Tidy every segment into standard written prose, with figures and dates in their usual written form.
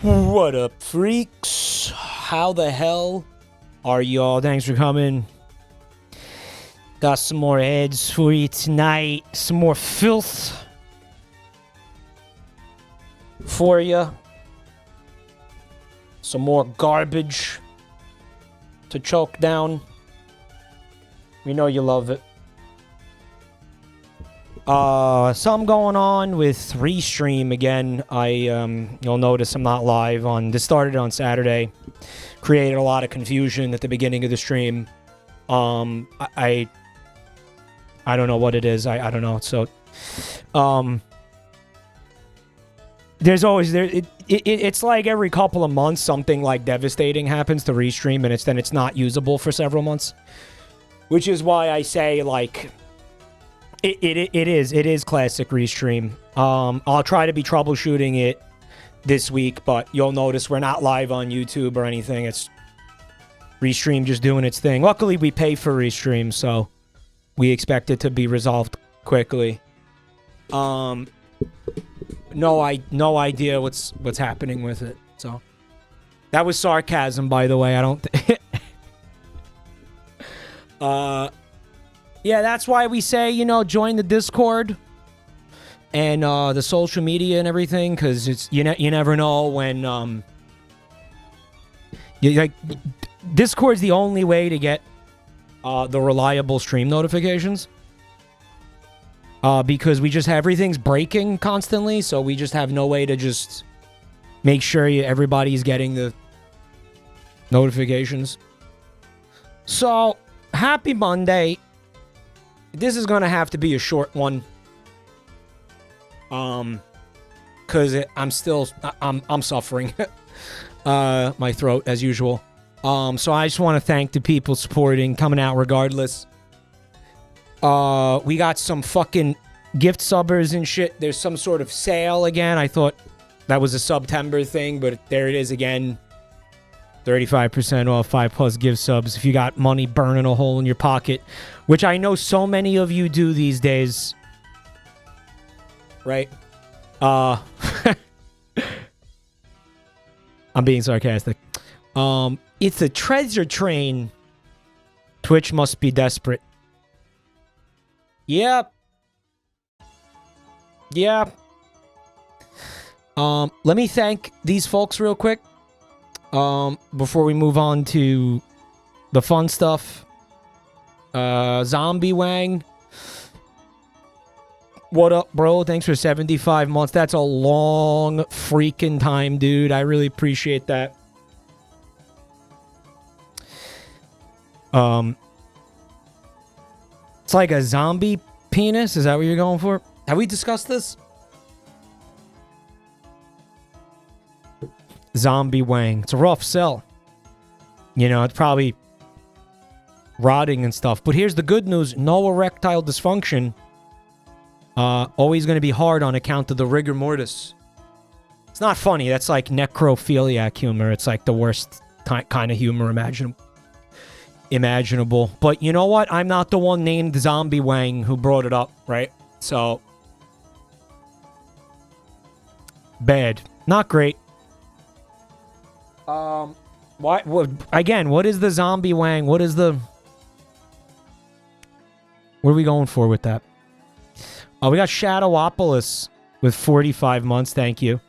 What up, freaks? How the hell are y'all? Thanks for coming. Got some more ads for you tonight. Some more filth for you. Some more garbage to choke down. We know you love it. Something going on with Restream again. You'll notice I'm not live on. This started on Saturday. Created a lot of confusion at the beginning of the stream. I don't know what it is. I don't know. So, there's always it's like every couple of months something like devastating happens to Restream, and it's not usable for several months. Which is why I say like. It is classic Restream. I'll try to be troubleshooting it this week, but you'll notice we're not live on YouTube or anything. It's Restream just doing its thing. Luckily, we pay for Restream, so we expect it to be resolved quickly. No idea what's happening with it. So that was sarcasm, by the way. I don't. Yeah, that's why we say, join the Discord and the social media and everything, because it's you never know when Discord's the only way to get the reliable stream notifications, because we just have everything's breaking constantly, so we just have no way to just make sure everybody's getting the notifications. So happy Monday. This is gonna have to be a short one, cause I'm suffering, my throat as usual. So I just want to thank the people supporting, coming out regardless. We got some fucking gift subbers and shit. There's some sort of sale again. I thought that was a September thing, but there it is again. 35% off 5+ gift subs if you got money burning a hole in your pocket, which I know so many of you do these days. Right? I'm being sarcastic. It's a treasure train. Twitch must be desperate. Yep. Yeah. Let me thank these folks real quick. Before we move on to the fun stuff. Zombie Wang. What up, bro? Thanks for 75 months. That's a long freaking time, dude. I really appreciate that. It's like a zombie penis. Is that what you're going for? Have we discussed this? Zombie Wang. It's a rough sell. It's probably rotting and stuff. But here's the good news. No erectile dysfunction. Always going to be hard on account of the rigor mortis. It's not funny. That's like necrophiliac humor. It's like the worst kind of humor imaginable. But you know what? I'm not the one named Zombie Wang who brought it up, right? So, bad. Not great. What is the Zombie Wang? What are we going for with that? We got Shadowopolis with 45 months. Thank you.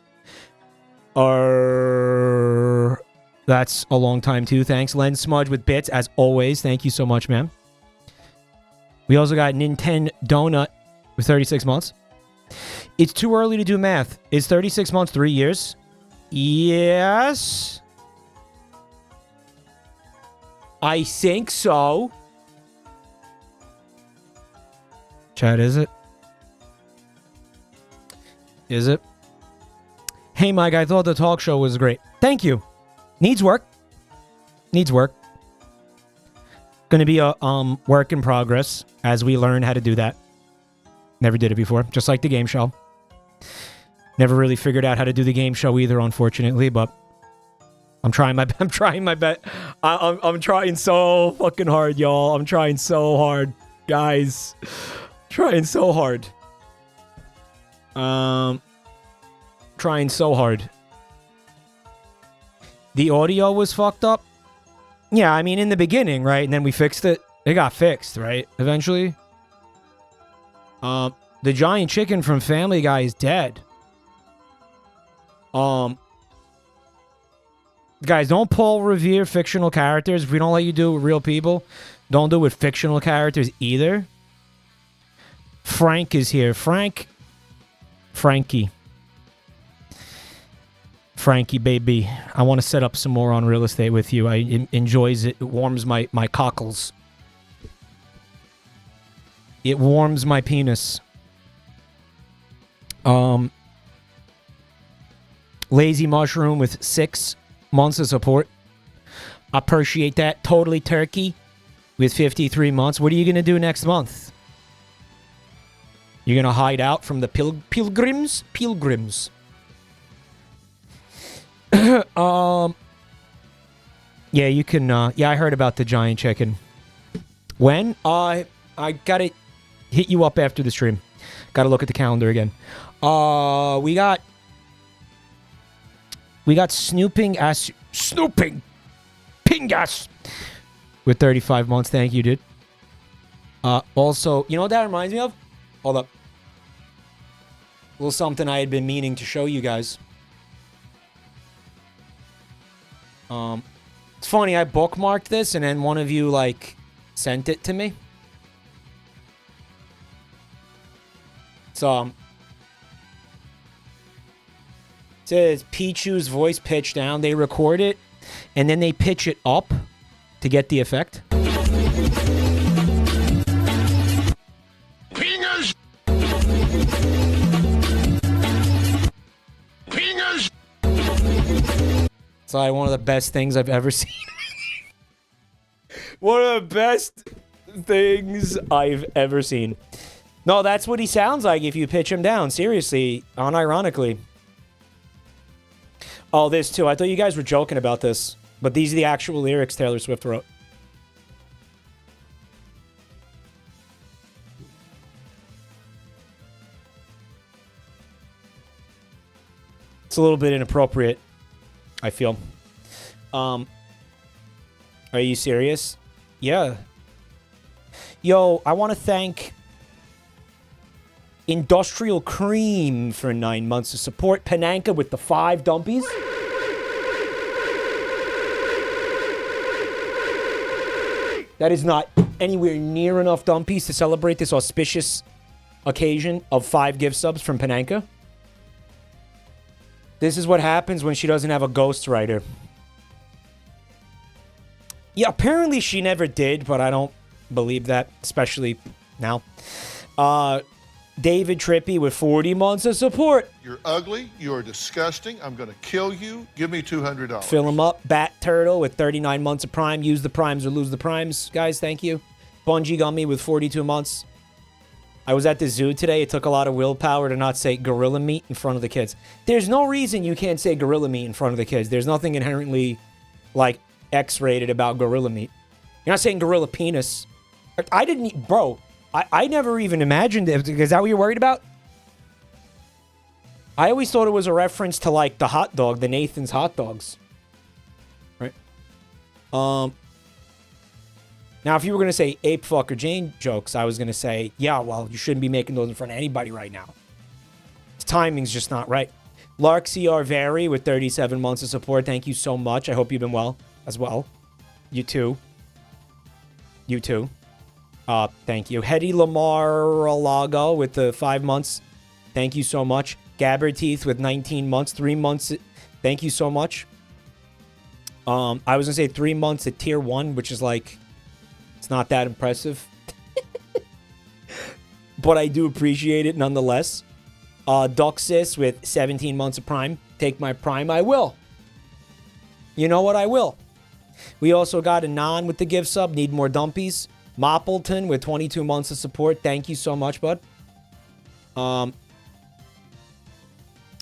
That's a long time too. Thanks. Len Smudge with bits, as always. Thank you so much, man. We also got Nintendo Donut with 36 months. It's too early to do math. Is 36 months 3 years? Yes. I think so. Chat, is it? Is it? Hey, Mike, I thought the talk show was great. Thank you. Needs work. Needs work. Gonna be a work in progress as we learn how to do that. Never did it before, just like the game show. Never really figured out how to do the game show either, unfortunately, but I'm trying my I'm trying my best. I'm trying so fucking hard, y'all. I'm trying so hard, guys. Trying so hard. Trying so hard. The audio was fucked up. Yeah, I mean, in the beginning, right? And then we fixed it. It got fixed, right? Eventually. The giant chicken from Family Guy is dead. Guys, don't Paul revere fictional characters. If we don't let you do it with real people, don't do it with fictional characters either. Frank is here. Frankie. Frankie, baby. I want to set up some more on real estate with you. I enjoys it. It warms my cockles. It warms my penis. Lazy Mushroom with 6 months of support. Appreciate that. Totally Turkey with 53 months. What are you going to do next month? You're going to hide out from the pilgrims? Pilgrims. Yeah, you can, yeah, I heard about the giant chicken. When? I gotta hit you up after the stream. Gotta look at the calendar again. We got Snooping Pingas with 35 months. Thank you, dude. Also, you know what that reminds me of? Hold up. A little something I had been meaning to show you guys. It's funny, I bookmarked this and then one of you, like, sent it to me. So, it says Pichu's voice pitch down. They record it, and then they pitch it up to get the effect. Penis! Penis! It's like one of the best things I've ever seen. One of the best things I've ever seen. No, that's what he sounds like if you pitch him down. Seriously, unironically. Oh, this too. I thought you guys were joking about this. But these are the actual lyrics Taylor Swift wrote. It's a little bit inappropriate, I feel. Are you serious? Yeah. Yo, I want to thank Industrial Cream for 9 months of support. Pananka with the 5 dumpies. That is not anywhere near enough dumpies to celebrate this auspicious occasion of 5 gift subs from Pananka. This is what happens when she doesn't have a ghostwriter. Yeah, apparently she never did, but I don't believe that, especially now. David Trippy with 40 months of support. You're ugly. You're disgusting. I'm going to kill you. Give me $200. Fill him up. Bat Turtle with 39 months of Prime. Use the Primes or lose the Primes. Guys, thank you. Bungie Gummy with 42 months. I was at the zoo today. It took a lot of willpower to not say gorilla meat in front of the kids. There's no reason you can't say gorilla meat in front of the kids. There's nothing inherently, like, X-rated about gorilla meat. You're not saying gorilla penis. I didn't... Bro, I never even imagined it. Is that what you're worried about? I always thought it was a reference to, like, the hot dog, the Nathan's hot dogs. Right? Now, if you were going to say ape, fuck, or Jane jokes, I was going to say, yeah, well, you shouldn't be making those in front of anybody right now. The timing's just not right. Lark CR Vary with 37 months of support. Thank you so much. I hope you've been well as well. You too. You too. Thank you. Hetty Lamar-Alago with the 5 months. Thank you so much. Gabbard Teeth with 19 months. 3 months. Thank you so much. I was going to say 3 months at tier 1, which is like... It's not that impressive. But I do appreciate it nonetheless. Duxis with 17 months of Prime. Take my Prime, I will. You know what? I will. We also got Anon with the gift sub. Need more dumpies. Moppleton with 22 months of support. Thank you so much, bud.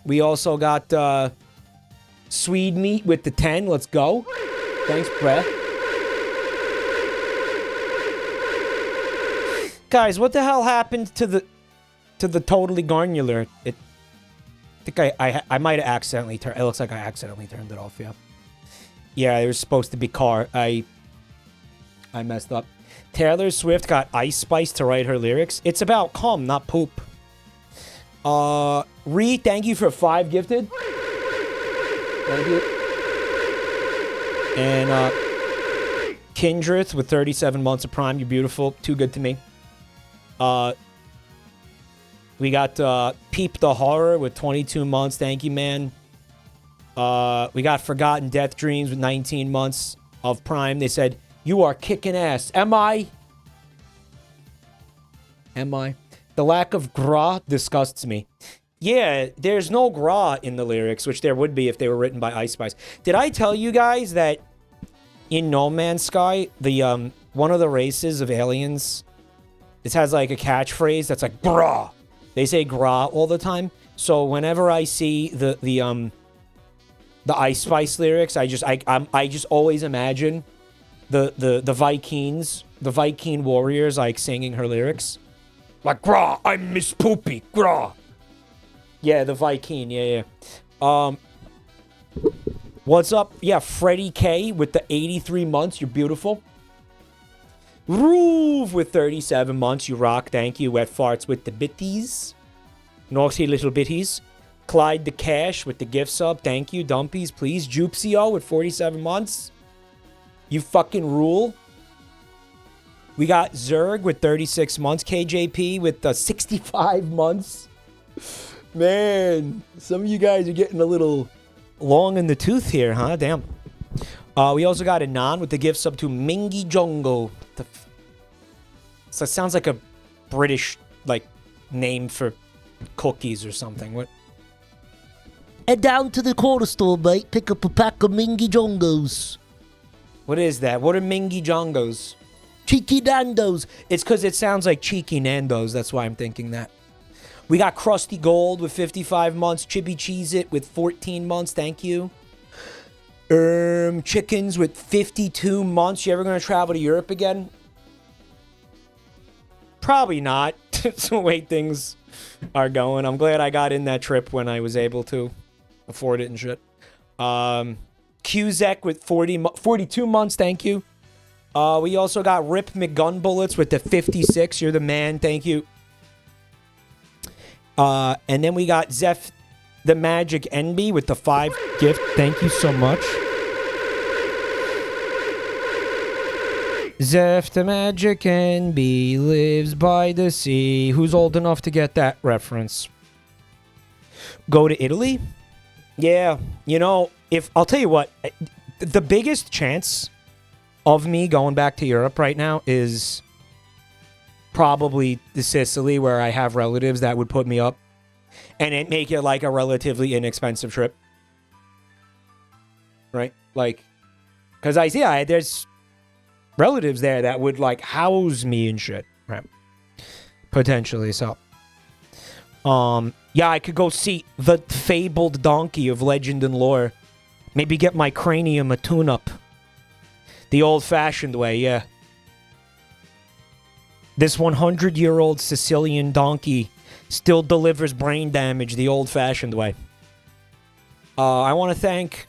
We also got Swede Meat with the 10. Let's go. Thanks, Brett. Guys, what the hell happened to the totally granular? I think I might have accidentally turned. It looks like I accidentally turned it off. Yeah. Yeah, it was supposed to be car. I messed up. Taylor Swift got Ice Spice to write her lyrics. It's about cum, not poop. Ree, thank you for 5 gifted. Thank you. And Kindreth with 37 months of Prime. You're beautiful. Too good to me. We got Peep the Horror with 22 months. Thank you, man. We got Forgotten Death Dreams with 19 months of Prime. They said, you are kicking ass. Am I? Am I? The lack of gra disgusts me. Yeah, there's no gra in the lyrics, which there would be if they were written by Ice Spice. Did I tell you guys that in No Man's Sky, the one of the races of aliens, this has like a catchphrase that's like gra. They say gra all the time. So whenever I see the Ice Spice lyrics, I just always imagine the Vikings, the Viking warriors like singing her lyrics. Like, gra, I miss Poopy, gra. Yeah, the Viking, yeah. What's up? Yeah, Freddie K with the 83 months, you're beautiful. Roove with 37 months, you rock, thank you. Wet Farts with the bitties. Naughty little bitties. Clyde the Cash with the gift sub, thank you. Dumpies, please. Jupsio with 47 months. You fucking rule. We got Zerg with 36 months. KJP with 65 months. Man, some of you guys are getting a little long in the tooth here, huh? Damn. We also got Anon with the gift sub to Mingy Jongo. So it sounds like a British, like, name for cookies or something. What? Head down to the corner store, mate. Pick up a pack of Mingy Jongos. What is that? What are Mingy Jongos? Cheeky Nandos. It's because it sounds like Cheeky Nando's. That's why I'm thinking that. We got Krusty Gold with 55 months. Chibi Cheese It with 14 months. Thank you. Chickens with 52 months. You ever going to travel to Europe again? Probably not. It's the way things are going. I'm glad I got in that trip when I was able to afford it and shit. Qzek with 42 months. Thank you. We also got Rip McGun Bullets with the 56. You're the man. Thank you. And then we got Zeph the Magic NB with the 5 gift. Thank you so much. Zeph the Magic NB lives by the sea. Who's old enough to get that reference? Go to Italy? Yeah, you know, I'll tell you what, the biggest chance of me going back to Europe right now is probably the Sicily, where I have relatives that would put me up and it make it like a relatively inexpensive trip. Right? Like, because there's relatives there that would like house me and shit. Right? Potentially, so. Yeah, I could go see the fabled donkey of legend and lore. Maybe get my cranium a tune-up. The old-fashioned way, yeah. This 100-year-old Sicilian donkey still delivers brain damage the old-fashioned way. I want to thank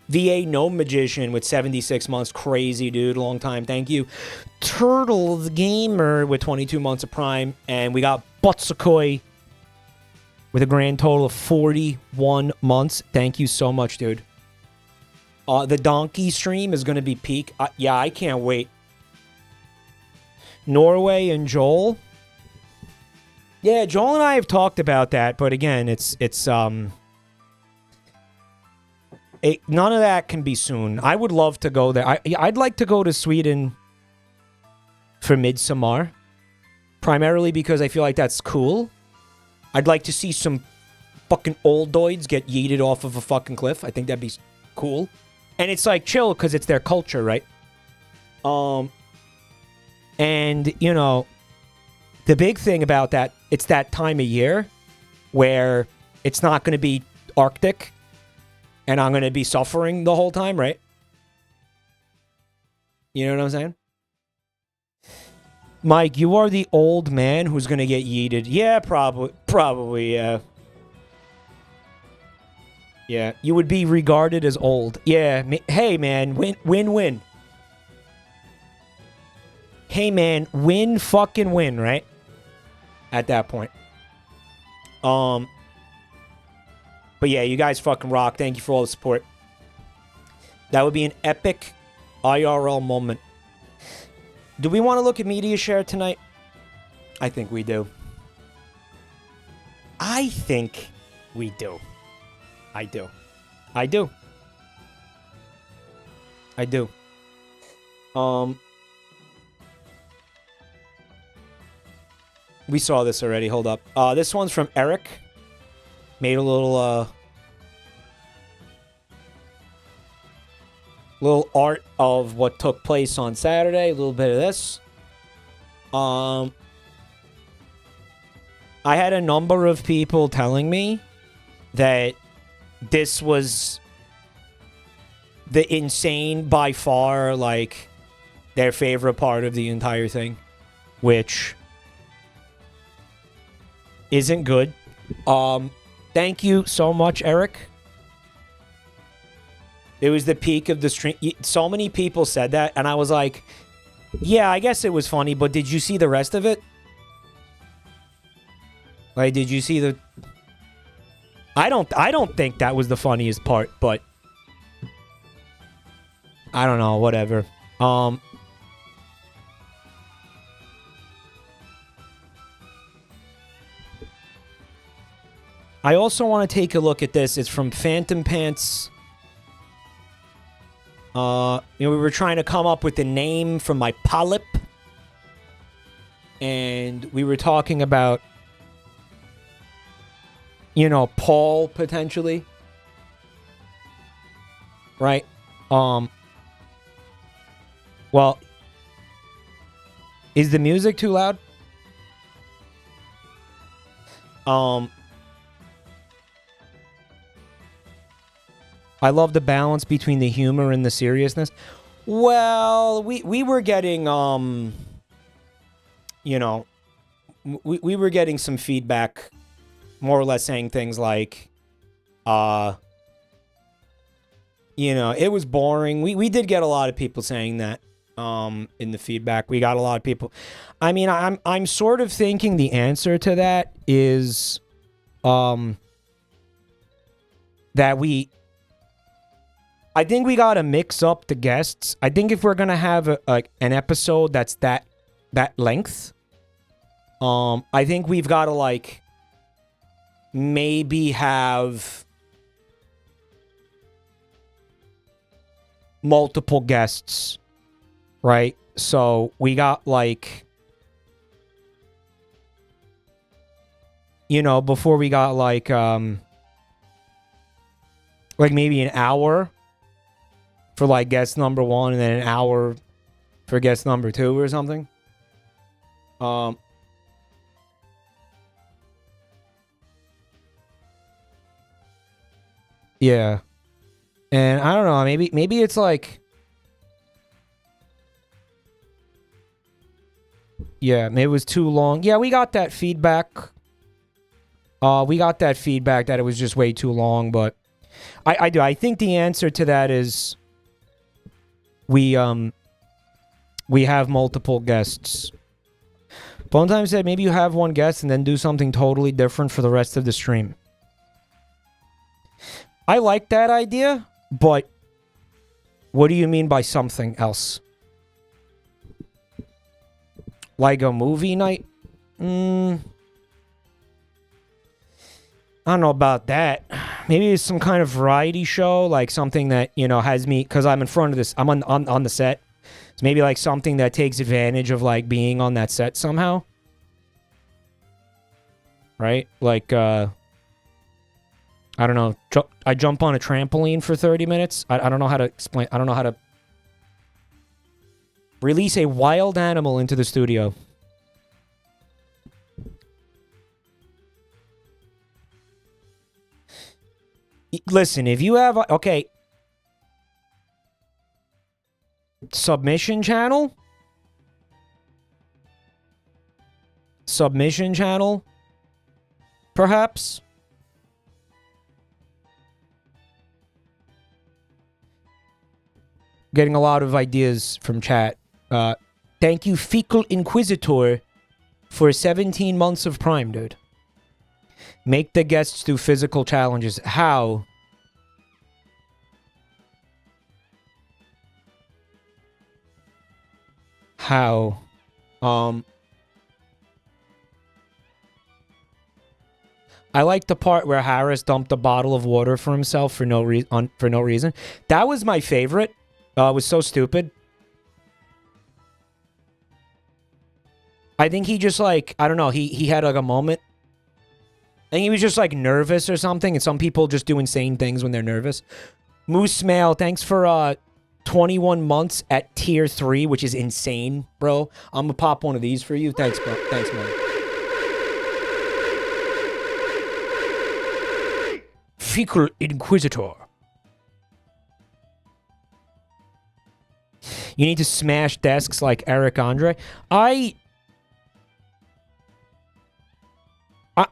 VA No Magician with 76 months. Crazy, dude. Long time. Thank you. Turtles Gamer with 22 months of Prime. And we got Butsakoi with a grand total of 41 months. Thank you so much, dude. The donkey stream is going to be peak. Yeah, I can't wait. Norway and Joel. Yeah, Joel and I have talked about that, but again, none of that can be soon. I would love to go there. I'd like to go to Sweden for Midsommar, primarily because I feel like that's cool. I'd like to see some fucking old doids get yeeted off of a fucking cliff. I think that'd be cool. And it's like chill because it's their culture, right? And, you know, the big thing about that, it's that time of year where it's not going to be Arctic and I'm going to be suffering the whole time, right? You know what I'm saying? Mike, you are the old man who's going to get yeeted. Yeah, probably, yeah. Yeah, you would be regarded as old. Yeah, hey, man, win. Hey, man, fucking win, right? At that point. But yeah, you guys fucking rock. Thank you for all the support. That would be an epic IRL moment. Do we want to look at media share tonight? I think we do. I think we do. I do. We saw this already. Hold up. This one's from Eric. Made a little art of what took place on Saturday. A little bit of this. I had a number of people telling me that this was the insane, by far, like, their favorite part of the entire thing, which isn't good. Thank you so much, Eric. It was the peak of the stream. So many people said that, and I was like, yeah, I guess it was funny, but did you see the rest of it? Like, did you see the... I don't think that was the funniest part, but I don't know, whatever. I also want to take a look at this. It's from Phantom Pants. We were trying to come up with a name for my polyp, and we were talking about, Paul, potentially. Right? Well, is the music too loud? I love the balance between the humor and the seriousness. Well, we were getting, we were getting some feedback, more or less saying things like, it was boring. We did get a lot of people saying that, in the feedback. We got a lot of people. I mean, I'm sort of thinking the answer to that is, that I think we gotta mix up the guests. I think if we're gonna have an episode that's that length, I think we've gotta maybe have multiple guests, right? So we got before we got maybe an hour for guest number 1 and then an hour for guest number 2 or something. Yeah. And I don't know, maybe it's yeah, maybe it was too long. Yeah, we got that feedback. We got that feedback that it was just way too long, but I do. I think the answer to that is we have multiple guests. Bone said maybe you have one guest and then do something totally different for the rest of the stream. I like that idea, but what do you mean by something else? Like a movie night? I don't know about that. Maybe it's some kind of variety show, like something that, has me, because I'm in front of this, I'm on the set. So maybe something that takes advantage of being on that set somehow. Right? I don't know, I jump on a trampoline for 30 minutes. I don't know how to explain. I don't know how to release a wild animal into the studio. Listen, if you have... Okay. Submission channel? Submission channel? Perhaps? getting a lot of ideas from chat. Thank you, Fecal Inquisitor, for 17 months of Prime, dude. Make the guests do physical challenges. How? How? I like the part where Harris dumped a bottle of water for himself for no reason. That was my favorite. It was so stupid. I think he just like, I don't know, he had like a moment. I think he was just like nervous or something, and some people just do insane things when they're nervous. Moose Mail, thanks for 21 months at tier 3, which is insane, bro. I'm gonna pop one of these for you. Thanks, bro. Thanks, man. Fecal Inquisitor. You need to smash desks like Eric Andre.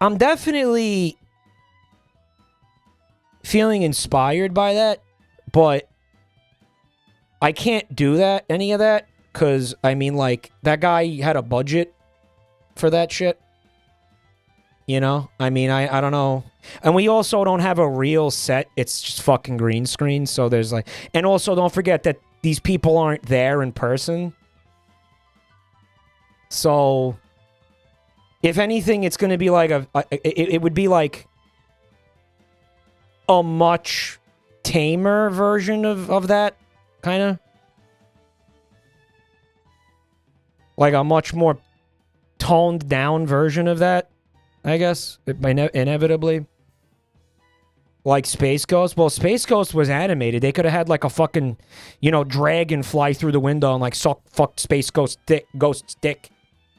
I'm definitely feeling inspired by that, but I can't do that, any of that, because, I mean, like, that guy had a budget for that shit. You know? I mean, I don't know. And we also don't have a real set. It's just fucking green screen, so there's like... And also, don't forget that these people aren't there in person. So... If anything, it's going to be like it would be like a much tamer version of that, kind of. Like a much more toned down version of that, I guess, inevitably. Like Space Ghost. Well, Space Ghost was animated. They could have had like a fucking, you know, dragon fly through the window and like fuck Space Ghost's dick.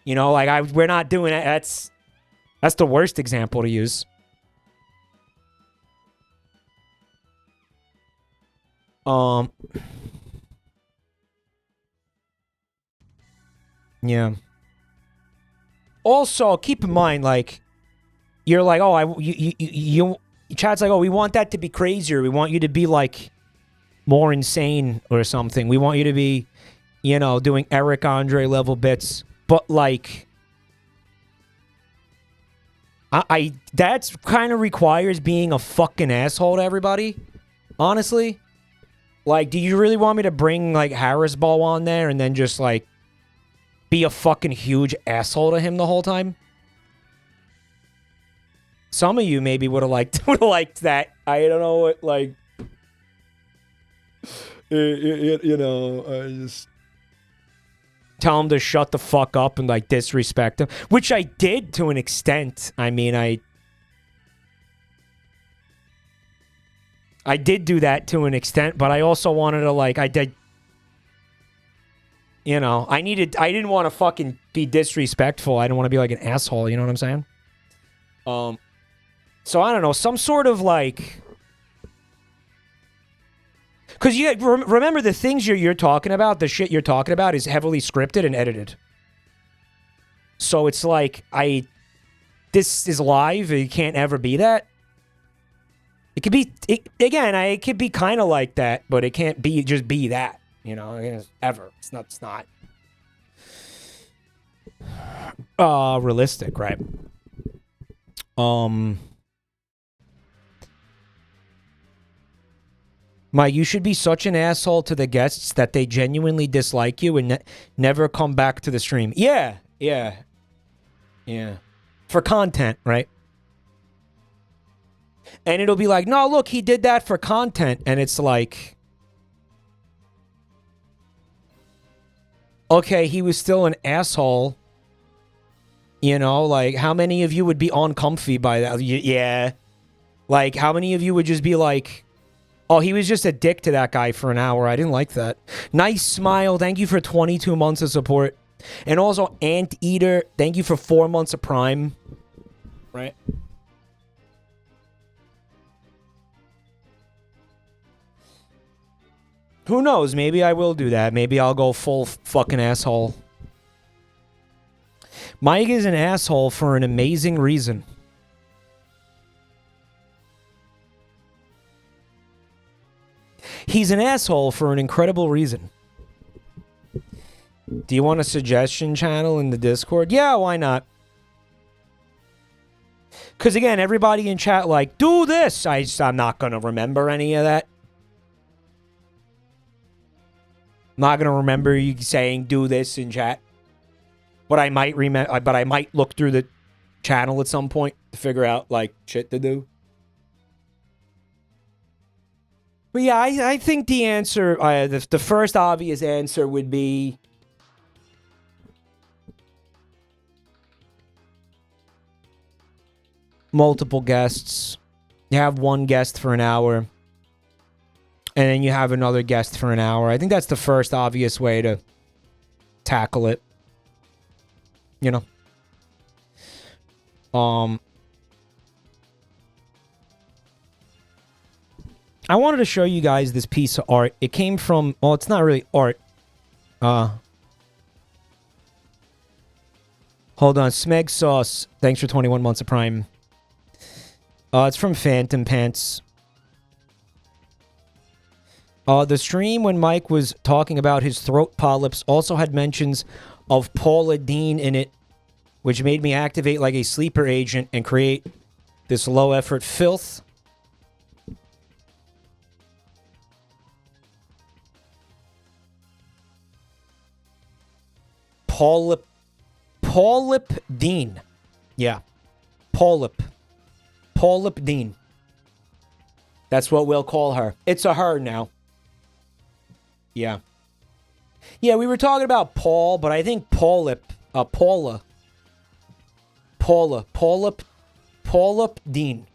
You know, like we're not doing it. That's the worst example to use. Yeah. Also, keep in mind, like, you're like, oh, chat's like, oh, we want that to be crazier. We want you to be like more insane or something. We want you to be, you know, doing Eric Andre level bits. But, like, that's kind of requires being a fucking asshole to everybody, honestly. Like, do you really want me to bring, like, Harris Ball on there and then just, like, be a fucking huge asshole to him the whole time? Some of you maybe would have liked that. I don't know what, like, you know, I just... Tell him to shut the fuck up and, like, disrespect him. Which I did to an extent. I mean, I did do that to an extent, but I also wanted to, like, I did... You know, I didn't want to fucking be disrespectful. I didn't want to be, like, an asshole, you know what I'm saying? So, I don't know, some sort of, like... Because you remember the things you're talking about, the shit you're talking about is heavily scripted and edited. So it's like, this is live, it can't ever be that. It could be, it could be kind of like that, but it can't just be that, you know, ever. It's not realistic, right? Mike, you should be such an asshole to the guests that they genuinely dislike you and never come back to the stream. Yeah. For content, right? And it'll be like, no, look, he did that for content. And it's like, okay, he was still an asshole. You know, like, how many of you would be uncomfy by that? Yeah. Like, how many of you would just be like... Oh, he was just a dick to that guy for an hour. I didn't like that. Nice smile. Thank you for 22 months of support. And also, Anteater, thank you for 4 months of Prime. Right? Who knows? Maybe I will do that. Maybe I'll go full fucking asshole. Mike is an asshole for an amazing reason. He's an asshole for an incredible reason. Do you want a suggestion channel in the Discord? Yeah, why not? Because again, everybody in chat like, do this. I'm not going to remember any of that. I'm not going to remember you saying do this in chat. But I might remember. But I might look through the channel at some point to figure out like shit to do. But yeah, I think the answer, the first obvious answer would be multiple guests. You have one guest for an hour, and then you have another guest for an hour. I think that's the first obvious way to tackle it. You know? I wanted to show you guys this piece of art. It came from... Well, it's not really art. Hold on. Smeg Sauce. Thanks for 21 months of Prime. It's from Phantom Pants. The stream when Mike was talking about his throat polyps also had mentions of Paula Deen in it, which made me activate like a sleeper agent and create this low-effort filth. Paulip Dean. Yeah. Paulip Dean. That's what we'll call her. It's a her now. Yeah. Yeah, we were talking about Paul, but I think Paulip Dean.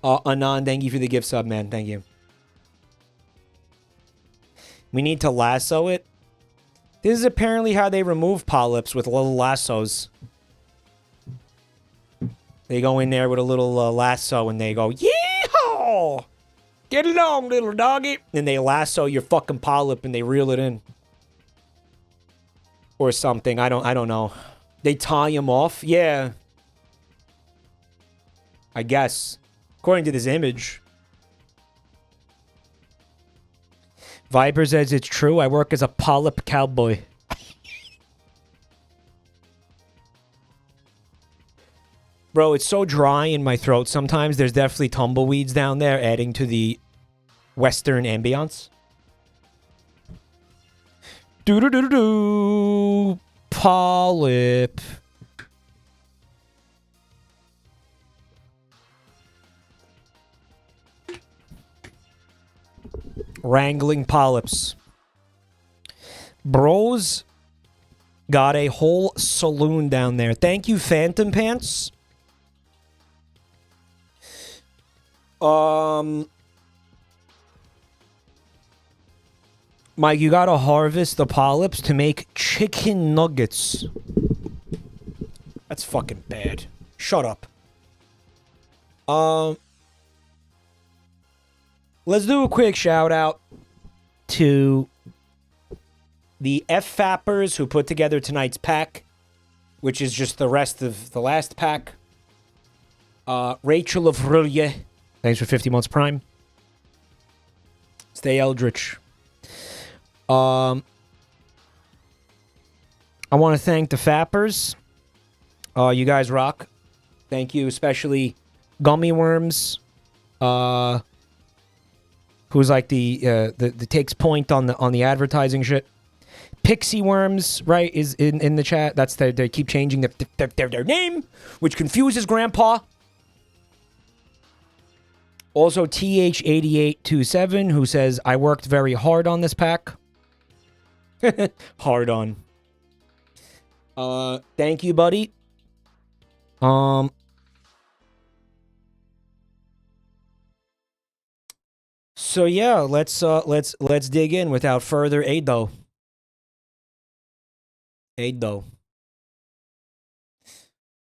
Anand, thank you for the gift sub, man. Thank you. We need to lasso it. This is apparently how they remove polyps, with little lassos. They go in there with a little lasso and they go, yeehaw! Get along, little doggy! And they lasso your fucking polyp and they reel it in. Or something. I don't know. They tie him off? Yeah. I guess. According to this image. Viper says it's true. I work as a polyp cowboy. Bro, it's so dry in my throat sometimes. There's definitely tumbleweeds down there adding to the Western ambiance. Do-do-do-do-do. Polyp. Wrangling polyps. Bros got a whole saloon down there. Thank you, Phantom Pants. Mike, you gotta harvest the polyps to make chicken nuggets. That's fucking bad. Shut up. Let's do a quick shout out to the F-Fappers who put together tonight's pack, which is just the rest of the last pack. Rachel of Rulje, thanks for 50 months Prime. Stay Eldritch. I want to thank the Fappers. You guys rock. Thank you, especially Gummy Worms. Who's like the takes point on the advertising shit. Pixie Worms, right, is in the chat. That's they keep changing their name, which confuses Grandpa. Also, TH8827, who says, I worked very hard on this pack. Hard on. Thank you, buddy. So yeah, let's dig in without further ado.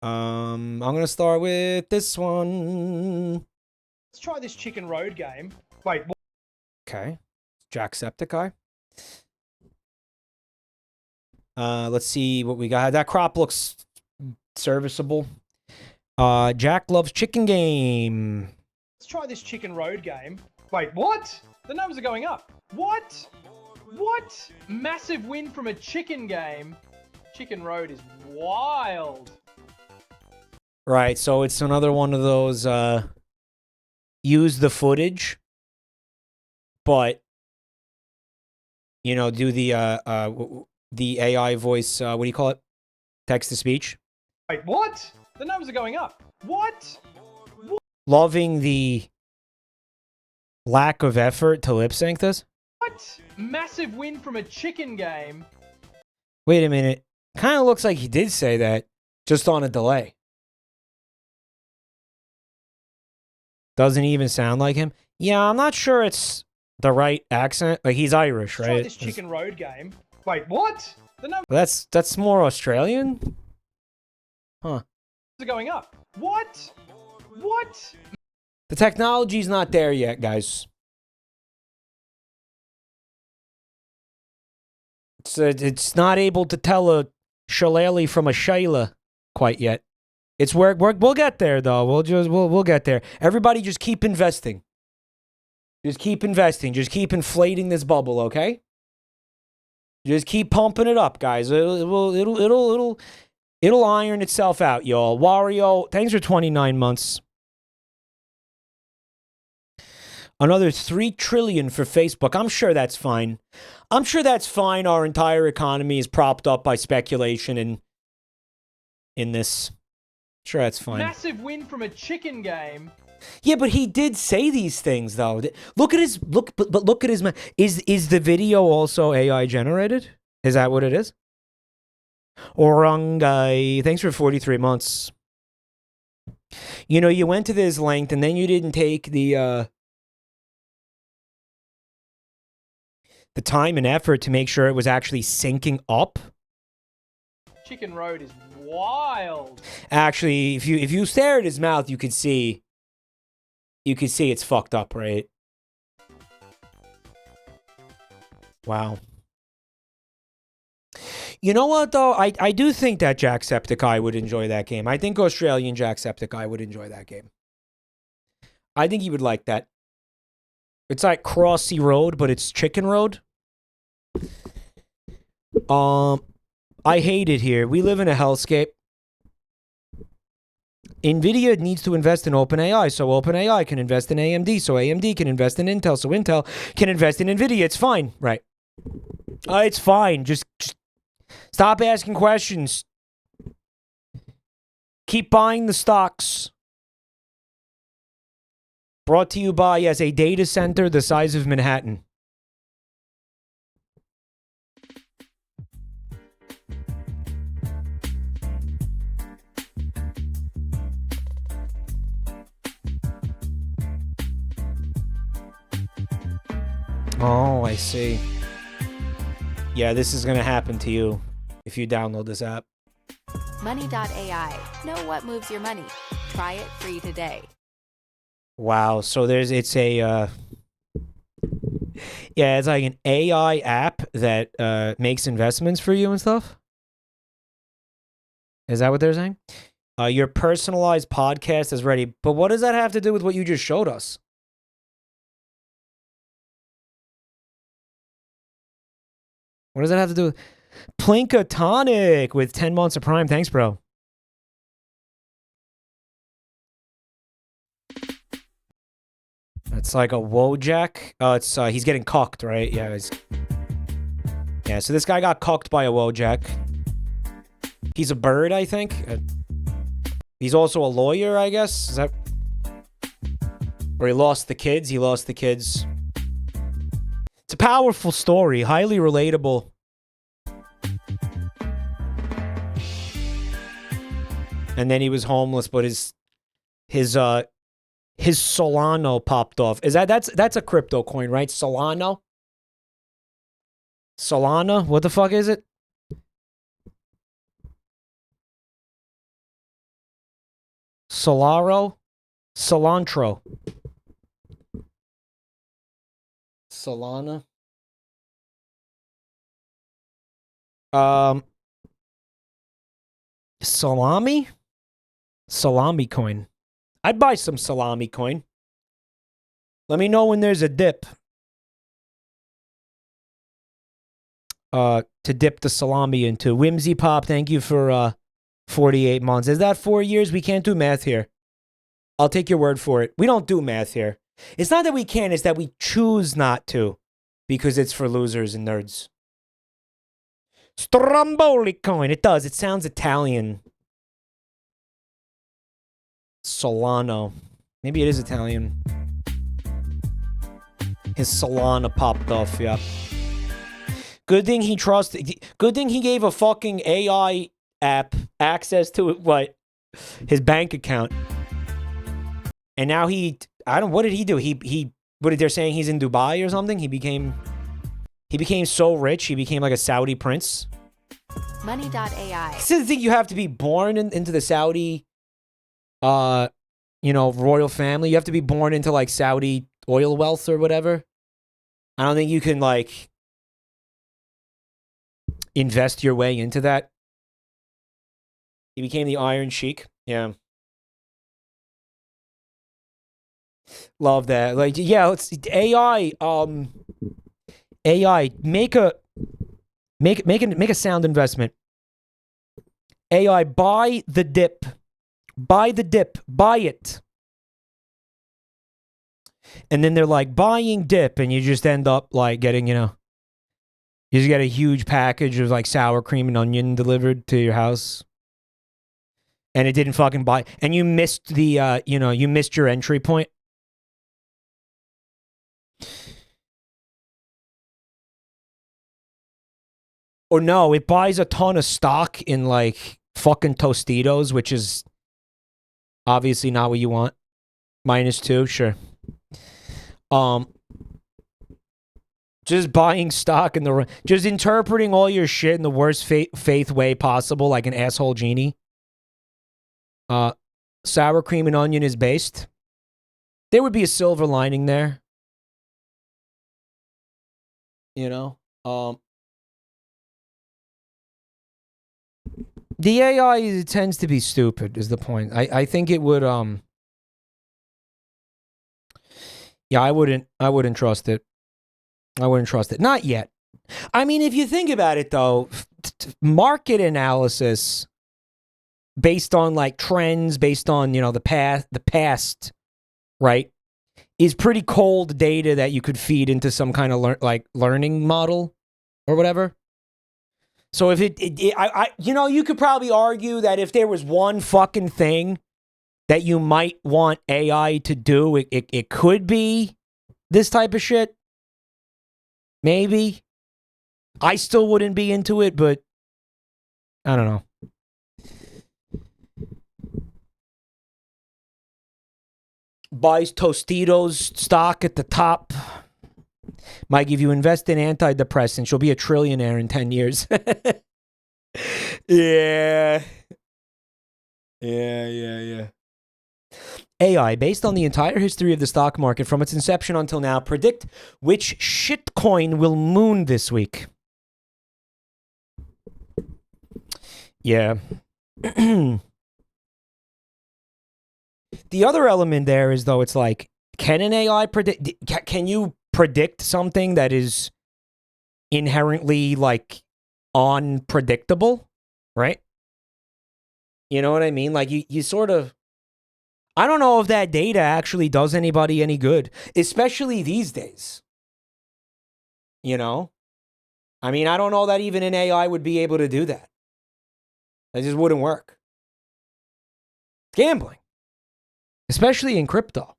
I'm gonna start with this one. Let's try this Chicken Road game. Wait. Okay. Jacksepticeye. Let's see what we got. That crop looks serviceable. Jack loves chicken game. Let's try this Chicken Road game. Wait, what? The numbers are going up. What? What? Massive win from a chicken game. Chicken Road is wild. Right, so it's another one of those use the footage, but you know, do the AI voice, what do you call it? Text to speech. Wait, what? The numbers are going up. What? Loving the lack of effort to lip sync this. What? Massive win from a chicken game. Wait a minute. Kind of looks like he did say that, just on a delay. Doesn't even sound like him. Yeah, I'm not sure it's the right accent. Like, he's Irish, right? Try this Chicken Road game. Wait, what? The numbers That's more Australian? Huh. are going up. What? What? The technology's not there yet, guys. It's not able to tell a shillelagh from a shayla quite yet. It's we'll get there though. We'll get there. Everybody just keep investing. Just keep investing. Just keep inflating this bubble, okay? Just keep pumping it up, guys. It'll iron itself out, y'all. Wario, thanks for 29 months. Another 3 trillion for Facebook. I'm sure that's fine. I'm sure that's fine. Our entire economy is propped up by speculation and in this. Sure, that's fine. Massive win from a chicken game. Yeah, but he did say these things though. Look at his look at his is the video also AI generated? Is that what it is? Orangai, thanks for 43 months. You know, you went to this length and then you didn't take the time and effort to make sure it was actually syncing up. Chicken Road is wild. Actually, if you stare at his mouth, you could see it's fucked up, right? Wow. You know what though? I do think that Jacksepticeye would enjoy that game. I think Australian Jacksepticeye would enjoy that game. I think he would like that. It's like Crossy Road, but it's Chicken Road. I hate it here. We live in a hellscape. NVIDIA needs to invest in OpenAI, so OpenAI can invest in AMD, so AMD can invest in Intel, so Intel can invest in NVIDIA. It's fine, right? It's fine. Just stop asking questions. Keep buying the stocks. Brought to you by, yes, a data center the size of Manhattan. Oh, I see. Yeah, this is going to happen to you if you download this app. Money.ai. Know what moves your money. Try it free today. Wow, so it's a yeah, it's like an AI app that makes investments for you and stuff. Is that what they're saying? Your personalized podcast is ready. But what does that have to do with what you just showed us? What does that have to do with Plinkatonic with 10 months of Prime? Thanks, bro. It's like a Wojak. It's he's getting cucked, right? Yeah, yeah. So this guy got cucked by a Wojak. He's a bird, I think. He's also a lawyer, I guess. Is that? Or he lost the kids. He lost the kids. It's a powerful story, highly relatable. And then he was homeless, but his Solano popped off. That's a crypto coin, right? Solano? Solana? What the fuck is it? Solaro? Cilantro. Solana. Salami? Salami coin. I'd buy some salami coin. Let me know when there's a dip. To dip the salami into. Whimsy Pop, thank you for 48 months. Is that 4 years? We can't do math here. I'll take your word for it. We don't do math here. It's not that we can't, it's that we choose not to. Because it's for losers and nerds. Stromboli coin. It does. It sounds Italian. Solano. Maybe it is Italian. His Solana popped off, yeah. Good thing he trusted. Good thing he gave a fucking AI app access to what? His bank account. And now what did he do? What did they're saying he's in Dubai or something? He became so rich, he became like a Saudi prince. Money.ai. This is the thing, you have to be born into the Saudi, royal family. You have to be born into like Saudi oil wealth or whatever. I don't think you can like invest your way into that. He became the Iron Sheik. Yeah. Love that. Like, yeah, let's AI. AI, make a sound investment. AI, buy the dip. Buy the dip. Buy it. And then they're like buying dip, and you just end up like getting, you just get a huge package of like sour cream and onion delivered to your house. And it didn't fucking buy, and you missed the you missed your entry point. Or no, it buys a ton of stock in like fucking Tostitos, which is obviously not what you want. -2, sure. Just buying stock in just interpreting all your shit in the worst faith way possible, like an asshole genie. Sour cream and onion is based. There would be a silver lining there. The AI tends to be stupid, is the point. I think it would, yeah, I wouldn't trust it. I wouldn't trust it. Not yet. I mean, if you think about it, though, market analysis based on, like, trends, based on, the past, right, is pretty cold data that you could feed into some kind of, learning model or whatever. So if you could probably argue that if there was one fucking thing that you might want AI to do, it could be this type of shit. Maybe. I still wouldn't be into it, but I don't know. Buys Tostitos stock at the top. Mike, if you invest in antidepressants, you'll be a trillionaire in 10 years. Yeah. AI, based on the entire history of the stock market from its inception until now, predict which shitcoin will moon this week. Yeah. The other element there is, though, it's like, can an AI predict? Can you predict something that is inherently, like, unpredictable? Right? You know what I mean? Like, you sort of... I don't know if that data actually does anybody any good, especially these days. I mean, I don't know that even an AI would be able to do that. That just wouldn't work. Gambling. Especially in crypto.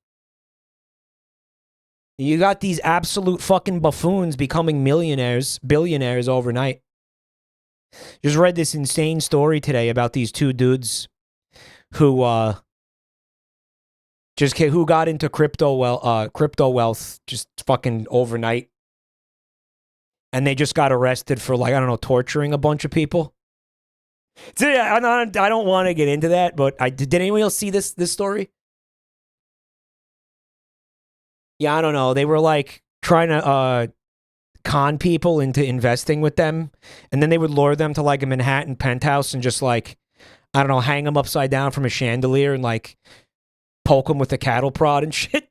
You got these absolute fucking buffoons becoming billionaires overnight. Just read this insane story today about these two dudes who got into crypto wealth just fucking overnight. And they just got arrested for, like, I don't know, torturing a bunch of people. So, yeah, I don't want to get into that, but did anyone else see this story? Yeah, I don't know. They were, like, trying to con people into investing with them. And then they would lure them to, like, a Manhattan penthouse and just, like, I don't know, hang them upside down from a chandelier and, like, poke them with a cattle prod and shit.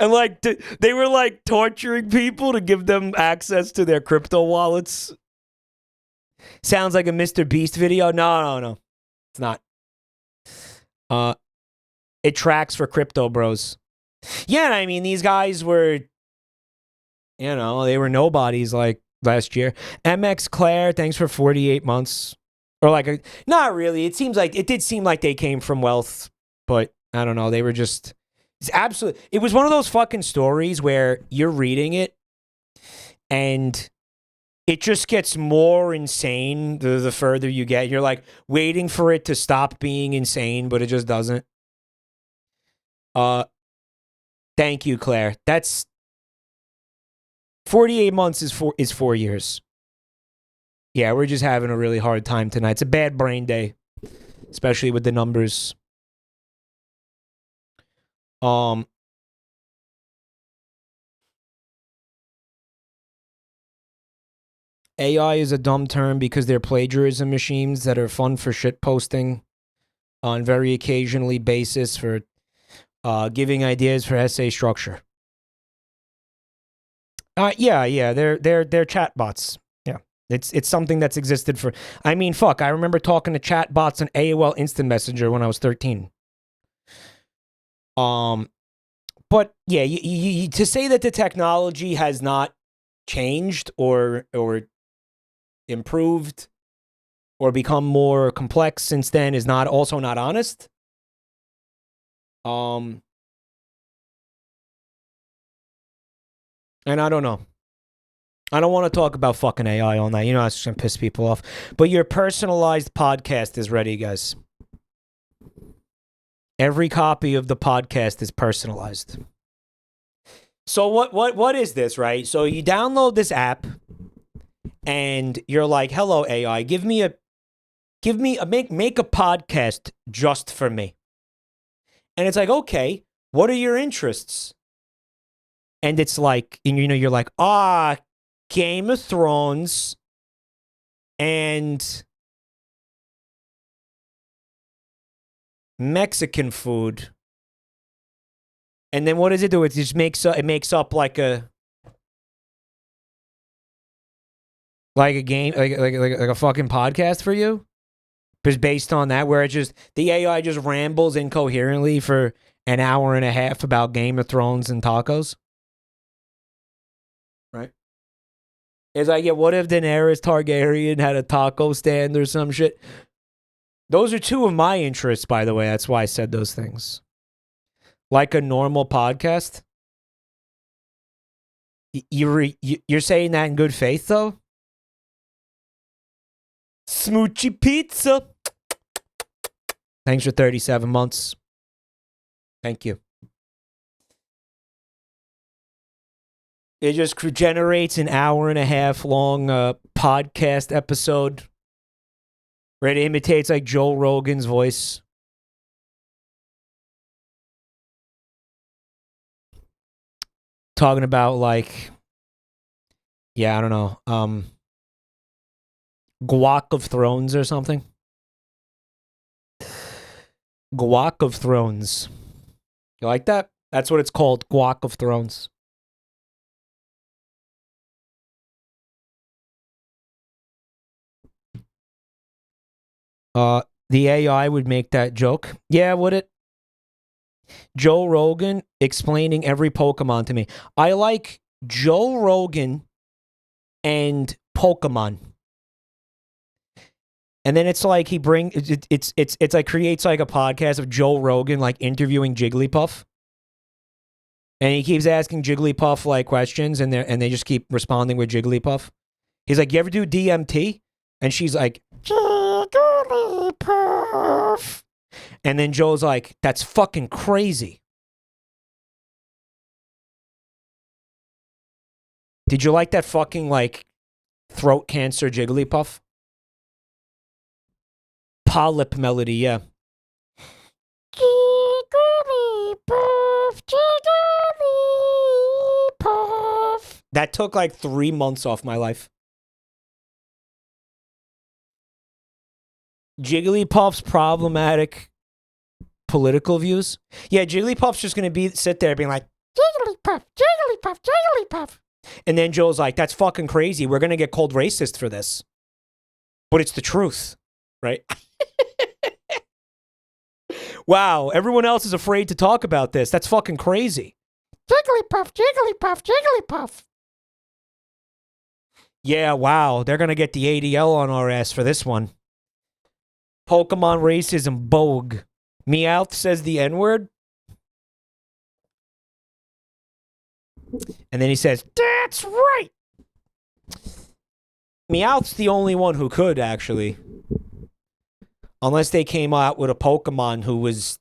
And like they were like torturing people to give them access to their crypto wallets. Sounds like a Mr. Beast video. No. It's not. It tracks for crypto bros. Yeah, I mean, these guys were, they were nobodies like last year. MX Claire, thanks for 48 months. Or like, not really. It did seem like they came from wealth, but I don't know. They were just, it was one of those fucking stories where you're reading it and it just gets more insane the further you get. You're like waiting for it to stop being insane, but it just doesn't. Thank you, Claire. That's 48 months is 4 years. Yeah, we're just having a really hard time tonight. It's a bad brain day, especially with the numbers. AI is a dumb term because they're plagiarism machines that are fun for shit posting on very occasionally basis for giving ideas for essay structure. Yeah, they're chatbots. Yeah, it's something that's existed for. I mean, fuck, I remember talking to chatbots on AOL Instant Messenger when I was 13. But yeah, you to say that the technology has not changed or improved or become more complex since then is also not honest. And I don't know. I don't want to talk about fucking AI all night. That's just gonna piss people off. But your personalized podcast is ready, guys. Every copy of the podcast is personalized. So what is this, right? So you download this app and you're like, "Hello AI, make a podcast just for me." And it's like, "Okay, what are your interests?" And it's like, you're like, Game of Thrones and Mexican food. And then what does it do? It just makes up like a game, like a fucking podcast for you. Just based on that, where the AI just rambles incoherently for an hour and a half about Game of Thrones and tacos. Right? It's like, yeah, what if Daenerys Targaryen had a taco stand or some shit? Those are two of my interests, by the way. That's why I said those things. Like a normal podcast. You're saying that in good faith, though? Smoochie Pizza. Thanks for 37 months. Thank you. It just generates an hour and a half long podcast episode where it imitates like Joe Rogan's voice. Talking about like, yeah, I don't know, Guac of Thrones or something. Guac of Thrones. You like that? That's what it's called, Guac of Thrones. The AI would make that joke. Yeah, would it? Joe Rogan explaining every Pokemon to me. I like Joe Rogan and Pokemon. And then it's like it's like creates like a podcast of Joe Rogan like interviewing Jigglypuff. And he keeps asking Jigglypuff like questions and they just keep responding with Jigglypuff. He's like, "You ever do DMT?" And she's like, "Jigglypuff." And then Joe's like, "That's fucking crazy." Did you like that fucking like throat cancer Jigglypuff? Polyp melody, yeah. Jigglypuff, Jigglypuff. That took like 3 months off my life. Jigglypuff's problematic political views. Yeah, Jigglypuff's just gonna sit there being like, "Jigglypuff." Jigglypuff, Jigglypuff, Jigglypuff. And then Joe's like, that's fucking crazy. We're going to get called racist for this. But it's the truth, right? Wow, everyone else is afraid to talk about this. That's fucking crazy. Jigglypuff, Jigglypuff, Jigglypuff. Yeah, wow, they're going to get the ADL on our ass for this one. Pokemon racism, bogue. Meowth says the N-word. And then he says, that's right. Meowth's the only one who could, actually. Unless they came out with a Pokemon who was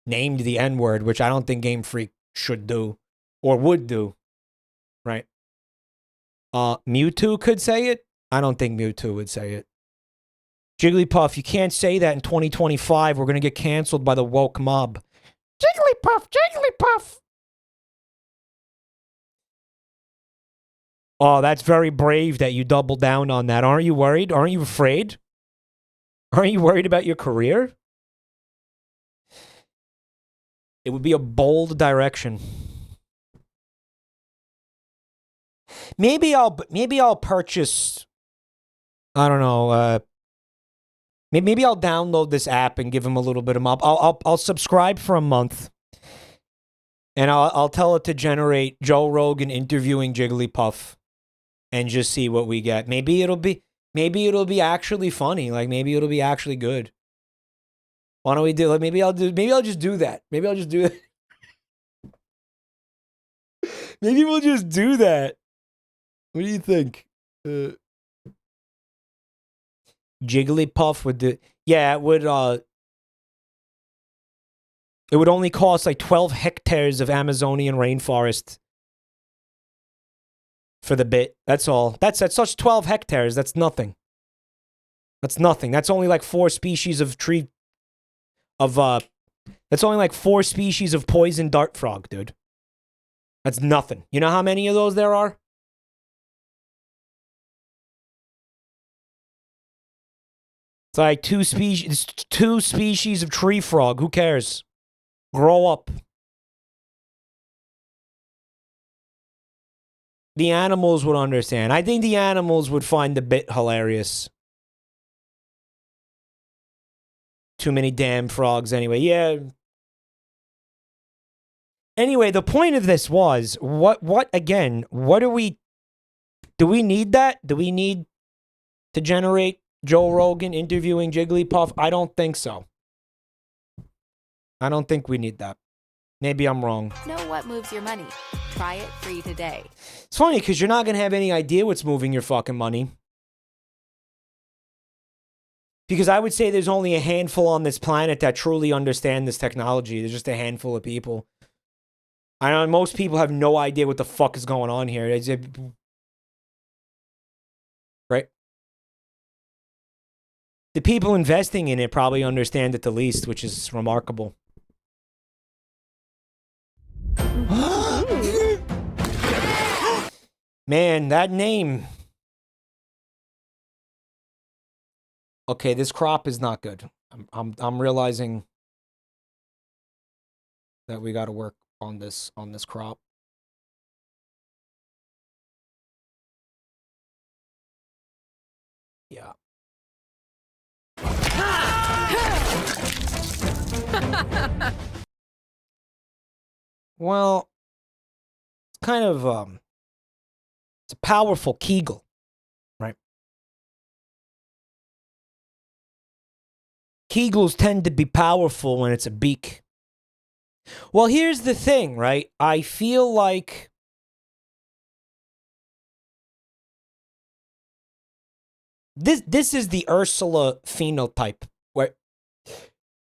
named the N-word, which I don't think Game Freak should do. Or would do. Right? Mewtwo could say it. I don't think Mewtwo would say it. Jigglypuff, you can't say that in 2025. We're going to get canceled by the woke mob. Jigglypuff, Jigglypuff. Oh, that's very brave that you doubled down on that. Aren't you worried? Aren't you afraid? Aren't you worried about your career? It would be a bold direction. Maybe I'll purchase, I don't know, maybe I'll download this app and give him a little bit of mob. I'll subscribe for a month. And I'll tell it to generate Joe Rogan interviewing Jigglypuff and just see what we get. Maybe it'll be actually funny. Like maybe it'll be actually good. Why don't we do? Like maybe I'll just do that. Maybe I'll just do that. Maybe we'll just do that. What do you think? Jigglypuff would do. Yeah, it would only cost like 12 hectares of Amazonian rainforest for the bit. That's all. That's such 12 hectares. That's nothing. That's nothing. That's only like 4 species of tree. That's only like 4 species of poison dart frog, dude. That's nothing. You know how many of those there are? It's like 2 species of tree frog. Who cares? Grow up. The animals would understand. I think the animals would find the bit hilarious. Too many damn frogs anyway. Yeah. Anyway, the point of this was, what do we need that? Do we need to generate Joe Rogan interviewing Jigglypuff? I don't think so. I don't think we need that. Maybe I'm wrong. Know what moves your money. Try it free today. It's funny because you're not going to have any idea what's moving your fucking money. Because I would say there's only a handful on this planet that truly understand this technology. There's just a handful of people. I know most people have no idea what the fuck is going on here. Right? The people investing in it probably understand it the least, which is remarkable. Man, that name. Okay, this crop is not good. I'm realizing that we got to work on this crop. Yeah. Well, it's kind of it's a powerful Kegel, right? Kegels tend to be powerful when it's a beak. Well, here's the thing, right? I feel like this is the Ursula phenotype, where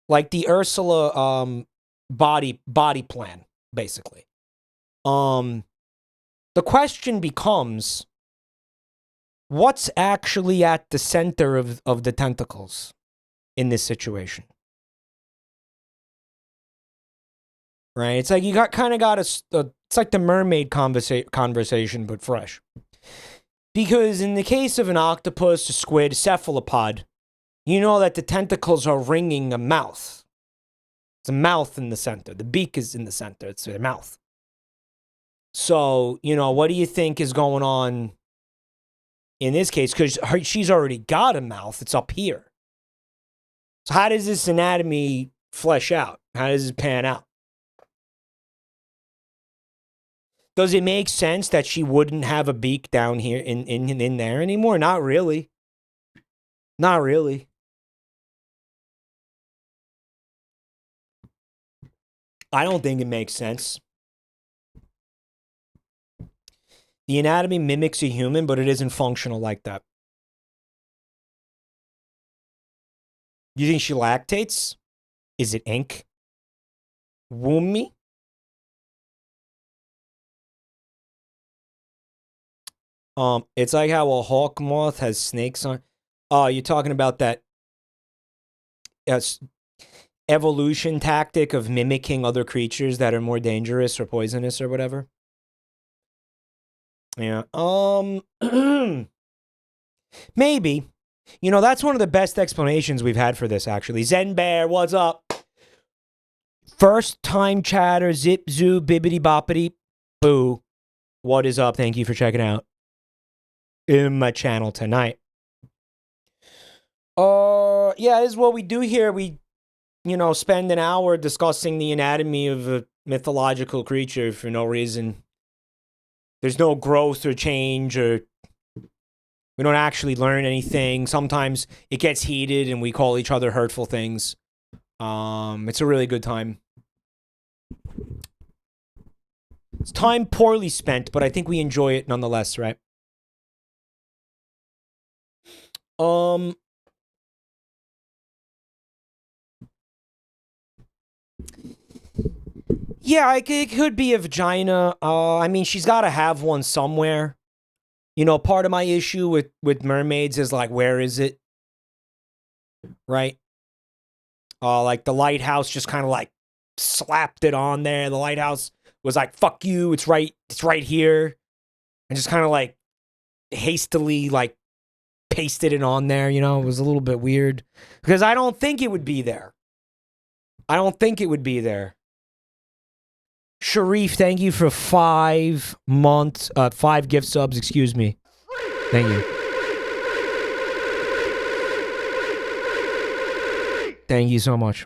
like the Ursula body plan, basically. The question becomes, what's actually at the center of the tentacles in this situation? Right? It's like you kind of got it's like the mermaid conversation, but fresh. Because in the case of an octopus, a squid, a cephalopod, you know that the tentacles are ringing a mouth. It's a mouth in the center. The beak is in the center. It's their mouth. So, you know, what do you think is going on in this case? Because she's already got a mouth. It's up here. So how does this anatomy flesh out? How does it pan out? Does it make sense that she wouldn't have a beak down here in there anymore? Not really. Not really. I don't think it makes sense. The anatomy mimics a human, but it isn't functional like that. You think she lactates? Is it ink? Woomy? It's like how a hawk moth has snakes on. Oh, you're talking about that evolution tactic of mimicking other creatures that are more dangerous or poisonous or whatever. Yeah. Maybe. You know, that's one of the best explanations we've had for this, actually. Zen Bear, what's up? First time chatter, zip, zoo, bibbity boppity, boo. What is up? Thank you for checking out in my channel tonight. Yeah, this is what we do here. We, you know, spend an hour discussing the anatomy of a mythological creature for no reason. There's no growth or change, or we don't actually learn anything. Sometimes it gets heated and we call each other hurtful things. It's a really good time. It's time poorly spent, but I think we enjoy it nonetheless, right? Yeah, it could be a vagina. I mean, she's got to have one somewhere. You know, part of my issue with mermaids is like, where is it? Right? Like the lighthouse just kind of like slapped it on there. The lighthouse was like, fuck you, it's right here. And just kind of like hastily like pasted it on there, you know? It was a little bit weird. Because I don't think it would be there. I don't think it would be there. Sharif, thank you for 5 months, 5 gift subs, excuse me. Thank you. Thank you so much.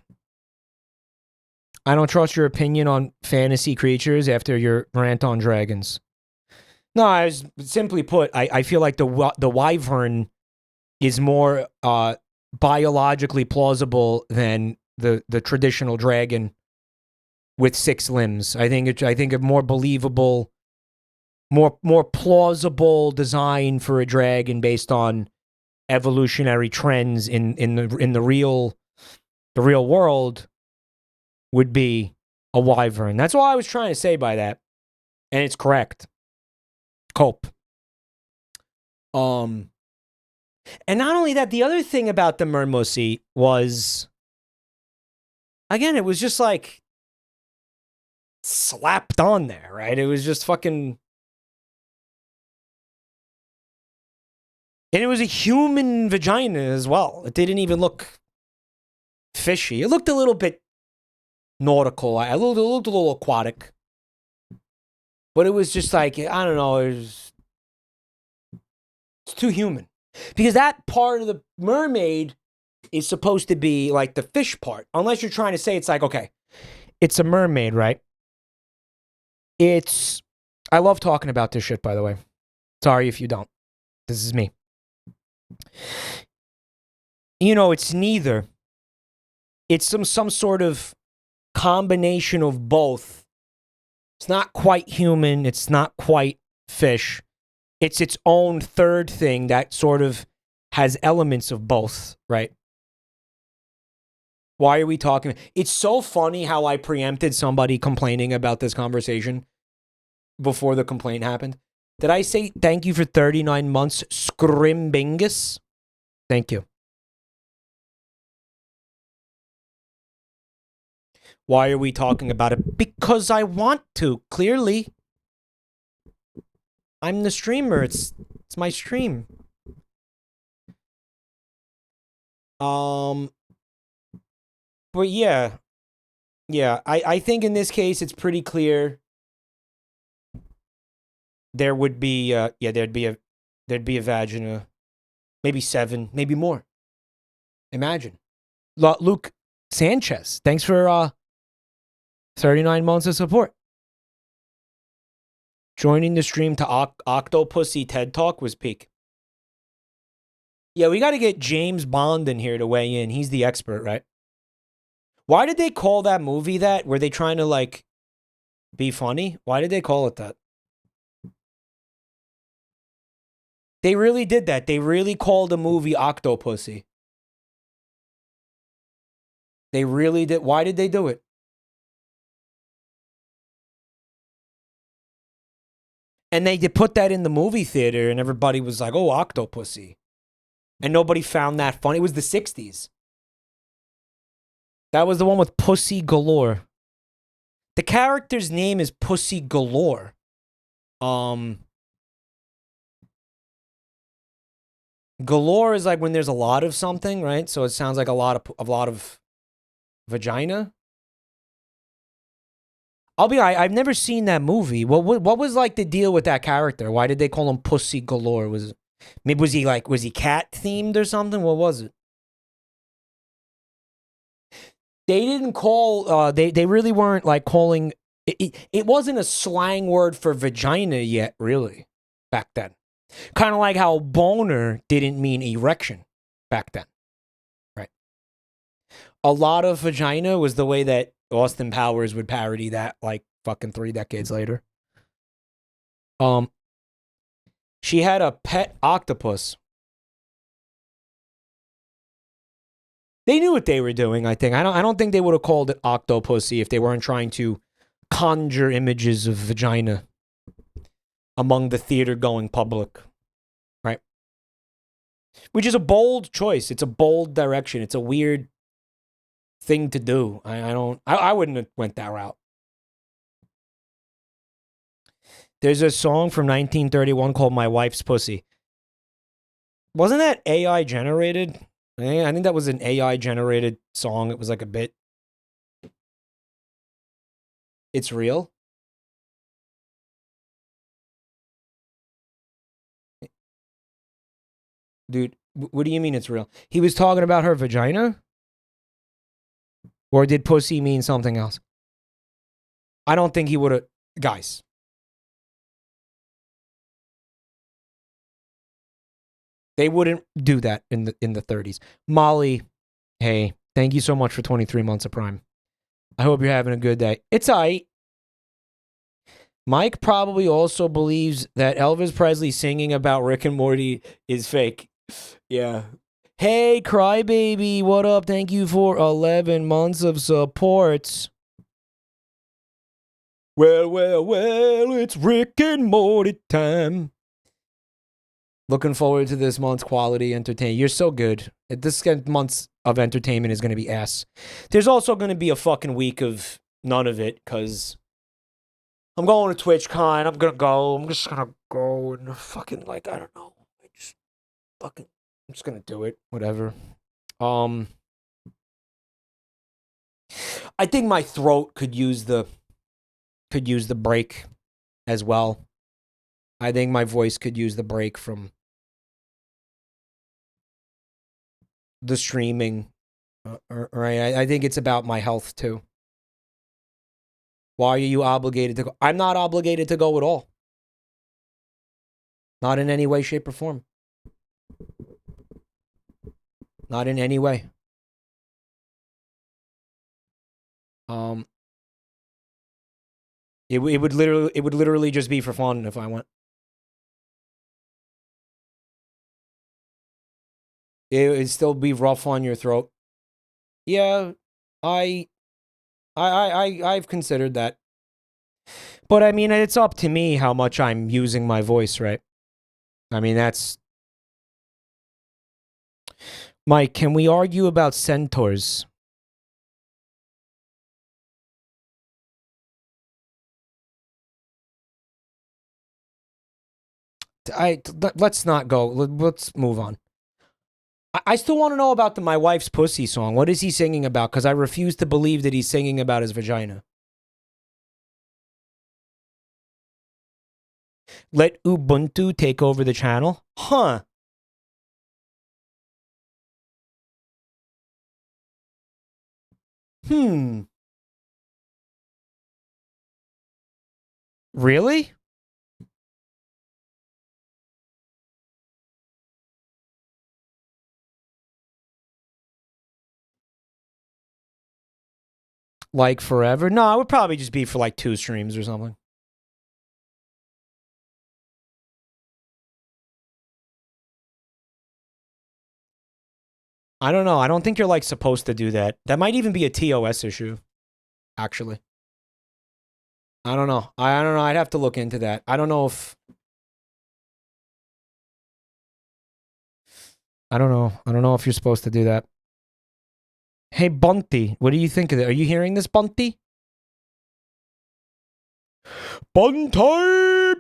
I don't trust your opinion on fantasy creatures after your rant on dragons. No, I was simply put, I feel like the wyvern is more biologically plausible than the traditional dragon with 6 limbs. I think a more believable, more plausible design for a dragon based on evolutionary trends in the real world would be a wyvern. That's all I was trying to say by that, and it's correct. Cope. And not only that, the other thing about the mermosi was, again, it was just like slapped on there, right? It was just fucking... And it was a human vagina as well. It didn't even look fishy. It looked a little bit nautical. It looked a little aquatic. But it was just like, I don't know, it's too human. Because that part of the mermaid is supposed to be like the fish part. Unless you're trying to say it's like, okay, it's a mermaid, right? I love talking about this shit, by the way. Sorry if you don't. This is me. You know, it's neither. It's some sort of combination of both. It's not quite human. It's not quite fish. It's its own third thing that sort of has elements of both, right? Why are we talking? It's so funny how I preempted somebody complaining about this conversation before the complaint happened. Did I say thank you for 39 months, Scrimbingus? Thank you. Why are we talking about it? Because I want to, clearly. I'm the streamer. It's my stream. But yeah. Yeah, I think in this case it's pretty clear there would be yeah, there'd be a vagina, maybe 7, maybe more. Imagine. Luke Sanchez, thanks for 39 months of support. Joining the stream to Octopussy TED Talk was peak. Yeah, we got to get James Bond in here to weigh in. He's the expert, right? Why did they call that movie that? Were they trying to, like, be funny? Why did they call it that? They really did that. They really called the movie Octopussy. They really did. Why did they do it? And they put that in the movie theater, and everybody was like, oh, Octopussy. And nobody found that funny. It was the 60s. That was the one with Pussy Galore. The character's name is Pussy Galore. Galore is like when there's a lot of something, right? So it sounds like a lot of vagina. I'll be honest, I've never seen that movie. What was like the deal with that character? Why did they call him Pussy Galore? Was he cat themed or something? What was it? They didn't call they really weren't like calling it wasn't a slang word for vagina yet, really, back then. Kind of like how boner didn't mean erection back then. Right. A lot of vagina was the way that Austin Powers would parody that like fucking 3 decades later. She had a pet octopus. They knew what they were doing, I think. I don't think they would have called it Octopussy if they weren't trying to conjure images of vagina among the theater-going public. Right? Which is a bold choice. It's a bold direction. It's a weird thing to do. I wouldn't have went that route. There's a song from 1931 called My Wife's Pussy. Wasn't that AI generated? I think that was an AI generated song. It was like a bit. It's real? Dude, what do you mean it's real? He was talking about her vagina? Or did pussy mean something else? I don't think he would have. Guys. They wouldn't do that in the 30s. Molly, hey, thank you so much for 23 months of Prime. I hope you're having a good day. It's aight. Mike probably also believes that Elvis Presley singing about Rick and Morty is fake. Yeah. Hey, Crybaby, what up? Thank you for 11 months of support. Well, it's Rick and Morty time. Looking forward to this month's quality entertainment. You're so good. This month's of entertainment is going to be ass. There's also going to be a fucking week of none of it, because I'm going to TwitchCon. I'm just going to go and fucking, like, I don't know. I'm just going to do it. Whatever. I think my throat could use the break as well. I think my voice could use the break from the streaming, right? I think it's about my health too. Why are you obligated to go? I'm not obligated to go at all. Not in any way, shape, or form. Not in any way. It would literally just be for fun if I went. It would still be rough on your throat. Yeah, I've considered that. But I mean, it's up to me how much I'm using my voice, right? I mean, that's... Mike, can we argue about centaurs? Let's not go. Let's move on. I still want to know about the My Wife's Pussy song. What is he singing about? Because I refuse to believe that he's singing about his vagina. Let Ubuntu take over the channel? Huh. Really? Like forever? No, it would probably just be for like 2 streams or something. I don't know. I don't think you're like supposed to do that. That might even be a TOS issue, actually. I don't know. I don't know. I'd have to look into that. I don't know if... I don't know. I don't know if you're supposed to do that. Hey, Bunty, what do you think of it? Are you hearing this, Bunty? Bunty!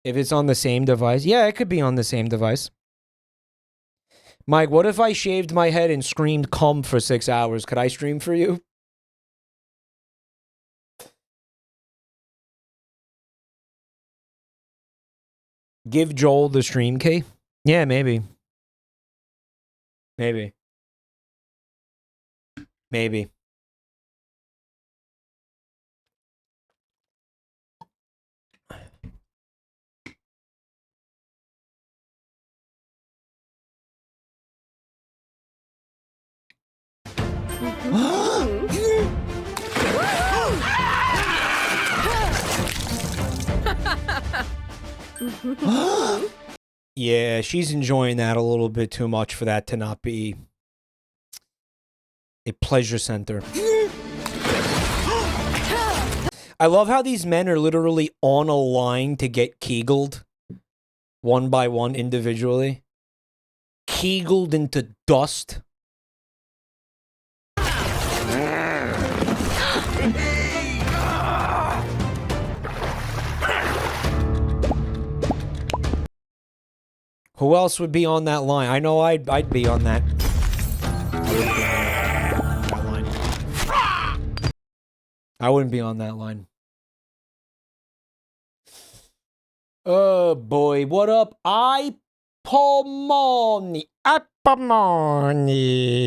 If it's on the same device. Yeah, it could be on the same device. Mike, what if I shaved my head and screamed cum for 6 hours? Could I stream for you? Give Joel the stream key? Yeah, maybe. Maybe. Maybe. Yeah, she's enjoying that a little bit too much for that to not be a pleasure center. I love how these men are literally on a line to get kegeled one by one individually. Kegeled into dust. Who else would be on that line? I know I'd be on that. I wouldn't be on that line. Oh boy, what up? Ipomoni.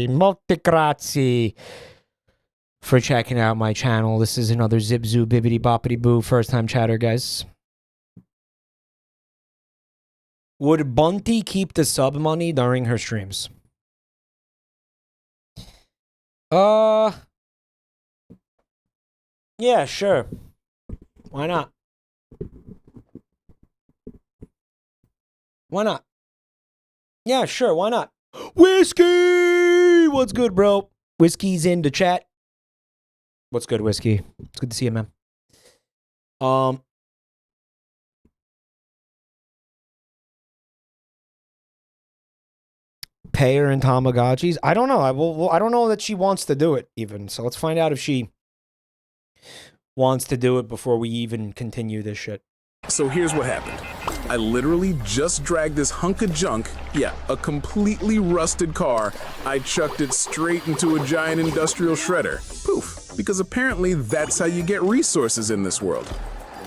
Molti grazie for checking out my channel. This is another Zip Zoo Bibbidi Boppity Boo first time chatter, guys. Would Bunty keep the sub money during her streams? Yeah, sure. Why not? Why not? Yeah, sure, why not? Whiskey! What's good, bro? Whiskey's in the chat. What's good, Whiskey? It's good to see you, man. Pay her in Tamagotchis? I don't know. I don't know that she wants to do it even. So let's find out if she wants to do it before we even continue this shit. So here's what happened. I literally just dragged this hunk of junk, yeah, a completely rusted car. I chucked it straight into a giant industrial shredder. Poof, because apparently that's how you get resources in this world.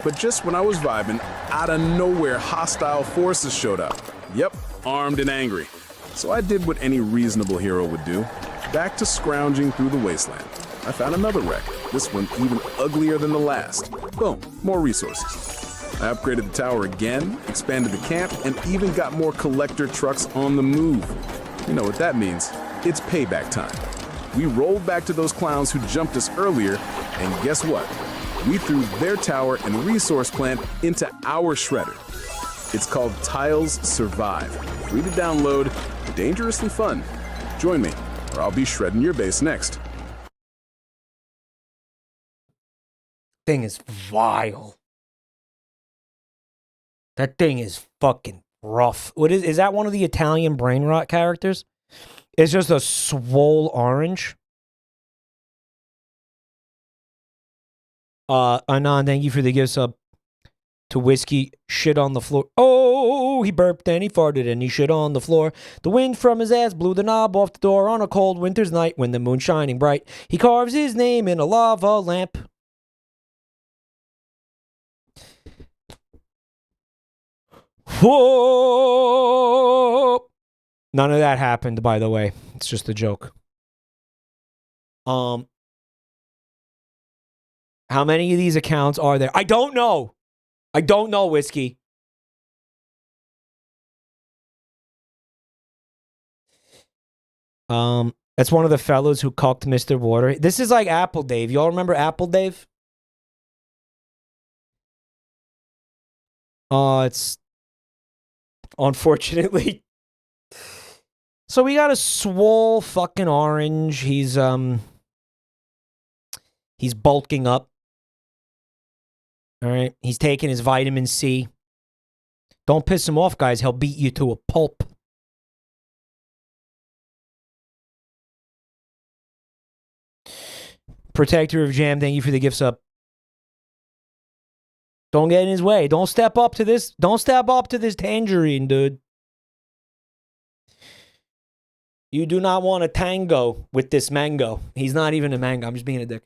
But just when I was vibing, out of nowhere hostile forces showed up. Yep, armed and angry. So I did what any reasonable hero would do. Back to scrounging through the wasteland. I found another wreck, this one even uglier than the last. Boom, more resources. I upgraded the tower again, expanded the camp, and even got more collector trucks on the move. You know what that means. It's payback time. We rolled back to those clowns who jumped us earlier, and guess what? We threw their tower and resource plant into our shredder. It's called Tiles Survive. Free to download, dangerously fun. Join me, or I'll be shredding your base next. Thing is vile. That thing is fucking rough. What is that one of the Italian brainrot characters? It's just a swole orange. Anon, thank you for the gift sub. to whiskey, shit on the floor. Oh, he burped and he farted and he shit on the floor. The wind from his ass blew the knob off the door on a cold winter's night when the moon's shining bright. He carves his name in a lava lamp. Whoa! None of that happened, by the way. It's just a joke. How many of these accounts are there? I don't know. I don't know, Whiskey. That's one of the fellows who cucked Mr. Water. This is like Apple Dave. Y'all remember Apple Dave? It's unfortunately. So we got a swole fucking orange. He's bulking up. All right. He's taking his vitamin C. Don't piss him off, guys. He'll beat you to a pulp. Protector of Jam, thank you for the gifts up. Don't get in his way. Don't step up to this. Don't step up to this tangerine, dude. You do not want a tango with this mango. He's not even a mango. I'm just being a dick.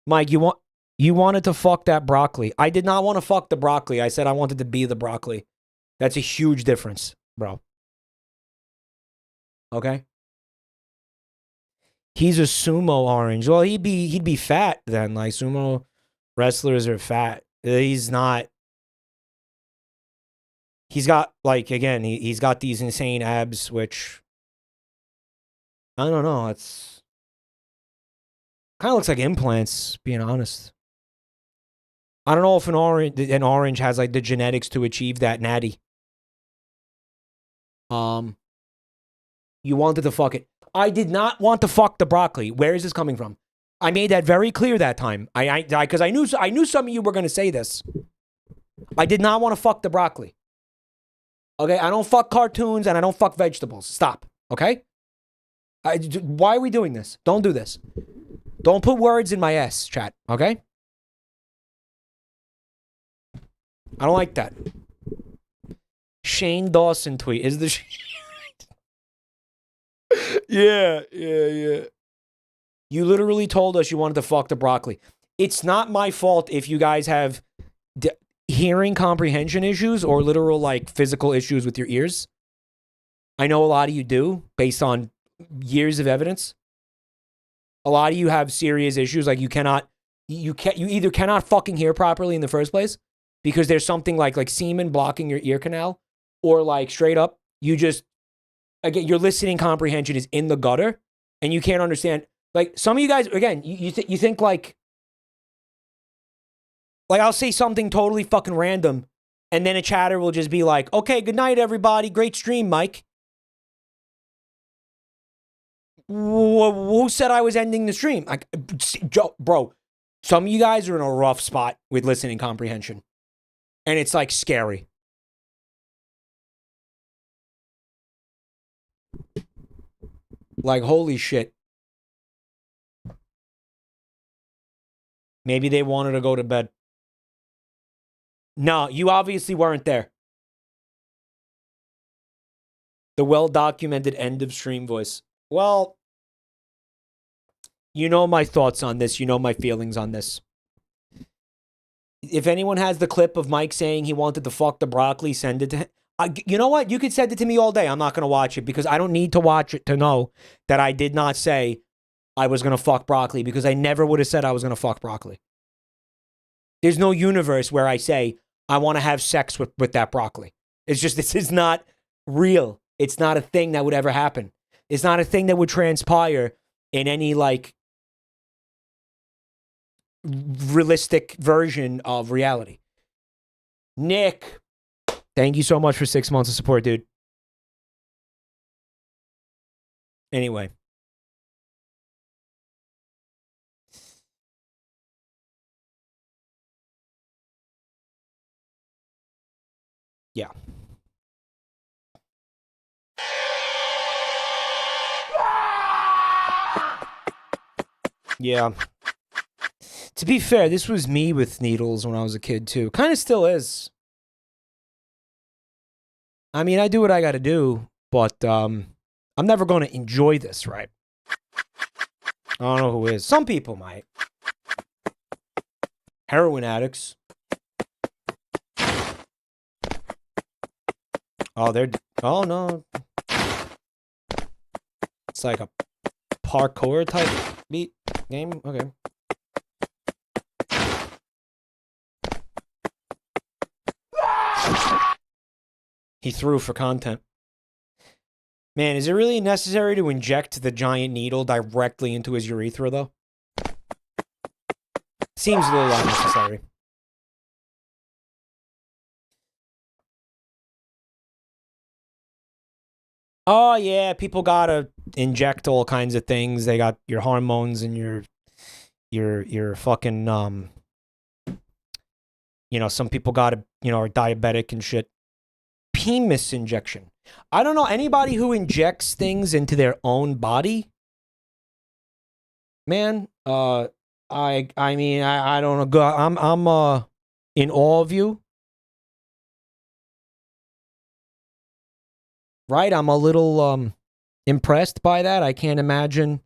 Mike, you wanted to fuck that broccoli. I did not want to fuck the broccoli. I said I wanted to be the broccoli. That's a huge difference, bro. Okay? He's a sumo orange. Well, he'd be fat then. Like sumo wrestlers are fat. He's not. He's got like again. He's got these insane abs, which I don't know. It's kind of looks like implants. Being honest, I don't know if an orange has like the genetics to achieve that natty. You wanted to fuck it. I did not want to fuck the broccoli. Where is this coming from? I made that very clear that time. Because I knew some of you were going to say this. I did not want to fuck the broccoli. Okay, I don't fuck cartoons and I don't fuck vegetables. Stop. Okay. Why are we doing this? Don't do this. Don't put words in my ass, chat. Okay. I don't like that. Shane Dawson tweet is the. Yeah. You literally told us you wanted to fuck the broccoli. It's not my fault if you guys have hearing comprehension issues or literal like physical issues with your ears. I know a lot of you do based on years of evidence. A lot of you have serious issues like you either cannot fucking hear properly in the first place because there's something like semen blocking your ear canal or like straight up you just again your listening comprehension is in the gutter and you can't understand. Like, some of you guys, again, you think like I'll say something totally fucking random, and then a chatter will just be like, okay, good night, everybody. Great stream, Mike. Who said I was ending the stream? Like, bro, some of you guys are in a rough spot with listening comprehension, and it's, like, scary. Like, holy shit. Maybe they wanted to go to bed. No, you obviously weren't there. The well-documented end of stream voice. Well, you know my thoughts on this. You know my feelings on this. If anyone has the clip of Mike saying he wanted to fuck the broccoli, send it to him. You know what? You could send it to me all day. I'm not going to watch it because I don't need to watch it to know that I did not say I was going to fuck broccoli because I never would have said I was going to fuck broccoli. There's no universe where I say I want to have sex with that broccoli. It's just, this is not real. It's not a thing that would ever happen. It's not a thing that would transpire in any like realistic version of reality. Nick, thank you so much for 6 months of support, dude. Anyway. Yeah. Yeah. To be fair, this was me with needles when I was a kid, too. Kind of still is. I mean, I do what I gotta do, but I'm never going to enjoy this, right? I don't know who is. Some people might. Heroin addicts. Oh, they're... Oh, no. It's like a parkour type beat game? Okay. He threw for content. Man, is it really necessary to inject the giant needle directly into his urethra, though? Seems a little unnecessary. Oh, yeah, people gotta inject all kinds of things. They got your hormones and your fucking, you know, some people gotta, you know, are diabetic and shit. Penis injection. I don't know anybody who injects things into their own body. Man, I mean, I don't know. I'm in awe of you. Right? I'm a little impressed by that. I can't imagine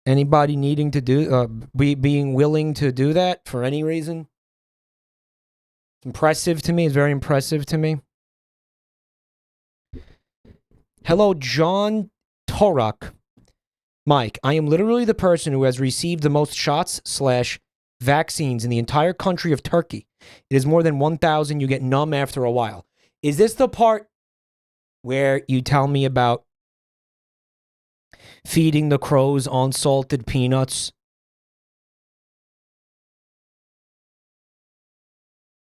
anybody needing to do being willing to do that for any reason. Impressive to me. It's very impressive to me. Hello, John Torak. Mike, I am literally the person who has received the most shots / vaccines in the entire country of Turkey. It is more than 1,000. You get numb after a while. Is this the part where you tell me about feeding the crows unsalted peanuts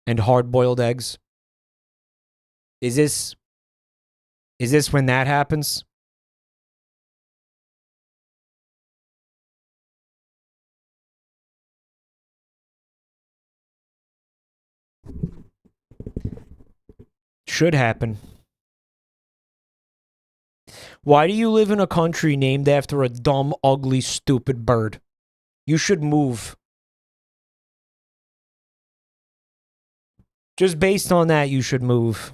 and hard-boiled eggs? Is this when that happens? Should happen. Why do you live in a country named after a dumb, ugly, stupid bird? You should move. Just based on that, you should move.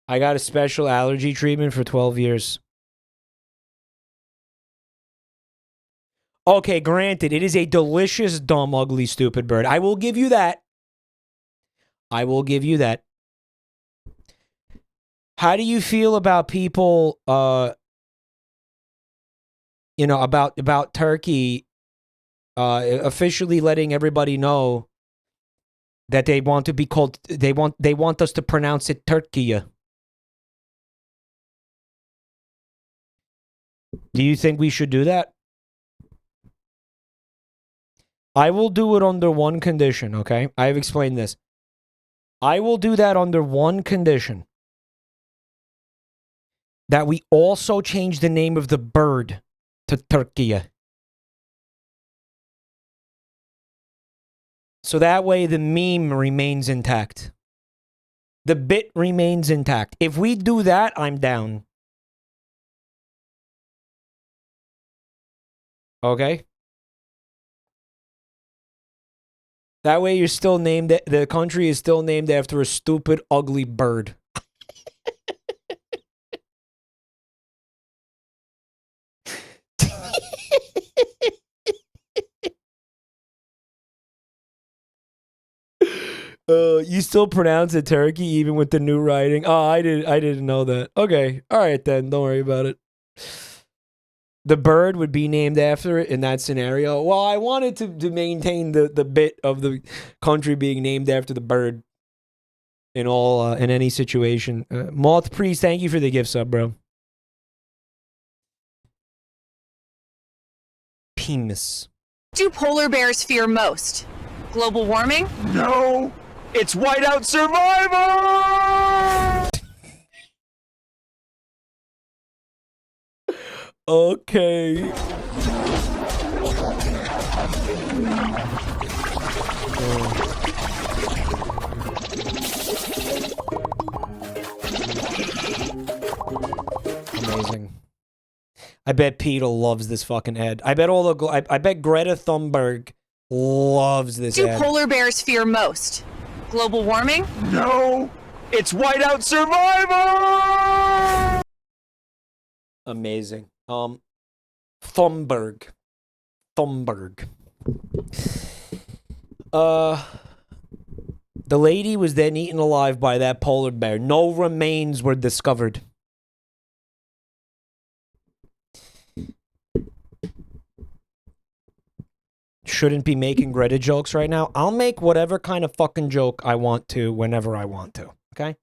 I got a special allergy treatment for 12 years. Okay, granted, it is a delicious, dumb, ugly, stupid bird. I will give you that. I will give you that. How do you feel about people, you know, about Turkey officially letting everybody know that they want to be called, they want us to pronounce it Turkey? Do you think we should do that? I will do it under one condition, okay? I have explained this. I will do that under one condition. That we also change the name of the bird to Turkey. So that way the meme remains intact. The bit remains intact. If we do that, I'm down. Okay? That way you're still named, the country is still named after a stupid, ugly bird. You still pronounce it Turkey even with the new writing? Oh, I didn't know that. Okay. All right then. Don't worry about it. The bird would be named after it in that scenario. Well, I wanted to maintain the bit of the country being named after the bird in all in any situation. Moth Priest, thank you for the gift sub, bro. Penis. Do polar bears fear most? Global warming? No! It's whiteout survival! Okay. Amazing. I bet Peter loves this fucking ad. I bet I bet Greta Thunberg loves this Do ad. polar bears fear most? Global warming? No! It's whiteout survivor! Amazing. Thunberg. The lady was then eaten alive by that polar bear. No remains were discovered. Shouldn't be making Greta jokes right now. I'll make whatever kind of fucking joke I want to whenever I want to. Okay?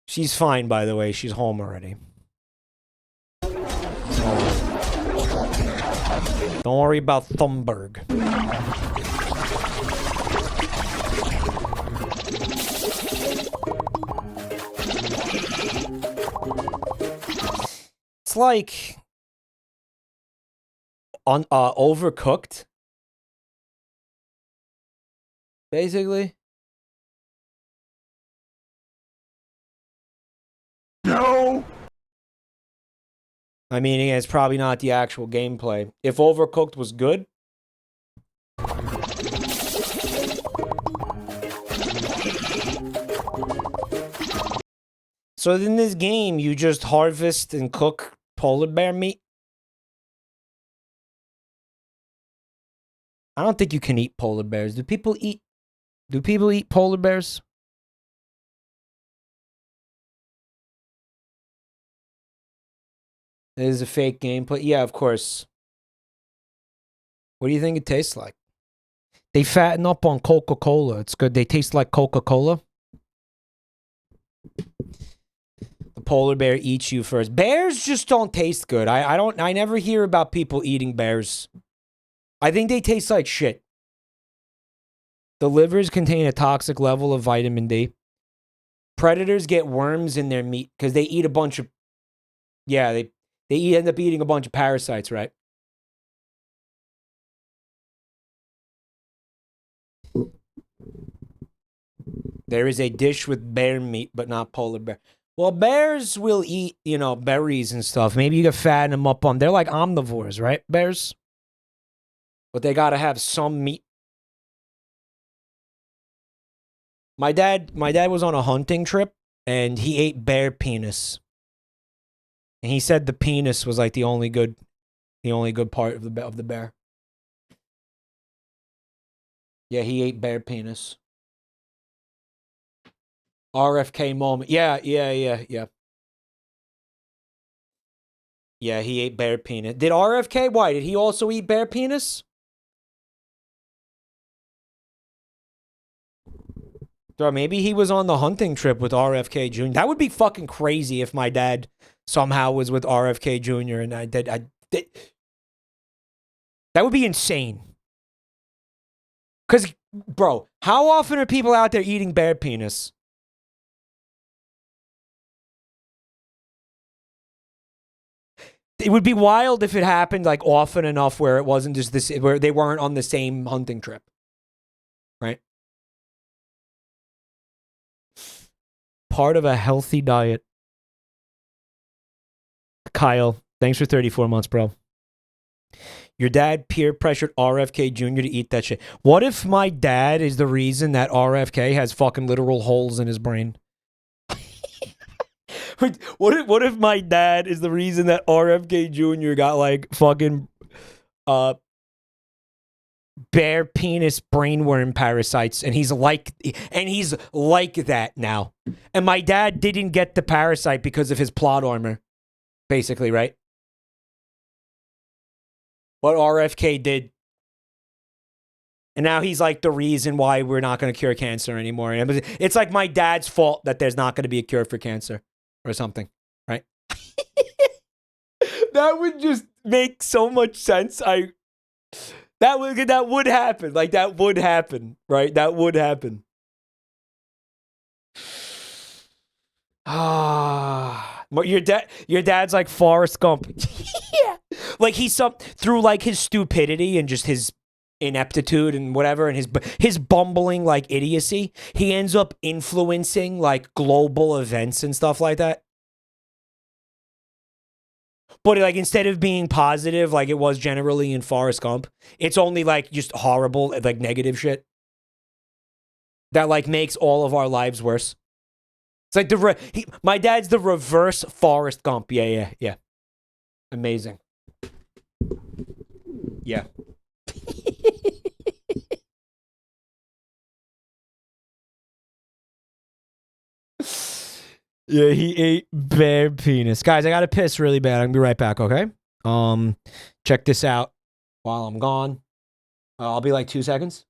She's fine, by the way. She's home already. Don't worry about Thunberg. It's like overcooked, basically. No! I mean, it's probably not the actual gameplay. If Overcooked was good, so in this game, you just harvest and cook polar bear meat. I don't think you can eat polar bears. Do people eat polar bears? It is a fake gameplay. Yeah, of course. What do you think it tastes like? They fatten up on Coca-Cola. It's good. They taste like Coca-Cola. The polar bear eats you first. Bears just don't taste good. I never hear about people eating bears. I think they taste like shit. The livers contain a toxic level of vitamin D. Predators get worms in their meat because they eat a bunch of... Yeah, they end up eating a bunch of parasites, right? There is a dish with bear meat, but not polar bear. Well, bears will eat, berries and stuff. Maybe you can fatten them up on... They're like omnivores, right, bears? But they gotta have some meat. My dad was on a hunting trip, and he ate bear penis. And he said the penis was like the only good part of the bear. Yeah, he ate bear penis. RFK moment. Yeah. Yeah, he ate bear penis. Did RFK? Why? Did he also eat bear penis? Bro, maybe he was on the hunting trip with RFK Jr. That would be fucking crazy if my dad somehow was with RFK Jr. and I did. That would be insane. Because, bro, how often are people out there eating bear penis? It would be wild if it happened like often enough where it wasn't just this, where they weren't on the same hunting trip. Right? Part of a healthy diet. Kyle, thanks for 34 months, bro. Your dad peer pressured RFK Jr. to eat that shit. What if my dad is the reason that RFK has fucking literal holes in his brain? What if my dad is the reason that RFK Jr. got like fucking bear penis brainworm parasites and he's like that now. And my dad didn't get the parasite because of his plot armor. Basically, right? What RFK did. And now he's like the reason why we're not going to cure cancer anymore. It's like my dad's fault that there's not going to be a cure for cancer or something, right? That would just make so much sense. That would happen. Like that would happen, right? That would happen. Your dad's like Forrest Gump. Yeah. Like he's through like his stupidity and just his ineptitude and whatever and his bumbling like idiocy, he ends up influencing like global events and stuff like that. But like instead of being positive like it was generally in Forrest Gump, it's only like just horrible, like negative shit that like makes all of our lives worse. It's like my dad's the reverse Forrest Gump. Yeah. Amazing. Yeah. Yeah, he ate bear penis. Guys, I gotta piss really bad. I'm gonna be right back, okay? Check this out while I'm gone. I'll be like 2 seconds.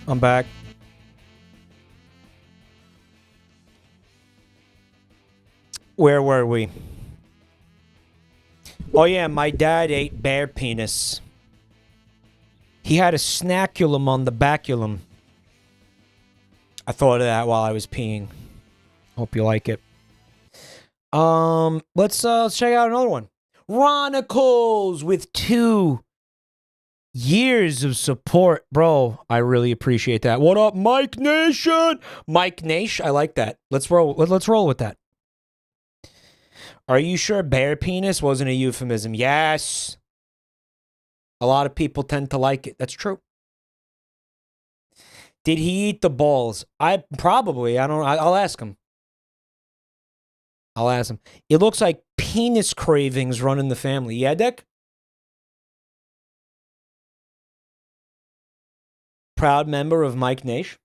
I'm back. Where were we? Oh yeah, my dad ate bear penis. He had a snaculum on the baculum. I thought of that while I was peeing. Hope you like it. Let's check out another one. Ronicles with 2 years of support, bro. I really appreciate that. What up, Mike Nation? Mike Nation, I like that. Let's roll. Let's roll with that. Are you sure bear penis wasn't a euphemism? Yes. A lot of people tend to like it. That's true. Did he eat the balls? I don't. I'll ask him. I'll ask him. It looks like penis cravings run in the family. Yeah, Dick? Proud member of Mike Nash.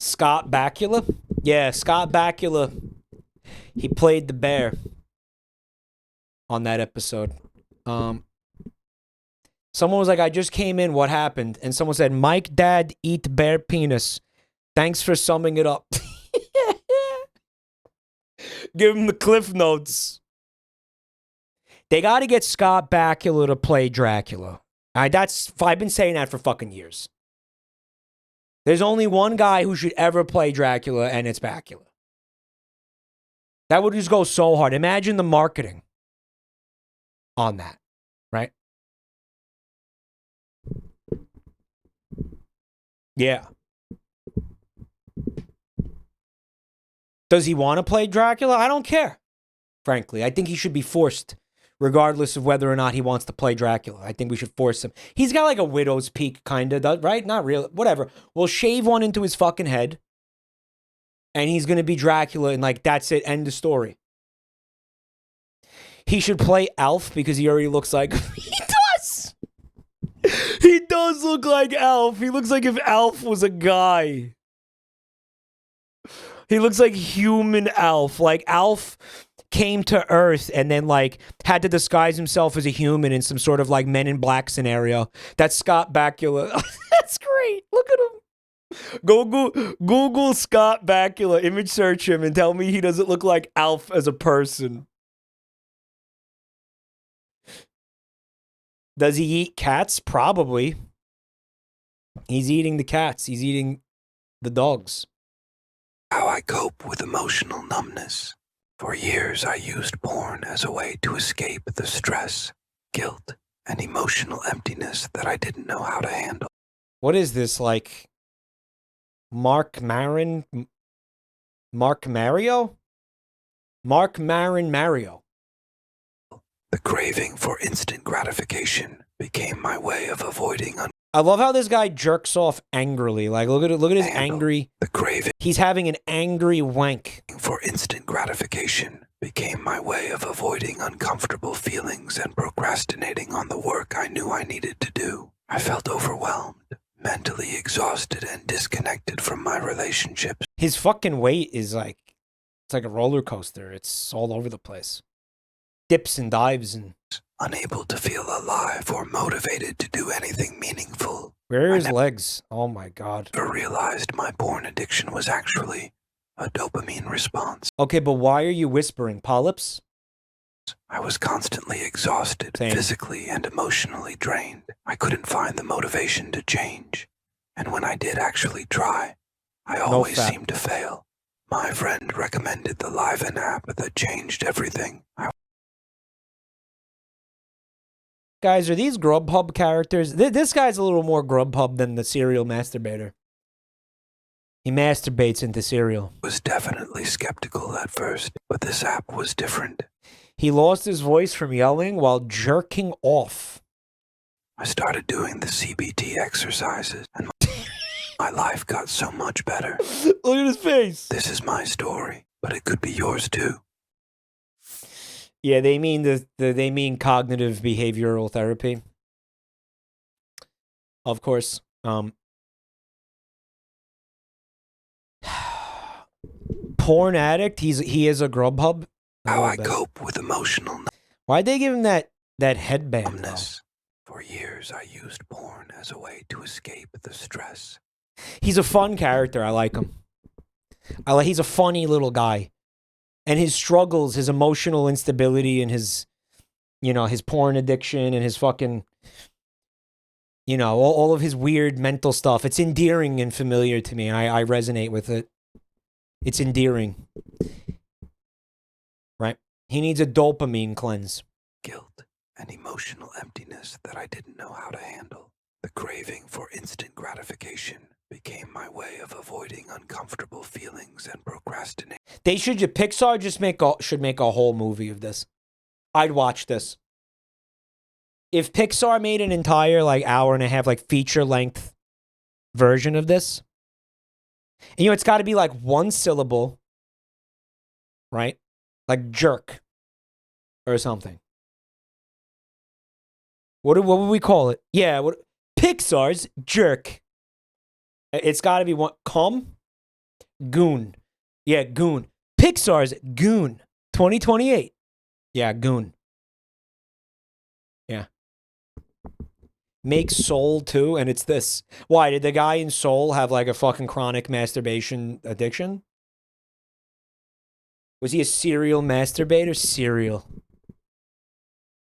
Scott Bakula? Yeah, Scott Bakula. He played the bear on that episode. Someone was like, I just came in, what happened? And someone said, Mike Dad eat bear penis. Thanks for summing it up. Give him the cliff notes. They got to get Scott Bakula to play Dracula. I've been saying that for fucking years. There's only one guy who should ever play Dracula, and it's Bakula. That would just go so hard. Imagine the marketing on that, right? Yeah. Does he want to play Dracula? I don't care, frankly. I think he should be forced, regardless of whether or not he wants to play Dracula. I think we should force him. He's got like a widow's peak, kind of, right? Not real. Whatever. We'll shave one into his fucking head, and he's going to be Dracula, and like, that's it. End of story. He should play Alf because he already looks like... He does! He does look like Alf. He looks like if Alf was a guy. He looks like human Alf. Like Alf came to Earth and then like had to disguise himself as a human in some sort of like Men in Black scenario. That's Scott Bakula. That's great. Look at him. Google Scott Bakula, image search him, and tell me he doesn't look like Alf as a person. Does he eat cats? Probably. He's eating the cats. He's eating the dogs. How I cope with emotional numbness. For years, I used porn as a way to escape the stress, guilt, and emotional emptiness that I didn't know how to handle. What is this, like Mark Maron? Mark Mario? Mark Maron Mario. The craving for instant gratification became my way of avoiding I love how this guy jerks off angrily. Like, look at his angry. The craving He's having an angry wank. for instant gratification became my way of avoiding uncomfortable feelings and procrastinating on the work I knew I needed to do. I felt overwhelmed, mentally exhausted, and disconnected from my relationships. His fucking weight is like, it's like a roller coaster. It's all over the place. Dips and dives and... Unable to feel alive or motivated to do anything meaningful. Where are his legs? Oh my god. I realized my porn addiction was actually a dopamine response. Okay, but why are you whispering? Polyps? I was constantly exhausted, physically and emotionally drained. I couldn't find the motivation to change. And when I did actually try, I always seemed to fail. My friend recommended the Liven app that changed everything. Guys, are these Grubhub characters? This guy's a little more Grubhub than the serial masturbator. He masturbates into cereal. I was definitely skeptical at first, but this app was different. He lost his voice from yelling while jerking off. I started doing the CBT exercises, and my life got so much better. Look at his face. This is my story, but it could be yours too. Yeah, they mean they mean cognitive behavioral therapy. Of course. Porn addict. He is a Grubhub. How I cope with emotional. Why'd they give him that headband? For years, I used porn as a way to escape the stress. He's a fun character. I like him. He's a funny little guy. And his struggles, his emotional instability, and his, his porn addiction and his fucking, all of his weird mental stuff. It's endearing and familiar to me. And I resonate with it. It's endearing. Right? He needs a dopamine cleanse. Guilt and emotional emptiness that I didn't know how to handle. The craving for instant gratification became my way of avoiding uncomfortable feelings and procrastinating. Pixar should make a whole movie of this. I'd watch this. If Pixar made an entire hour and a half feature length version of this, and it's got to be one syllable, right? Like jerk or something. What would we call it? Yeah, Pixar's jerk. It's got to be one. Goon. Yeah, Goon. Pixar's Goon. 2028. Yeah, Goon. Yeah. Make Soul too, and it's this. Why, did the guy in Soul have a fucking chronic masturbation addiction? Was he a serial masturbator? Cereal.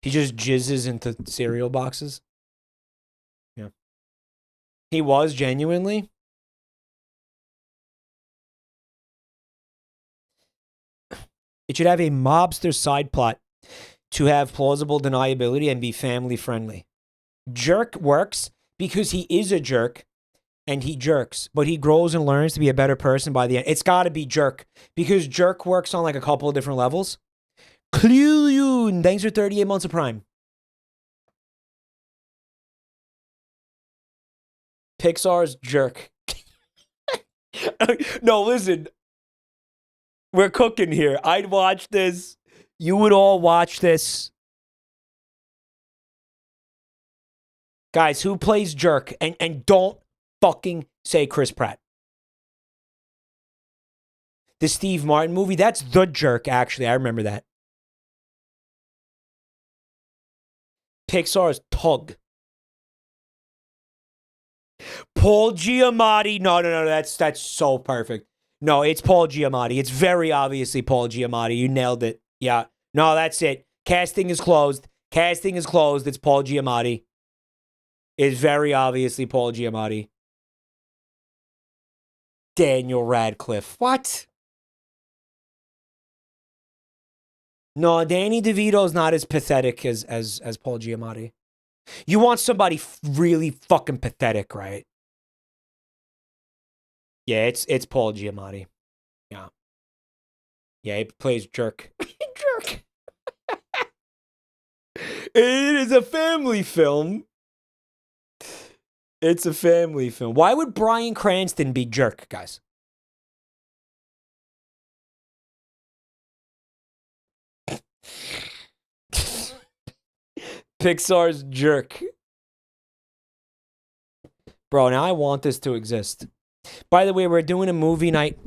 He just jizzes into cereal boxes? Yeah. He was genuinely? It should have a mobster side plot to have plausible deniability and be family friendly. Jerk works because he is a jerk and he jerks, but he grows and learns to be a better person by the end. It's got to be jerk because jerk works on a couple of different levels. Clue, thanks for 38 months of Prime. Pixar's jerk. No, listen. We're cooking here. I'd watch this. You would all watch this. Guys, who plays jerk? And don't fucking say Chris Pratt. The Steve Martin movie, that's The Jerk, actually. I remember that. Pixar's Tug. Paul Giamatti. No, that's so perfect. No, it's Paul Giamatti. It's very obviously Paul Giamatti. You nailed it. Yeah. No, that's it. Casting is closed. Casting is closed. It's Paul Giamatti. It's very obviously Paul Giamatti. Daniel Radcliffe. What? No, Danny DeVito's not as pathetic as Paul Giamatti. You want somebody really fucking pathetic, right? Yeah, it's Paul Giamatti. Yeah. Yeah, he plays jerk. Jerk. It is a family film. It's a family film. Why would Bryan Cranston be jerk, guys? Pixar's jerk. Bro, now I want this to exist. By the way, we're doing a movie night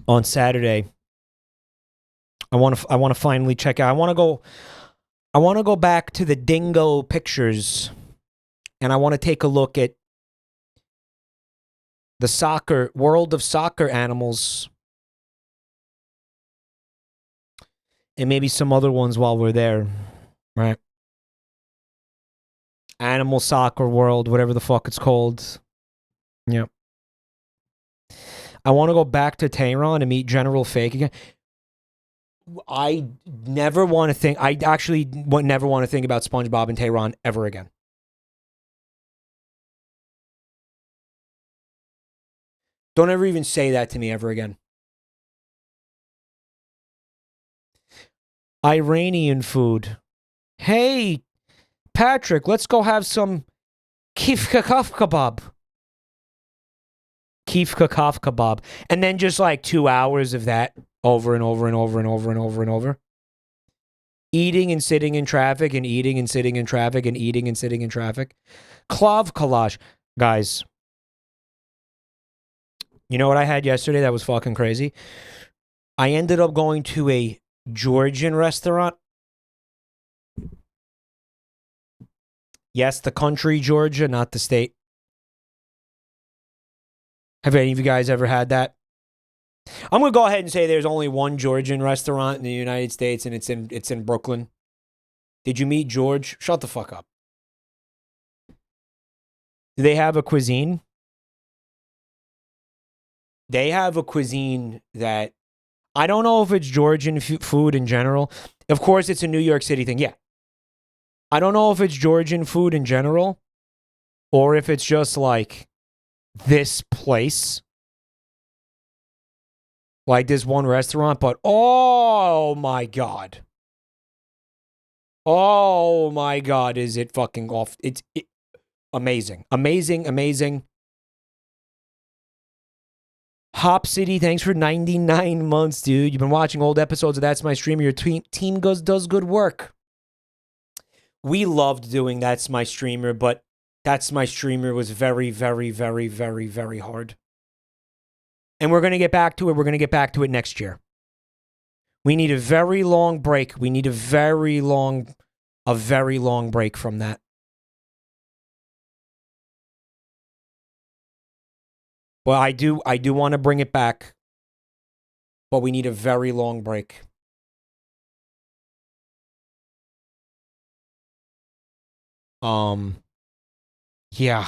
on Saturday. I want to finally check out. I want to go back to the Dingo Pictures, and I want to take a look at the world of soccer animals, and maybe some other ones while we're there, right? Animal Soccer World, whatever the fuck it's called. Yep. I want to go back to Tehran and meet General Fake again. I never want to think. I actually never want to think about SpongeBob and Tehran ever again. Don't ever even say that to me ever again. Iranian food. Hey, Patrick, let's go have some kifka kaf kebab. Kifka kaf kebab. And then just like 2 hours of that over and over and over and over and over and over. Eating and sitting in traffic and eating and sitting in traffic and eating and sitting in traffic. Klav kalash. Guys, you know what I had yesterday that was fucking crazy? I ended up going to a Georgian restaurant. Yes, the country Georgia, not the state. Have any of you guys ever had that? I'm going to go ahead and say there's only one Georgian restaurant in the United States, and it's in Brooklyn. Did you meet George? Shut the fuck up. Do they have a cuisine? They have a cuisine that I don't know if it's Georgian food in general. Of course, it's a New York City thing. Yeah. I don't know if it's Georgian food in general or if it's just like this place. Like this one restaurant, but oh my God. Oh my God, is it fucking off? It's amazing. Amazing, amazing. Hop City, thanks for 99 months, dude. You've been watching old episodes of That's My Streamer. Your team does good work. We loved doing That's My Streamer, but That's My Streamer was very, very, very, very, very hard. And we're going to get back to it. We're going to get back to it next year. We need a very long break. We need a very long break from that. Well, I do want to bring it back, but we need a very long break. Yeah.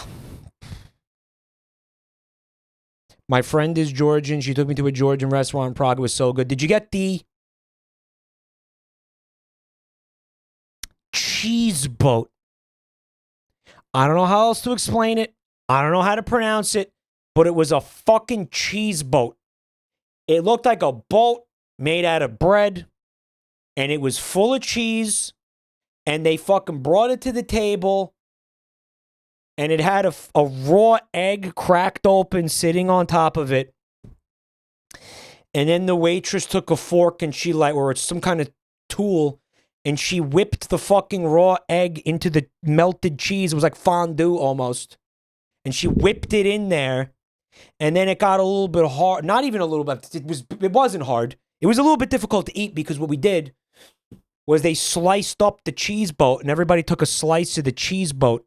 My friend is Georgian. She took me to a Georgian restaurant in Prague. It was so good. Did you get the cheese boat? I don't know how else to explain it. I don't know how to pronounce it, but it was a fucking cheese boat. It looked like a boat made out of bread, and it was full of cheese, and they fucking brought it to the table, and it had a raw egg cracked open sitting on top of it. And then the waitress took a fork and she or it's some kind of tool, and she whipped the fucking raw egg into the melted cheese. It was like fondue almost. And she whipped it in there. And then it got a little bit hard. Not even a little bit. It wasn't hard. It was a little bit difficult to eat because what we did was they sliced up the cheese boat, and everybody took a slice of the cheese boat.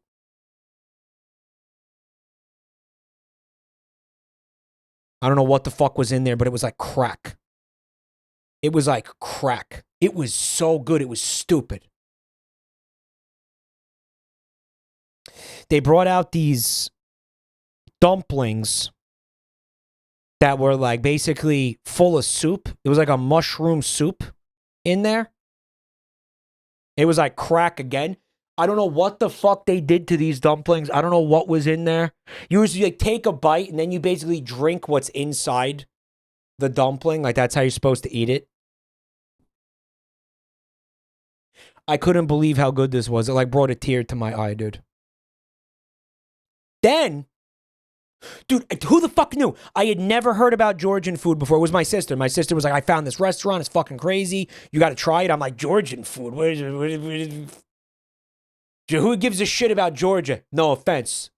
I don't know what the fuck was in there, but it was like crack. It was like crack. It was so good. It was stupid. They brought out these dumplings that were like basically full of soup. It was like a mushroom soup in there. It was like crack again. I don't know what the fuck they did to these dumplings. I don't know what was in there. You usually like take a bite and then you basically drink what's inside the dumpling. Like that's how you're supposed to eat it. I couldn't believe how good this was. It like brought a tear to my eye, dude. Then, dude, who the fuck knew? I had never heard about Georgian food before. It was my sister. My sister was like, I found this restaurant. It's fucking crazy. You got to try it. I'm like, Georgian food? What is it? Who gives a shit about Georgia? No offense.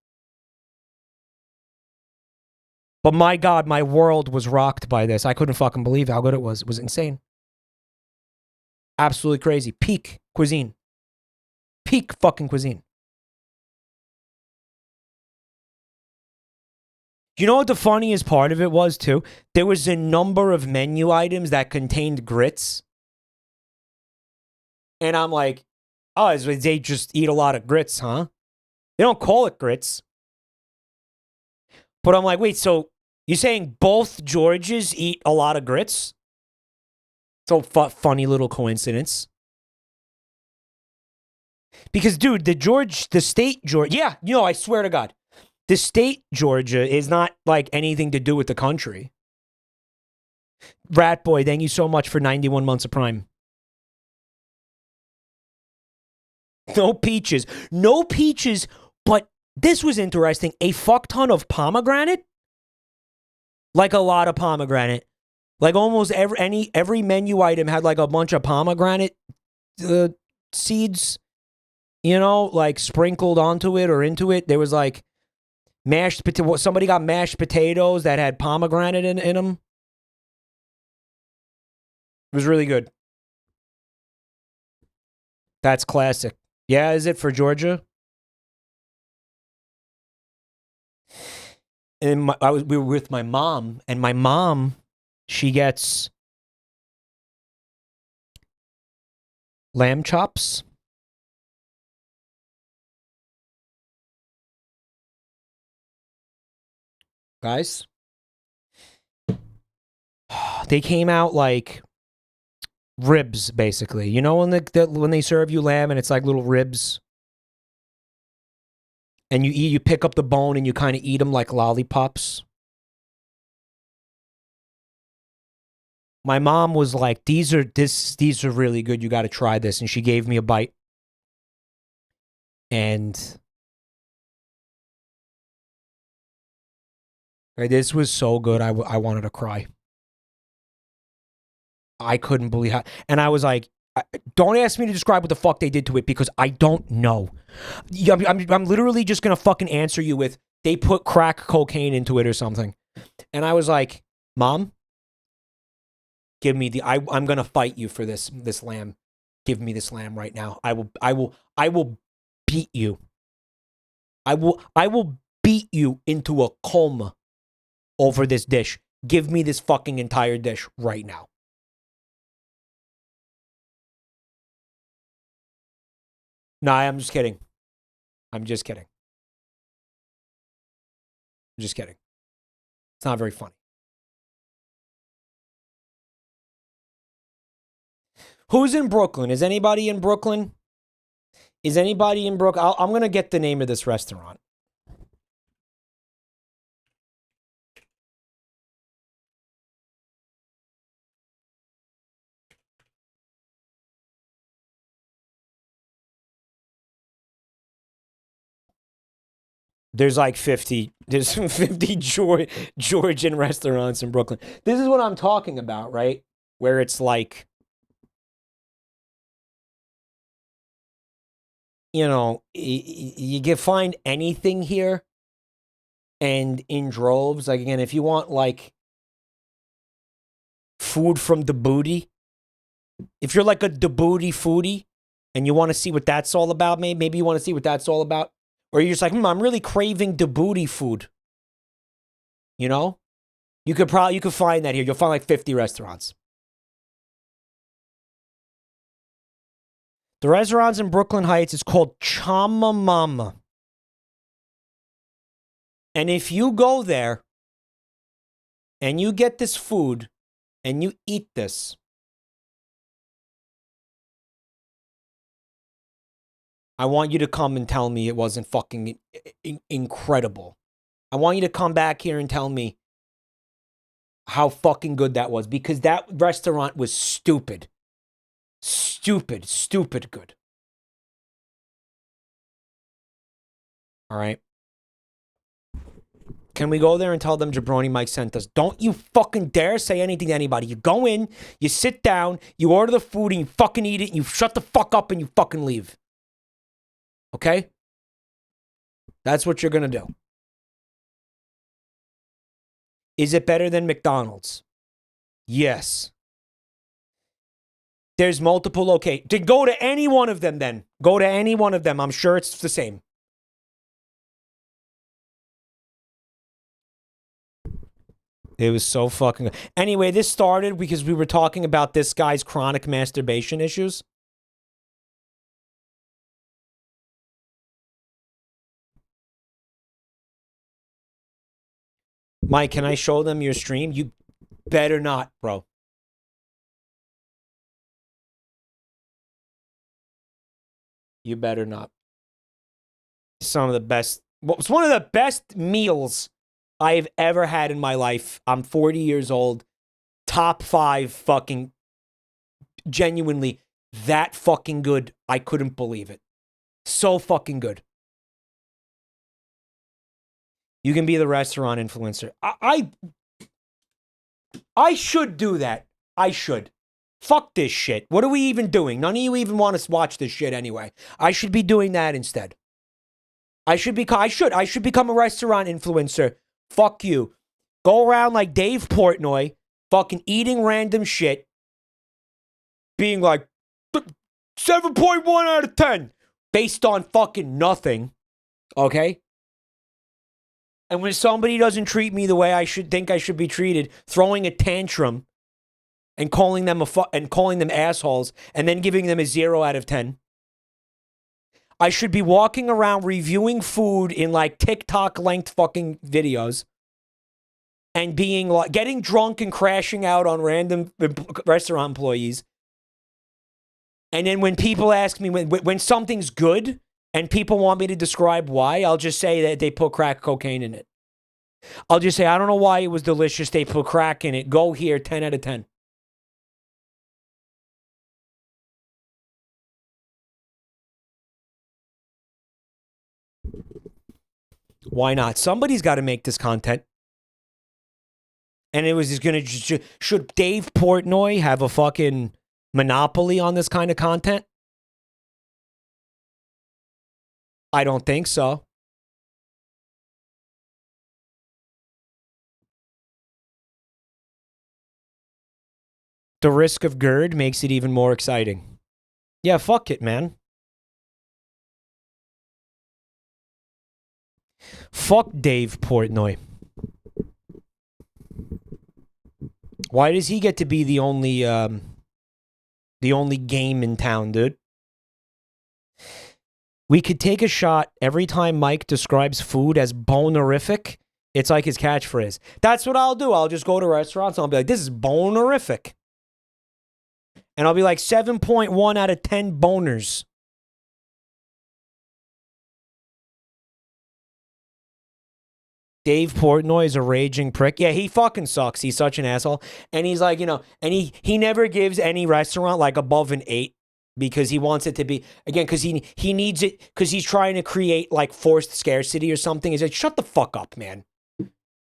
But my God, my world was rocked by this. I couldn't fucking believe how good it was. It was insane. Absolutely crazy. Peak cuisine. Peak fucking cuisine. You know what the funniest part of it was, too? There was a number of menu items that contained grits. And I'm like, oh, they just eat a lot of grits, huh? They don't call it grits. But I'm like, wait, so you're saying both Georges eat a lot of grits? So funny little coincidence. Because, dude, the state Georgia, yeah, you know, I swear to God, the state Georgia is not like anything to do with the country. Rat Boy, thank you so much for 91 months of Prime. No peaches. No peaches, but this was interesting. A fuck ton of pomegranate. Like a lot of pomegranate. Like almost every menu item had like a bunch of pomegranate seeds, you know, like sprinkled onto it or into it. There was like mashed potato. Somebody got mashed potatoes that had pomegranate in them. It was really good. That's classic. Yeah, is it for Georgia? And we were with my mom, and my mom, she gets lamb chops. Guys, they came out like ribs, basically. You know when they serve you lamb and it's like little ribs, and you pick up the bone and you kind of eat them like lollipops. My mom was like, these are really good. You got to try this, and she gave me a bite, and this was so good. I wanted to cry. I couldn't believe how, and I was like, don't ask me to describe what the fuck they did to it because I don't know. I'm literally just gonna fucking answer you with they put crack cocaine into it or something, and I was like, Mom, give me the I'm gonna fight you for this lamb. Give me this lamb right now. I will beat you. I will beat you into a coma over this dish. Give me this fucking entire dish right now. No, I'm just kidding. I'm just kidding. I'm just kidding. It's not very funny. Who's in Brooklyn? Is anybody in Brooklyn? Is anybody in Brooklyn? I'm going to get the name of this restaurant. There's like 50 Georgian restaurants in Brooklyn. This is what I'm talking about, right? Where it's like, you know, you can find anything here and in droves. Like, again, if you want like food from the booty, if you're like a Djibouti foodie and you want to see what that's all about, maybe you want to see what that's all about. Or you're just like, I'm really craving Djibouti food. You know? You could find that here. You'll find like 50 restaurants. The restaurants in Brooklyn Heights is called Chama Mama. And if you go there, and you get this food and you eat this, I want you to come and tell me it wasn't fucking incredible. I want you to come back here and tell me how fucking good that was, because that restaurant was stupid. Stupid good. All right. Can we go there and tell them Jabroni Mike sent us? Don't you fucking dare say anything to anybody. You go in, you sit down, you order the food, and you fucking eat it, and you shut the fuck up and you fucking leave. Okay? That's what you're gonna do. Is it better than McDonald's? Yes. There's multiple locations. To go to any one of them then. Go to any one of them. I'm sure it's the same. It was so fucking good. Anyway, this started because we were talking about this guy's chronic masturbation issues. Mike, can I show them your stream? You better not, bro. You better not. Some of the best. Well, it's one of the best meals I've ever had in my life. I'm 40 years old. Top 5 fucking, genuinely, that fucking good. I couldn't believe it. So fucking good. You can be the restaurant influencer. I should do that. I should. Fuck this shit. What are we even doing? None of you even want to watch this shit anyway. I should be doing that instead. I should become a restaurant influencer. Fuck you. Go around like Dave Portnoy, fucking eating random shit, being like 7.1 out of 10 based on fucking nothing. Okay? And when somebody doesn't treat me the way I should think I should be treated, throwing a tantrum and calling them assholes and then giving them a 0 out of 10. I should be walking around reviewing food in like TikTok length fucking videos and being like getting drunk and crashing out on random restaurant employees. And then when people ask me when something's good and people want me to describe why, I'll just say that they put crack cocaine in it. I'll just say, I don't know why it was delicious. They put crack in it. Go here, 10 out of 10. Why not? Somebody's got to make this content. And it was just going to... Should Dave Portnoy have a fucking monopoly on this kind of content? I don't think so. The risk of GERD makes it even more exciting. Yeah, fuck it, man. Fuck Dave Portnoy. Why does he get to be the only game in town, dude? We could take a shot every time Mike describes food as bonerific. It's like his catchphrase. That's what I'll do. I'll just go to restaurants and I'll be like, this is bonerific. And I'll be like 7.1 out of 10 boners. Dave Portnoy is a raging prick. Yeah, he fucking sucks. He's such an asshole. And he's like, and he never gives any restaurant like above an 8 because he wants it to be, again, because he needs it, because he's trying to create like forced scarcity or something. He's like, shut the fuck up, man.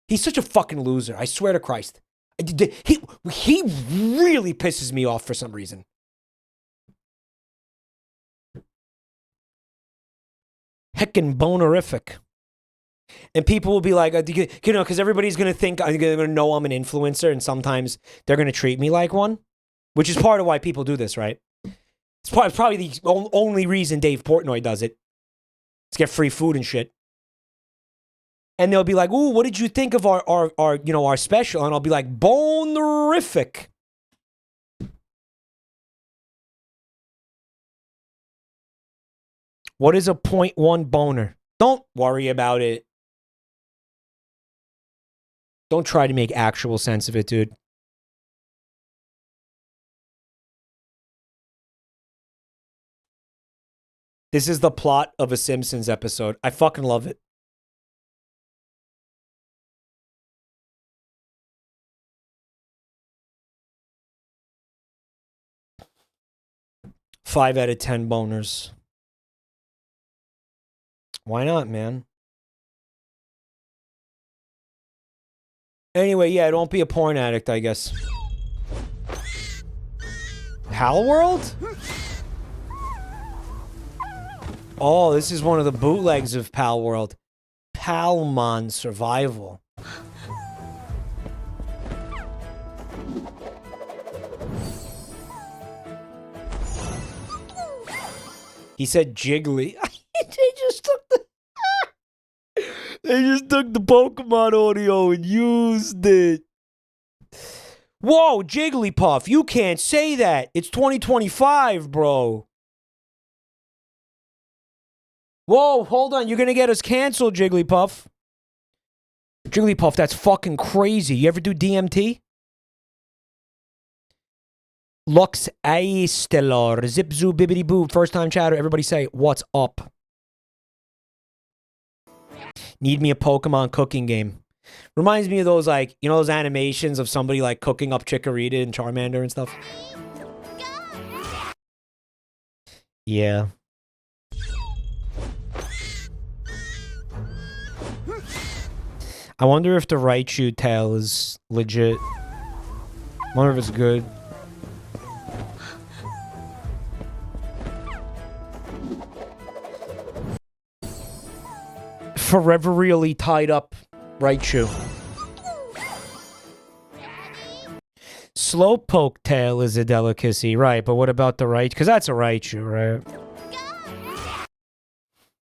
He's such a fucking loser. I swear to Christ. He really pisses me off for some reason. Heckin' bonerific. And people will be like, because everybody's going to think, they're going to know I'm an influencer, and sometimes they're going to treat me like one, which is part of why people do this, right? It's probably the only reason Dave Portnoy does it. To get free food and shit. And they'll be like, ooh, what did you think of our special? And I'll be like, bonerific. What is a 0.1 boner? Don't worry about it. Don't try to make actual sense of it, dude. This is the plot of a Simpsons episode. I fucking love it. Five out of 10 boners. Why not, man? Anyway, yeah, don't be a porn addict, I guess. Pal World? Oh, this is one of the bootlegs of Pal World. Palmon Survival. He said jiggly. They just took the they just took the Pokemon audio and used it. Whoa, Jigglypuff, you can't say that. It's 2025, bro. Whoa, hold on. You're going to get us canceled, Jigglypuff. Jigglypuff, that's fucking crazy. You ever do DMT? Lux A Stellar. Zip zoo bibbity boo. First time chatter. Everybody say, what's up? Need me a Pokemon cooking game. Reminds me of those, like, you know, those animations of somebody, like, cooking up Chikorita and Charmander and stuff? Yeah. I wonder if the Raichu tail is legit. I wonder if it's good. Forever really tied up Raichu. Slowpoke tail is a delicacy, right? But what about the Raichu? Because that's a Raichu, right?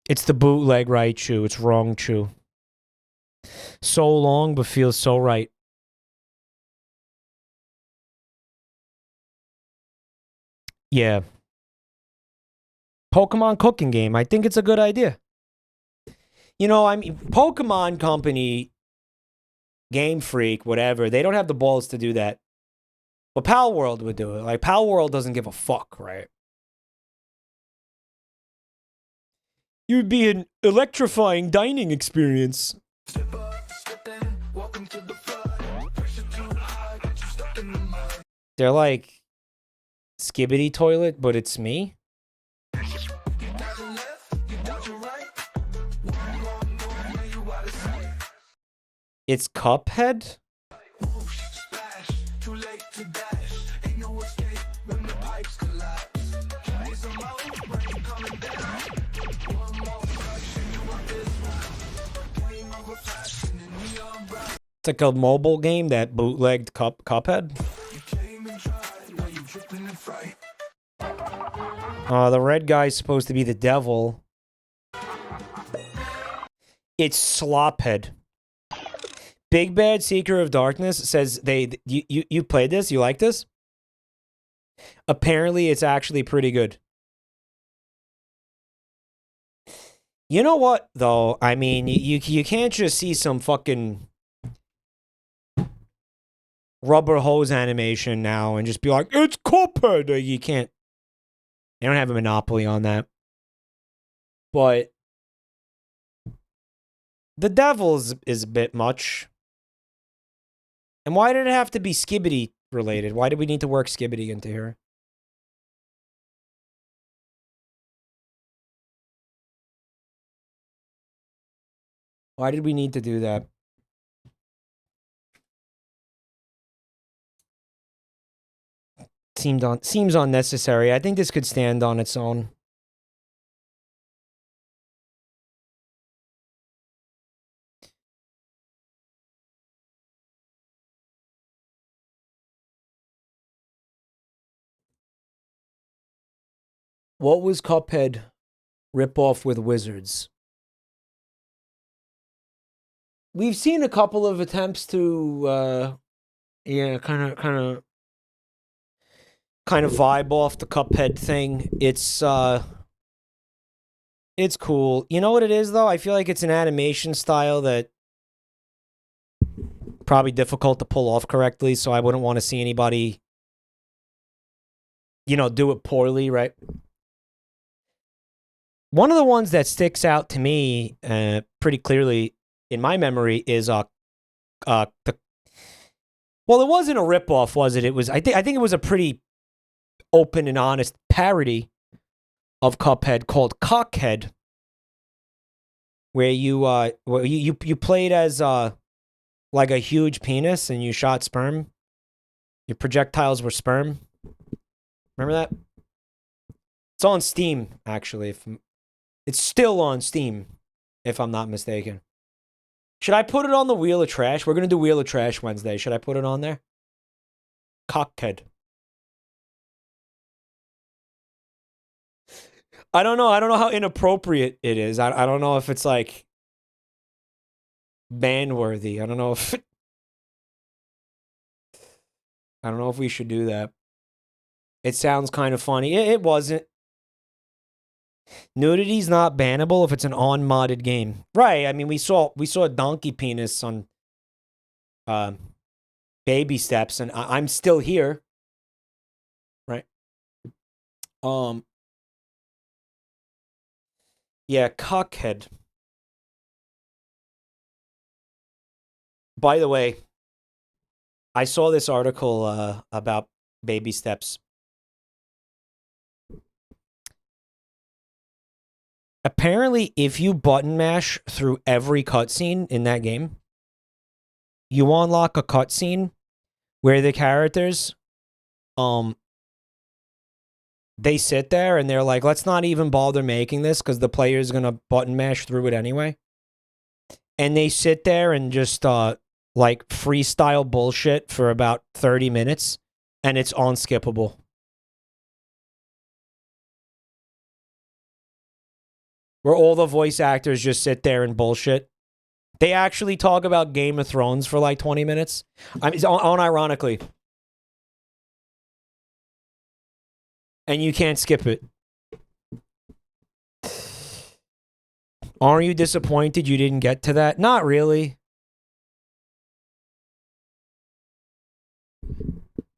It's the bootleg Raichu. It's wrong Chu. So long, but feels so right. Yeah. Pokemon cooking game. I think it's a good idea. You know, I mean, Pokemon Company, Game Freak, whatever, they don't have the balls to do that. But Pal World would do it. Like, Pal World doesn't give a fuck, right? It would be an electrifying dining experience. They're like Skibbity Toilet, but it's me. It's Cuphead? It's like a mobile game that bootlegged Cuphead. The red guy's supposed to be the devil. It's Slophead. Big Bad Seeker of Darkness says you played this? You like this? Apparently it's actually pretty good. You know what, though? I mean, you can't just see some fucking rubber hose animation now and just be like, it's Cuphead! You can't. They don't have a monopoly on that. But the devil is a bit much. And why did it have to be Skibbity related? Why did we need to work Skibbity into here? Why did we need to do that? Seems unnecessary. I think this could stand on its own. What was Cuphead ripoff with wizards? We've seen a couple of attempts to, yeah, kind of vibe off the Cuphead thing. It's cool. You know what it is, though? I feel like it's an animation style that Probably difficult to pull off correctly, so I wouldn't want to see anybody, you know, do it poorly, right? One of the ones that sticks out to me pretty clearly in my memory is well, it wasn't a ripoff, was it? It was I think it was a pretty open and honest parody of Cuphead called Cockhead, where you played as like a huge penis and you shot sperm. Your projectiles were sperm. Remember that? It's on Steam, actually. It's still on Steam, if I'm not mistaken. Should I put it on the Wheel of Trash? We're going to do Wheel of Trash Wednesday. Should I put it on there? Cockhead. I don't know. I don't know how inappropriate it is. I don't know if it's like ban-worthy. I don't know if we should do that. It sounds kind of funny. It wasn't. Nudity's not bannable if it's an on-modded game. Right. I mean, we saw a donkey penis on Baby Steps, and I'm still here. Right. Yeah, Cockhead. By the way, I saw this article about Baby Steps. Apparently, if you button mash through every cutscene in that game, you unlock a cutscene where the characters, they sit there and they're like, let's not even bother making this because the player's going to button mash through it anyway. And they sit there and just, like, freestyle bullshit for about 30 minutes, and it's unskippable. Where all the voice actors just sit there and bullshit. They actually talk about Game of Thrones for like 20 minutes. I mean, unironically. And you can't skip it. Aren't you disappointed you didn't get to that? Not really.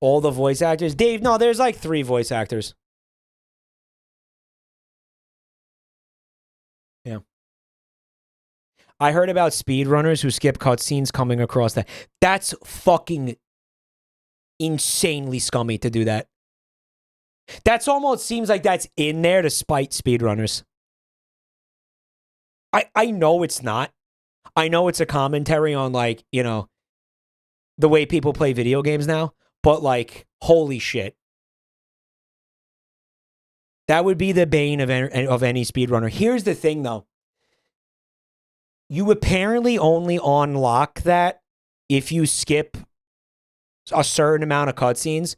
All the voice actors? Dave, no, there's like 3 voice actors. Yeah. I heard about speedrunners who skip cutscenes coming across that. That's fucking insanely scummy to do that. That's almost seems like that's in there to spite speedrunners. I know it's not. I know it's a commentary on, like, you know, the way people play video games now, but like, holy shit. That would be the bane of any speedrunner. Here's the thing, though. You apparently only unlock that if you skip a certain amount of cutscenes,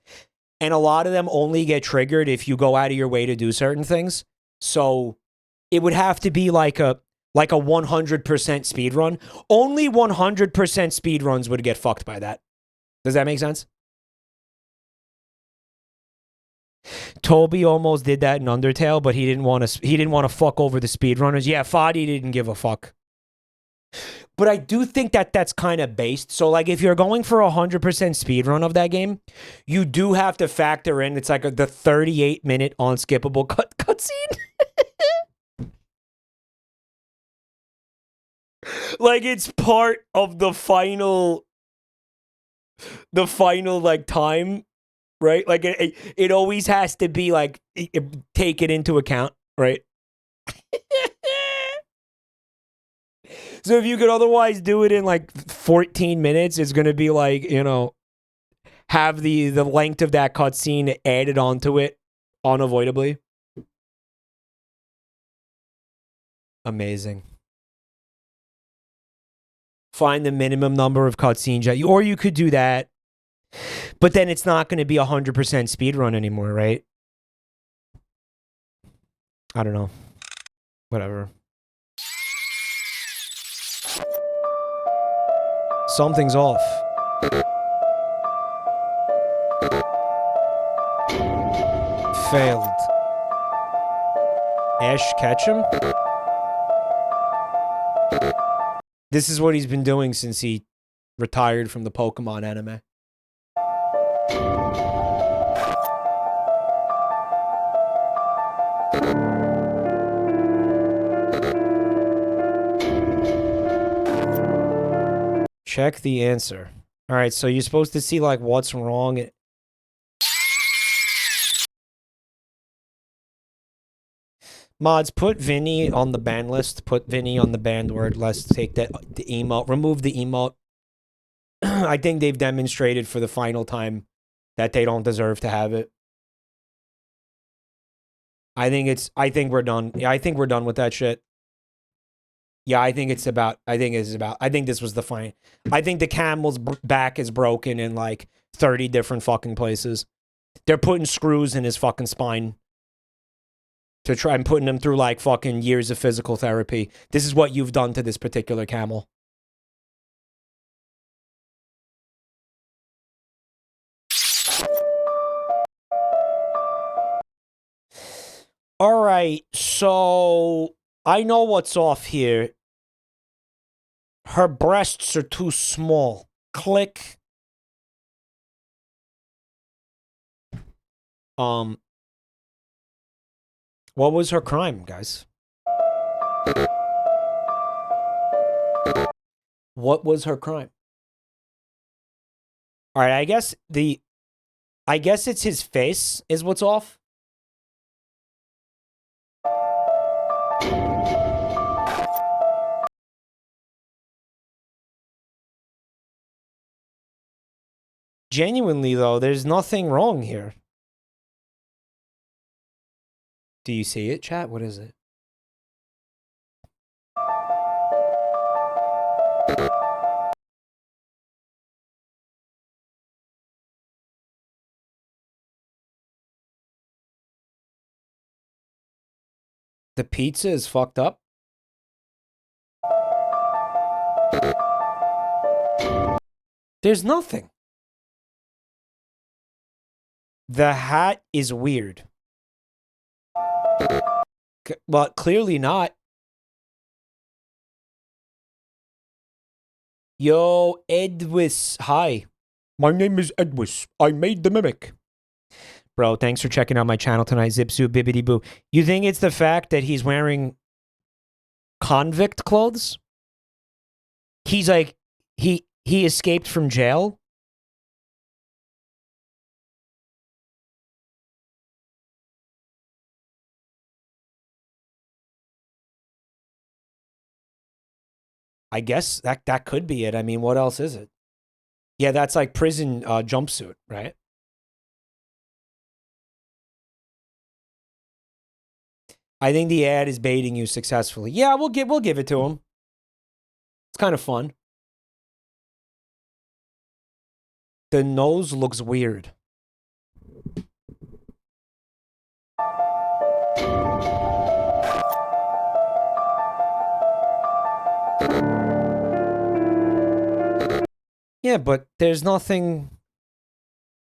and a lot of them only get triggered if you go out of your way to do certain things. So it would have to be like a 100% speed run. Only 100% speed runs would get fucked by that. Does that make sense? Toby almost did that in Undertale, but he didn't want to fuck over the speedrunners. Yeah, Fadi didn't give a fuck. But I do think that that's kind of based. So, like, if you're going for 100% speedrun of that game, you do have to factor in, it's like the 38-minute unskippable cutscene. Like, it's part of the final, like, time, right? Like, it always has to be, like, take it into account, right? So if you could otherwise do it in like 14 minutes, it's going to be like, you know, have the length of that cutscene added onto it unavoidably. Amazing. Find the minimum number of cutscenes, or you could do that, but then it's not going to be 100% speedrun anymore, right? I don't know. Whatever. Something's off. Failed. Ash Ketchum? This is what he's been doing since he retired from the Pokemon anime. Check the answer. All right, so you're supposed to see like what's wrong. Mods, put Vinny on the ban list. Put Vinny on the banned word. Let's take the emote. Remove the emote. I think they've demonstrated for the final time that they don't deserve to have it. I think we're done. Yeah, I think we're done with that shit. Yeah, I think this was the fine. I think the camel's back is broken in like 30 different fucking places. They're putting screws in his fucking spine to try and putting him through like fucking years of physical therapy. This is what you've done to this particular camel. All right, so I know what's off here. Her breasts are too small. Click. What was her crime, guys? What was her crime? All right, I guess it's his face is what's off. Genuinely, though, there's nothing wrong here. Do you see it, chat? What is it? The pizza is fucked up. There's nothing. The hat is weird. Well, clearly not. Yo, Edwis. Hi. My name is Edwis. I made the mimic. Bro, thanks for checking out my channel tonight, Zipsu Bibbidi Boo. You think it's the fact that he's wearing convict clothes? He's like, he escaped from jail? I guess that could be it. I mean, what else is it? Yeah, that's like prison jumpsuit, right? I think the ad is baiting you successfully. Yeah, we'll give it to him. It's kind of fun. The nose looks weird. Yeah, but there's nothing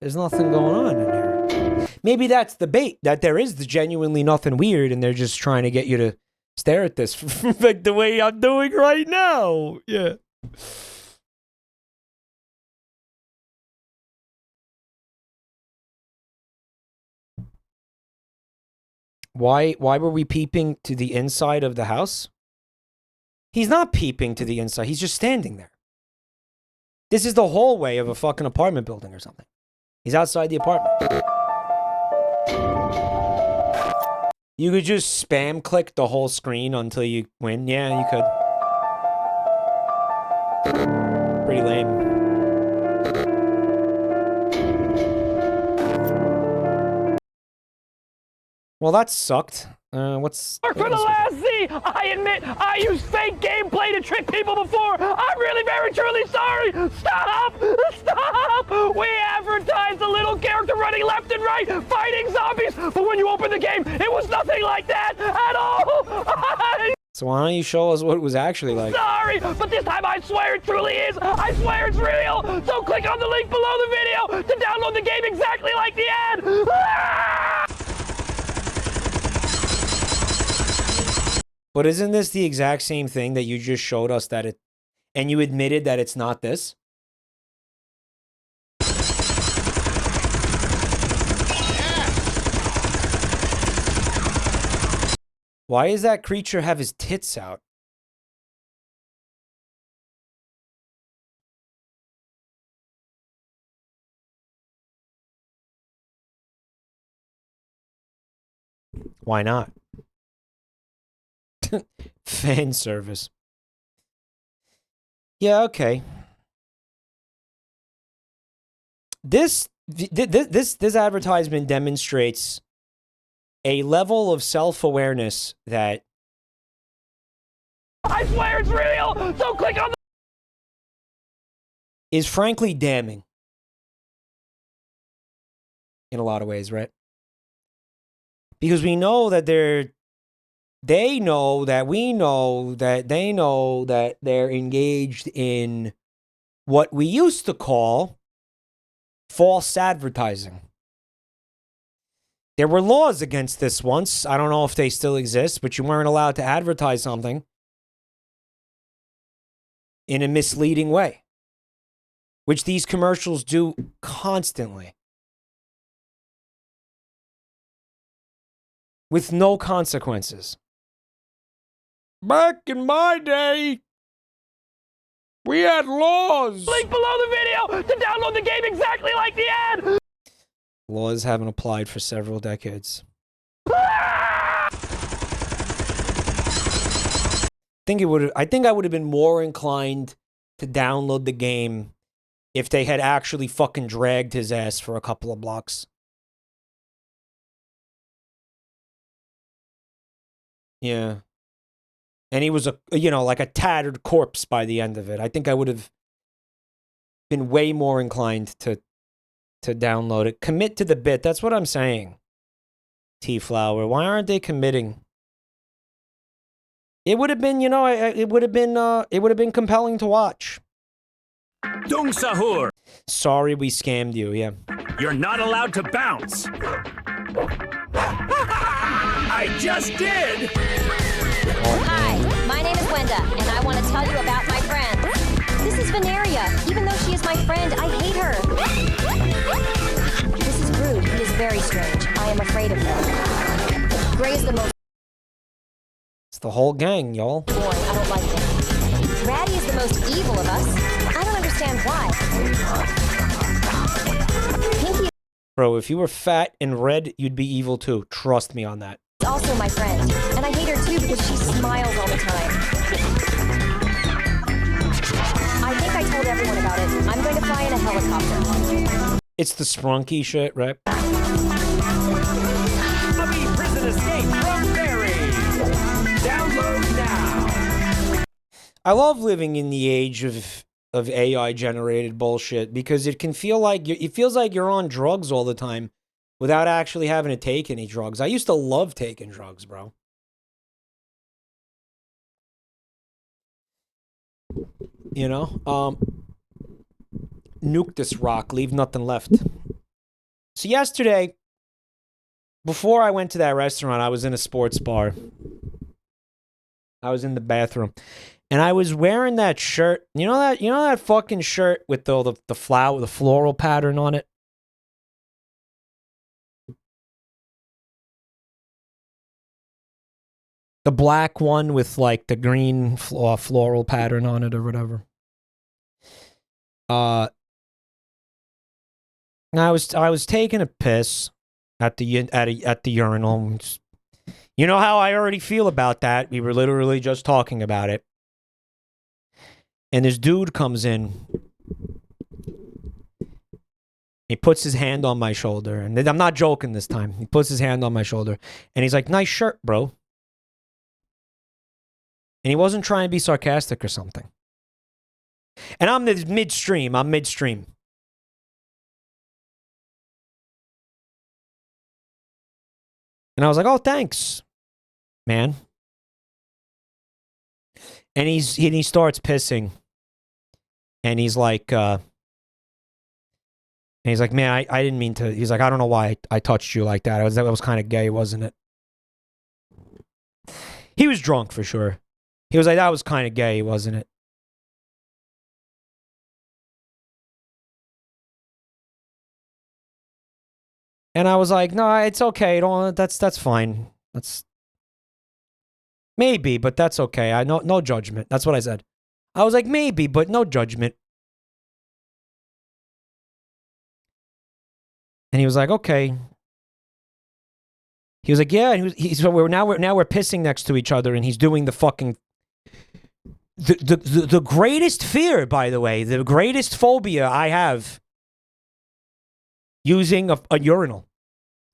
going on in here. Maybe that's the bait, that there is genuinely nothing weird and they're just trying to get you to stare at this like the way I'm doing right now. Yeah. Why were we peeping to the inside of the house? He's not peeping to the inside. He's just standing there. This is the hallway of a fucking apartment building or something. He's outside the apartment. You could just spam click the whole screen until you win. Yeah, you could. Pretty lame. Well, that sucked. What's... For the last Z, I admit I used fake gameplay to trick people before. I'm really very truly sorry. Stop! Stop! We advertised a little character running left and right, fighting zombies, but when you open the game, it was nothing like that at all. So why don't you show us what it was actually like? Sorry, but this time I swear it truly is. I swear it's real. So click on the link below the video to download the game exactly like the ad. Ah! But isn't this the exact same thing that you just showed us that it, and you admitted that it's not this? Why does that creature have his tits out? Why not? Fan service. Yeah, okay. This advertisement demonstrates a level of self-awareness that I swear it's real. So click on the is frankly damning. In a lot of ways, right? Because we know that they know that we know that they know that they're engaged in what we used to call false advertising. There were laws against this once. I don't know if they still exist, but you weren't allowed to advertise something in a misleading way, which these commercials do constantly. With no consequences. Back in my day, we had laws. link below the video to download the game exactly like the ad. Laws haven't applied for several decades. Ah! I think I would have been more inclined to download the game if they had actually fucking dragged his ass for a couple of blocks. Yeah. And he was like a tattered corpse by the end of it. I think I would have been way more inclined to download it. Commit to the bit. That's what I'm saying. T-Flower. Why aren't they committing? It would have been, it would have been compelling to watch. Dung Sahur. Sorry we scammed you, yeah. You're not allowed to bounce. I just did. Hi, my name is Wenda, and I want to tell you about my friend. This is Veneria. Even though she is my friend, I hate her. This is Brood. He is very strange. I am afraid of him. Gray is the most... It's the whole gang, y'all. Boy, I don't like him. Ratty is the most evil of us. I don't understand why. Pinky Bro, if you were fat and red, you'd be evil too. Trust me on that. is also my friend, and I hate her too because she smiles all the time. I think I told everyone about it. I'm going to fly in a helicopter. It's the sprunky shit, right? Puppy prison escape from Barry. Download now. I love living in the age of AI generated bullshit because it can feel like it feels like you're on drugs all the time without actually having to take any drugs. I used to love taking drugs, bro. You know, nuke this rock, leave nothing left. So yesterday, before I went to that restaurant, I was in a sports bar. I was in the bathroom. And I was wearing that shirt. You know that fucking shirt with the floral pattern on it? The black one with like the green floral pattern on it or whatever. I was taking a piss at the urinal. You know how I already feel about that. We were literally just talking about it. And this dude comes in. He puts his hand on my shoulder. And I'm not joking this time. He puts his hand on my shoulder. And he's like, nice shirt, bro. And he wasn't trying to be sarcastic or something. And I'm midstream. And I was like, oh, thanks, man. And he starts pissing. And he's like, man, I didn't mean to. He's like, I don't know why I touched you like that. That was kind of gay, wasn't it? He was drunk for sure. He was like, that was kind of gay, wasn't it? And I was like, no, it's okay. That's fine. Maybe, but that's okay. I no judgment. That's what I said. I was like, maybe, but no judgment. And he was like, okay. He was like, yeah. And so we're pissing next to each other, and he's doing the fucking the greatest fear, by the way, the greatest phobia I have using a urinal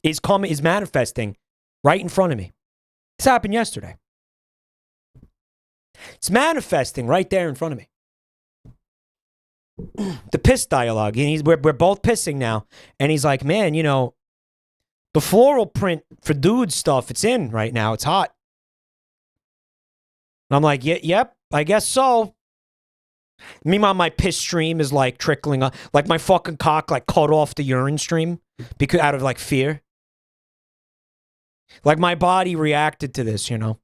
is manifesting right in front of me. This happened yesterday. It's manifesting right there in front of me. The piss dialogue. And we're both pissing now. And he's like, man, you know, the floral print for dude stuff, it's in right now. It's hot. And I'm like, yep, I guess so. Meanwhile, my piss stream is like trickling up. Like my fucking cock like cut off the urine stream because out of like fear. Like my body reacted to this, you know.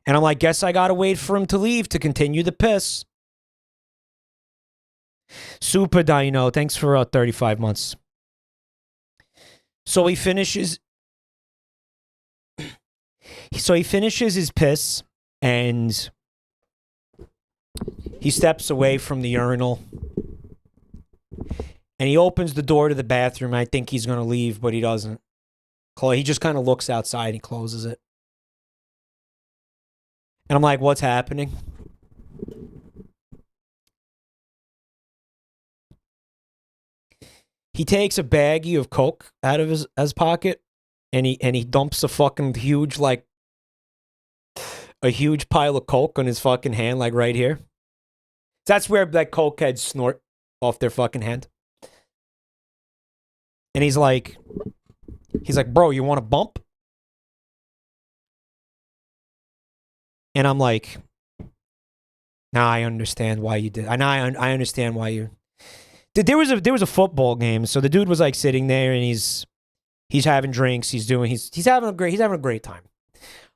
And I'm like, guess I gotta wait for him to leave to continue the piss. Super Dino, thanks for 35 months. So he finishes. His piss, and he steps away from the urinal. And he opens the door to the bathroom. I think he's gonna leave, but he doesn't. He just kind of looks outside and he closes it. And I'm like, what's happening? He takes a baggie of Coke out of his pocket, and he dumps a fucking huge, like, a huge pile of Coke on his fucking hand, like right here. That's where like Coke heads snort off their fucking hand. And he's like, bro, you want a bump? And I'm like, nah, I understand why you did. I understand why you. There was a football game, so the dude was like sitting there and he's having drinks, he's having a great time.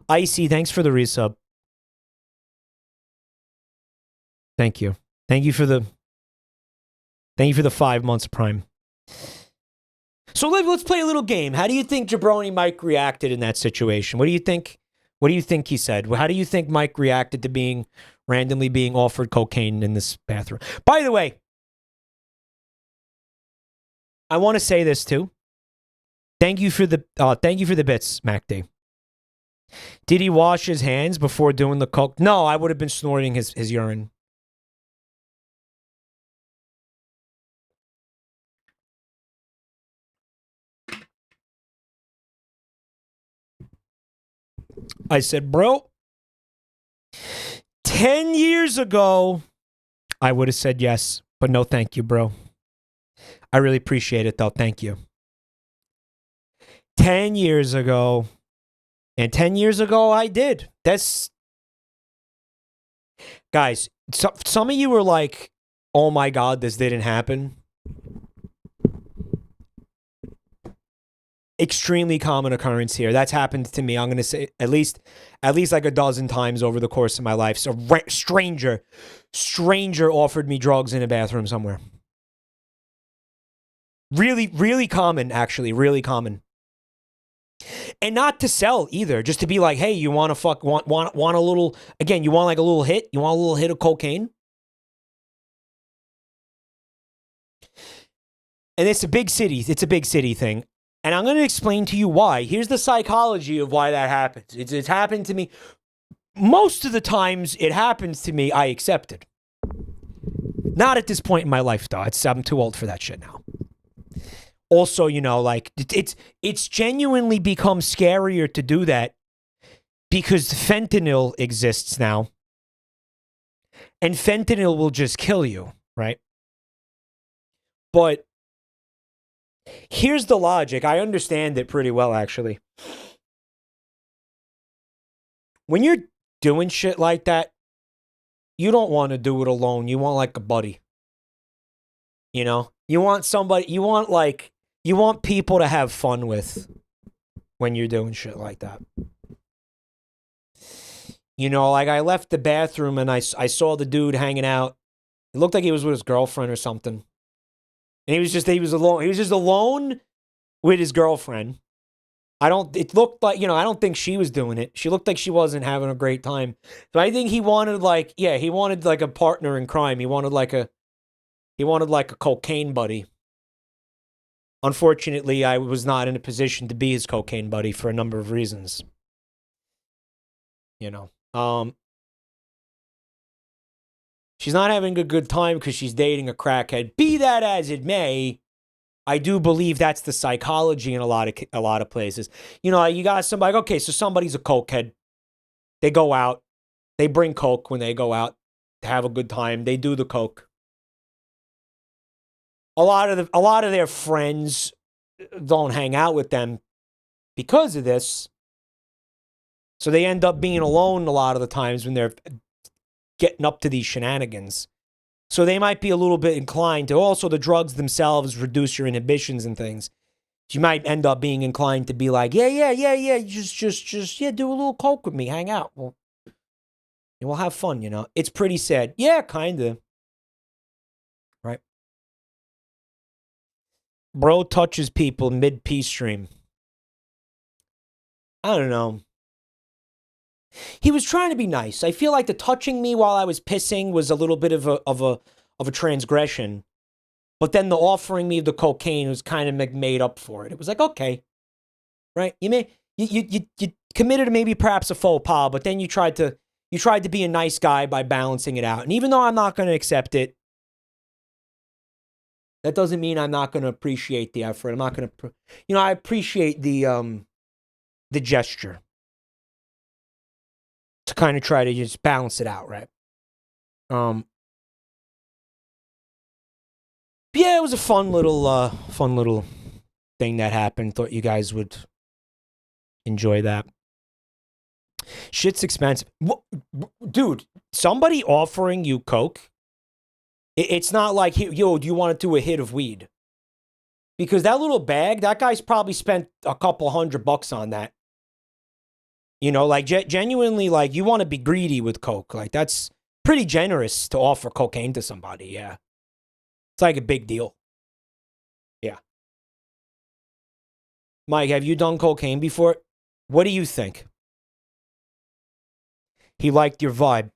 Icy, thanks for the resub. Thank you for the 5 months of Prime. So let's play a little game. How do you think Jabroni Mike reacted in that situation? What do you think? What do you think he said? How do you think Mike reacted to randomly being offered cocaine in this bathroom? By the way, I want to say this too. Thank you for the bits, Mac D. Did he wash his hands before doing the coke? No, I would have been snorting his urine. I said, bro, 10 years ago, I would have said yes, but no thank you, bro. I really appreciate it, though. Thank you. 10 years ago, and 10 years ago, I did. Guys, some of you were like, oh my God, this didn't happen. Extremely common occurrence here. That's happened to me. I'm going to say at least like a dozen times over the course of my life. So stranger offered me drugs in a bathroom somewhere. Really, really common, actually. Really common. And not to sell either. Just to be like, hey, you want to want a little, again, you want like a little hit? You want a little hit of cocaine? And it's a big city. It's a big city thing. And I'm going to explain to you why. Here's the psychology of why that happens. It's happened to me. Most of the times it happens to me, I accept it. Not at this point in my life, though. I'm too old for that shit now. Also, you know, like, it's genuinely become scarier to do that because fentanyl exists now. And fentanyl will just kill you, right? But here's the logic. I understand it pretty well, actually. When you're doing shit like that, you don't want to do it alone. You want like a buddy. You know? You want somebody, you want people to have fun with when you're doing shit like that. You know, like I left the bathroom and I saw the dude hanging out. It looked like he was with his girlfriend or something. And he was just alone. He was just alone with his girlfriend. It looked like, I don't think she was doing it. She looked like she wasn't having a great time. So I think he wanted he wanted like a partner in crime. He wanted like a cocaine buddy. Unfortunately, I was not in a position to be his cocaine buddy for a number of reasons. She's not having a good time because she's dating a crackhead. Be that as it may, I do believe that's the psychology in a lot of places. You got somebody, okay, so somebody's a cokehead. They go out. They bring coke when they go out to have a good time. They do the coke. A lot of their friends don't hang out with them because of this. So they end up being alone a lot of the times when they're getting up to these shenanigans. So they might be a little bit inclined to, also the drugs themselves reduce your inhibitions and things. You might end up being inclined to be like, yeah, just do a little coke with me, hang out. We'll have fun, It's pretty sad. Yeah, kind of. Right? Bro touches people mid-peace stream. I don't know. He was trying to be nice. I feel like the touching me while I was pissing was a little bit of a transgression. But then the offering me of the cocaine was kind of made up for it. It was like, okay. Right? You committed maybe perhaps a faux pas, but then you tried to be a nice guy by balancing it out. And even though I'm not going to accept it, that doesn't mean I'm not going to appreciate the effort. I'm not going to, I appreciate the gesture to kind of try to just balance it out, right? Yeah, it was a fun little thing that happened. Thought you guys would enjoy that. Shit's expensive. Dude, somebody offering you coke, it's not like, yo, do you want to do a hit of weed? Because that little bag, that guy's probably spent a couple $100 on that. Genuinely, you want to be greedy with coke. That's pretty generous to offer cocaine to somebody, yeah. It's like a big deal. Yeah. Mike, have you done cocaine before? What do you think? He liked your vibe.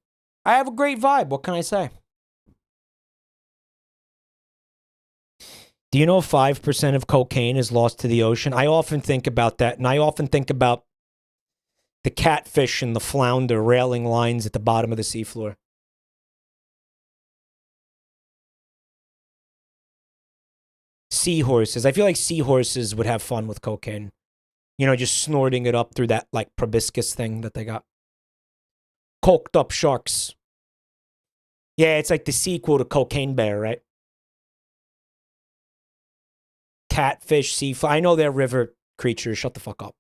I have a great vibe. What can I say? Do you know 5% of cocaine is lost to the ocean? I often think about that, and I often think about the catfish and the flounder railing lines at the bottom of the seafloor. Seahorses. I feel like seahorses would have fun with cocaine. Just snorting it up through that, proboscis thing that they got. Coked up sharks. Yeah, it's like the sequel to Cocaine Bear, right? Catfish, seafood. I know they're river creatures. Shut the fuck up.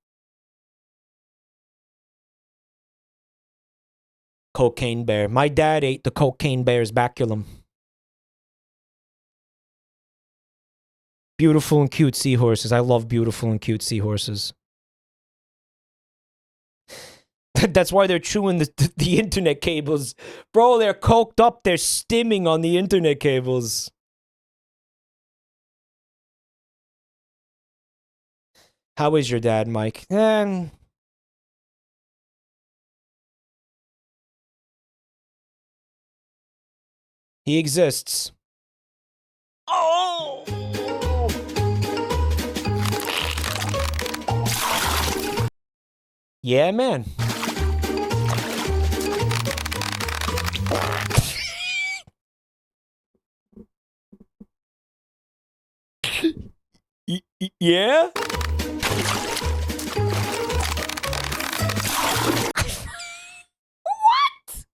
Cocaine Bear. My dad ate the Cocaine Bear's baculum. Beautiful and cute seahorses. I love beautiful and cute seahorses. That's why they're chewing the internet cables. Bro, they're coked up. They're stimming on the internet cables. How is your dad, Mike? He exists. Oh! Yeah, man. Yeah? What?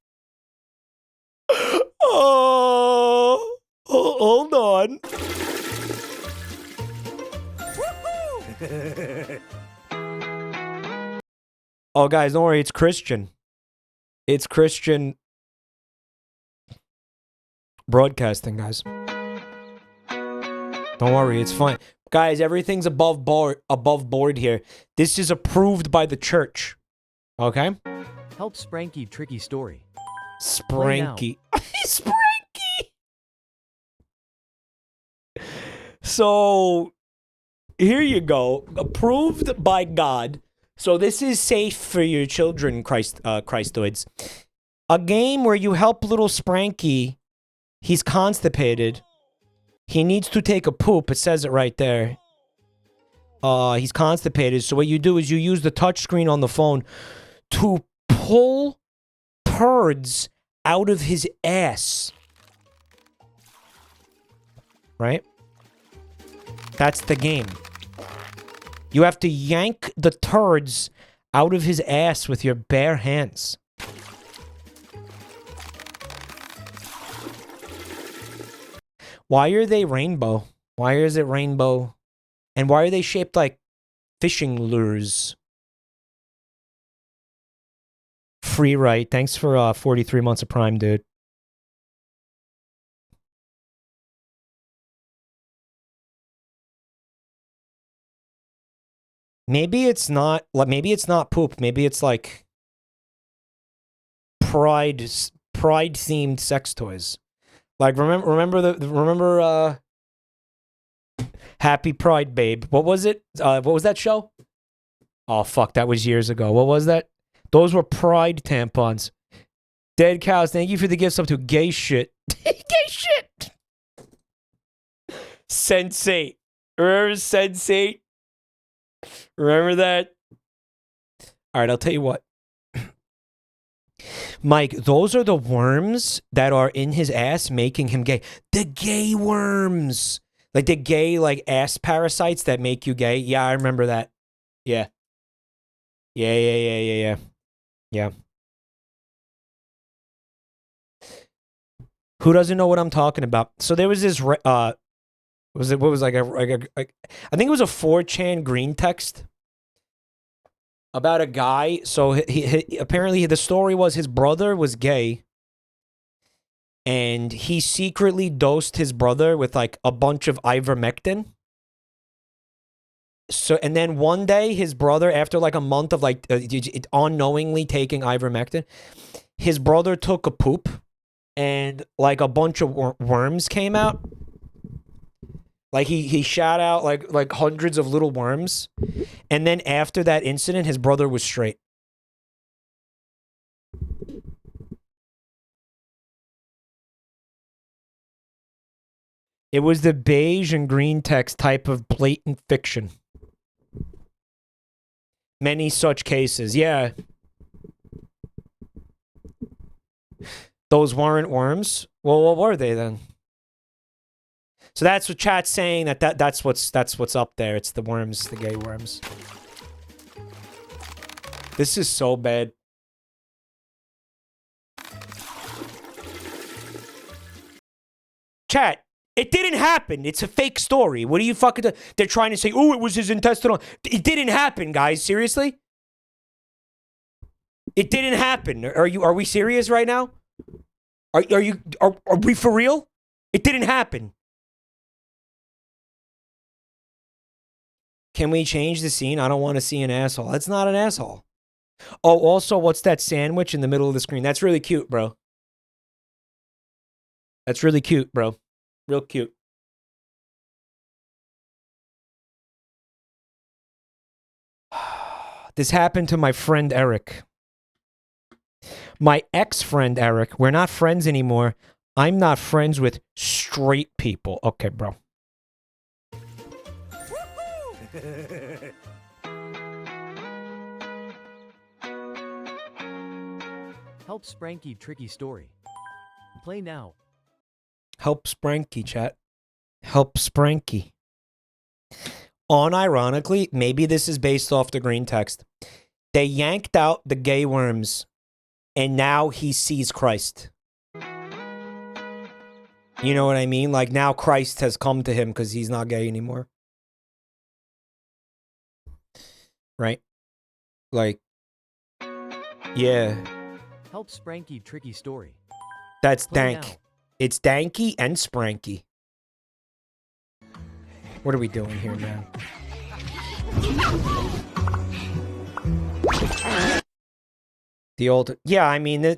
Oh, hold on. Oh, guys, don't worry. It's Christian. It's Christian broadcasting, guys. Don't worry. It's fine. Guys, everything's above board here. This is approved by the church. Okay? Help Spranky tricky story. Spranky. Spranky! So, Here you go. Approved by God. So this is safe for your children, Christoids. A game where you help little Spranky. He's constipated. He needs to take a poop. It says it right there. He's constipated. So what you do is you use the touchscreen on the phone to pull turds out of his ass. Right? That's the game. You have to yank the turds out of his ass with your bare hands. Why are they rainbow? Why is it rainbow? And why are they shaped like fishing lures? Free right. Thanks for 43 months of Prime, dude. Maybe it's not poop. Maybe it's like pride themed sex toys. Like remember Happy Pride Babe. What was it? What was that show? Oh fuck, that was years ago. What was that? Those were Pride tampons. Dead Cows, thank you for the gifts up to gay shit. Gay shit. Sensate. Remember Sensate? Remember that? All right, I'll tell you what. Mike, those are the worms that are in his ass making him gay. The gay worms. Like the gay, like, ass parasites that make you gay. Yeah, I remember that. Yeah. Yeah. Who doesn't know what I'm talking about? So there was this, I think it was a 4chan green text about a guy. So he apparently the story was his brother was gay, and he secretly dosed his brother with like a bunch of ivermectin. So, and then one day his brother, after like a month of like unknowingly taking ivermectin, his brother took a poop, and like a bunch of worms came out. Like he shot out like hundreds of little worms. And then after that incident, his brother was straight. It was the beige and green text type of blatant fiction. Many such cases, yeah. Those weren't worms? Well, what were they then? So that's what chat's saying, that's what's up there. It's the worms, the gay worms. This is so bad. Chat, it didn't happen. It's a fake story. What are you fucking... They're trying to say, oh, it was his intestinal... It didn't happen, guys. Seriously? It didn't happen. Are we serious right now? Are we for real? It didn't happen. Can we change the scene? I don't want to see an asshole. That's not an asshole. Oh, also, what's that sandwich in the middle of the screen? That's really cute, bro. That's really cute, bro. Real cute. This happened to my friend Eric. My ex-friend Eric. We're not friends anymore. I'm not friends with straight people. Okay, bro. Help Spranky tricky story. Play now. Help Spranky, chat. Help Spranky. Unironically, maybe this is based off the green text. They yanked out the gay worms, and now he sees Christ. You know what I mean? Like, now Christ has come to him because he's not gay anymore. Right? Like, yeah. Help Spranky tricky story. That's Play dank. now. It's danky and spranky. What are we doing here, man? The old... Yeah, I mean,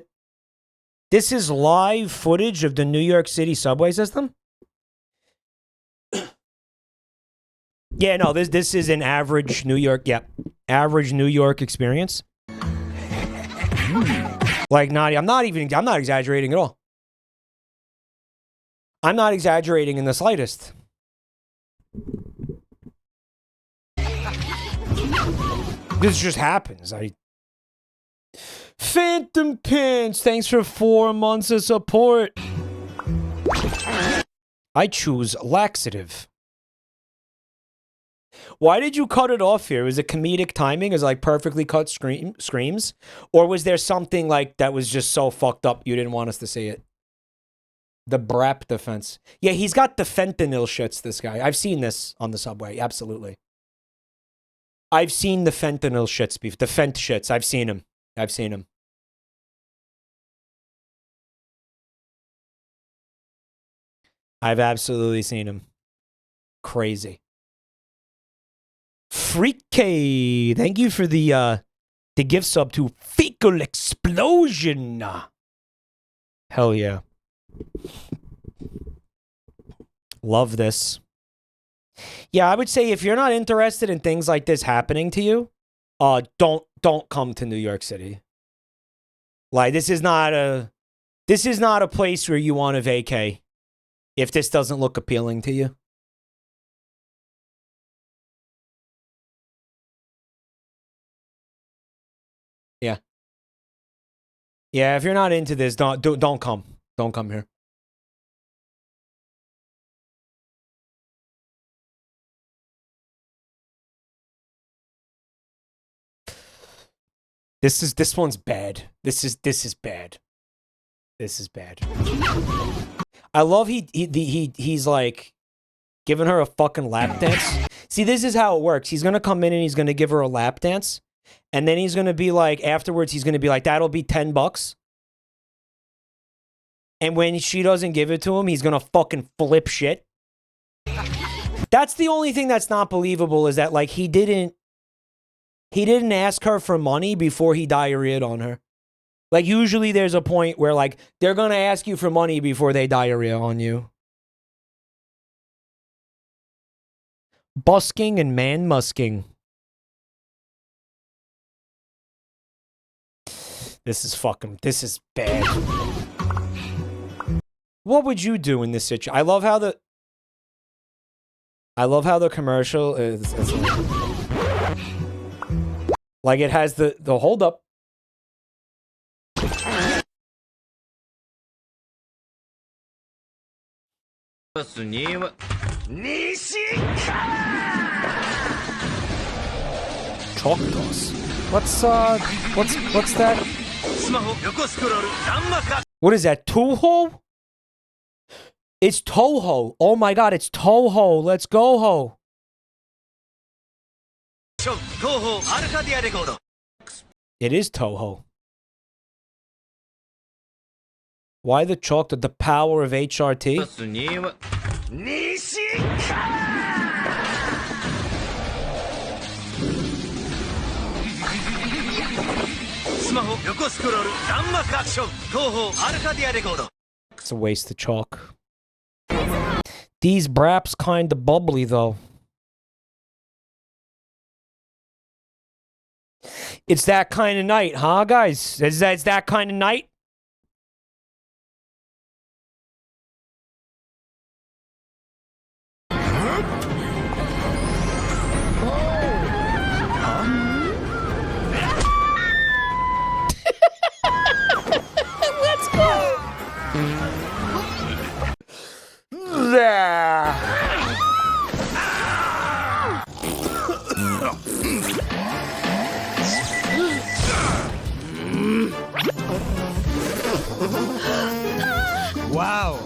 this is live footage of the New York City subway system? Yeah, no, this is an average New York, average New York experience. Like, I'm not exaggerating at all. I'm not exaggerating in the slightest. This just happens. Phantom Pants, thanks for 4 months of support. I choose laxative. Why did you cut it off here? Was it comedic timing? Is it like perfectly cut screams? Or was there something like that was just so fucked up you didn't want us to see it? The BRAP defense. Yeah, he's got the fentanyl shits, this guy. I've seen this on the subway, absolutely. I've seen the fentanyl shits, the fent shits. I've seen him. I've seen him. I've absolutely seen him. Crazy. Freaky, thank you for the gift sub to Fecal Explosion. Hell yeah. Love this. Yeah, I would say if you're not interested in things like this happening to you, don't come to New York City. Like, this is not a place where you want to vacay if this doesn't look appealing to you. Yeah. Yeah, if you're not into this, don't come. Don't come here. This one's bad. This is bad. This is bad. I love he's like giving her a fucking lap dance. See, this is how it works. He's gonna come in and he's gonna give her a lap dance, and then he's gonna be like, afterwards he's gonna be like, that'll be $10. And when she doesn't give it to him, he's gonna fucking flip shit. That's the only thing that's not believable, is that like he didn't ask her for money before he diarrheaed on her. Like, usually there's a point where, like, they're gonna ask you for money before they diarrhea on you. Busking and man-musking. This is bad. What would you do in this situation? I love how the commercial is like it has the hold up. Chalk toss. What's that? What is that? Toho? It's Toho. Oh my god, it's Toho. Let's go, ho. It is Toho. Why the chalk? The power of HRT? It's a waste of chalk. These braps kinda bubbly though. It's that kind of night, huh, guys? It's that kind of night? Let's go! Wow.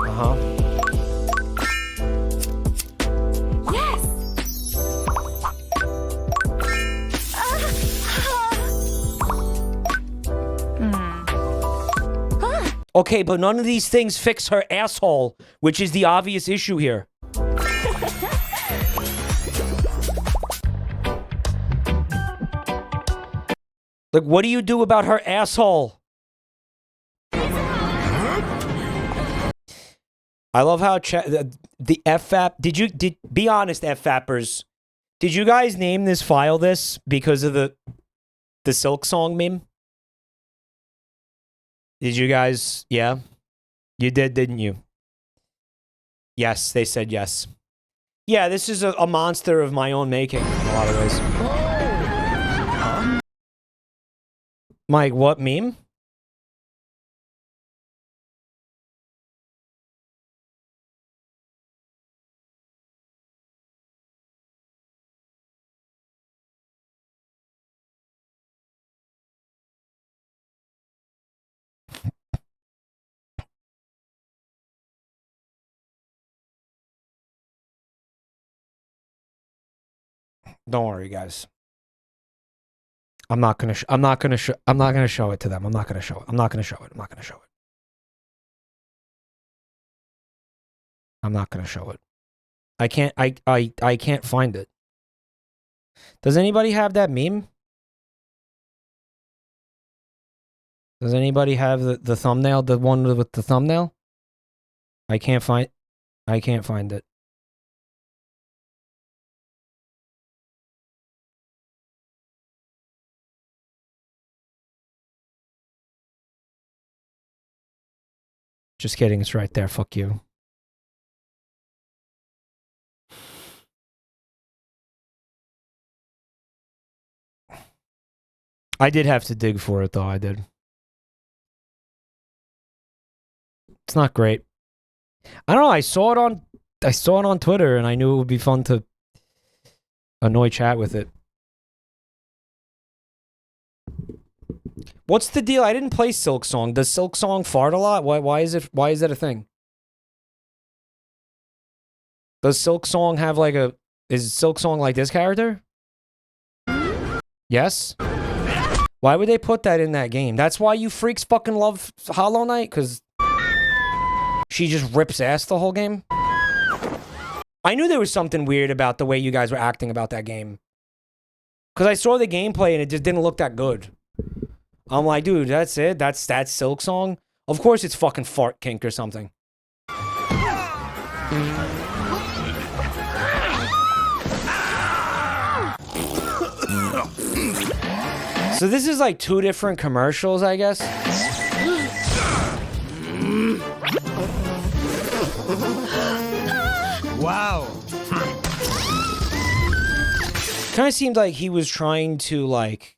Uh-huh. Okay, but none of these things fix her asshole, which is the obvious issue here. Like, what do you do about her asshole? I love how the FFAP. Be honest, FFAPers? Did you guys name this file this because of the Silk Song meme? Did you guys? Yeah, you did, didn't you? Yes, they said yes. Yeah, this is a monster of my own making in a lot of ways. Mike, what meme? Don't worry, guys. I'm not gonna show it to them. I'm not gonna show it. I'm not gonna show it. I'm not gonna show it. I'm not gonna show it. I can't find it. Does anybody have that meme? Does anybody have the thumbnail? The one with the thumbnail? I can't find it. Just kidding, it's right there. Fuck you. I did have to dig for it though, I did. It's not great. I don't know, I saw it on Twitter and I knew it would be fun to annoy chat with it. What's the deal? I didn't play Silk Song. Does Silk Song fart a lot? Why is that a thing? Does Silk Song have like is Silk Song like this character? Yes? Why would they put that in that game? That's why you freaks fucking love Hollow Knight? Because she just rips ass the whole game? I knew there was something weird about the way you guys were acting about that game. Because I saw the gameplay and it just didn't look that good. I'm like, dude, that's it? That's Silk Song? Of course it's fucking Fart Kink or something. So this is like two different commercials, I guess. Wow. Kind of seemed like he was trying to like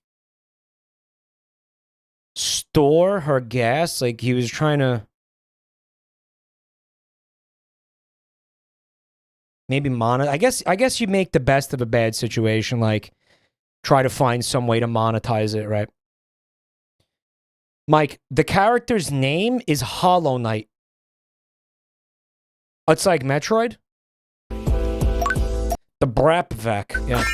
store her gas, like he was trying to maybe I guess you make the best of a bad situation, like try to find some way to monetize it, right? Mike, the character's name is Hollow Knight. It's like Metroid? The Brapvac, yeah.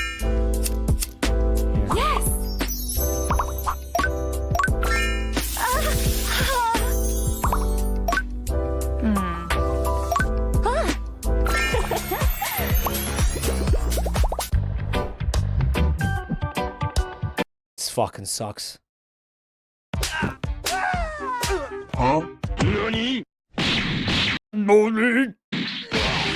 This fucking sucks. Huh? Nani?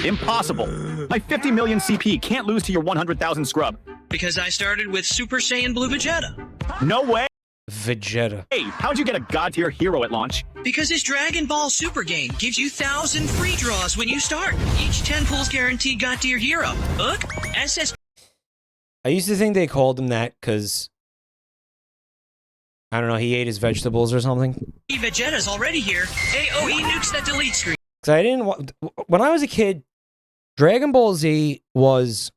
Impossible. My 50 million CP can't lose to your 100,000 scrub. Because I started with Super Saiyan Blue Vegeta. No way. Vegeta. Hey, how'd you get a god tier hero at launch? Because his Dragon Ball Super game gives you 1,000 free draws when you start. Each 10 pulls guaranteed god tier hero. Look, SS. I used to think they called him that because I don't know, he ate his vegetables or something. Vegeta's already here. AOE nukes that delete screen. Because I didn't when I was a kid, Dragon Ball Z was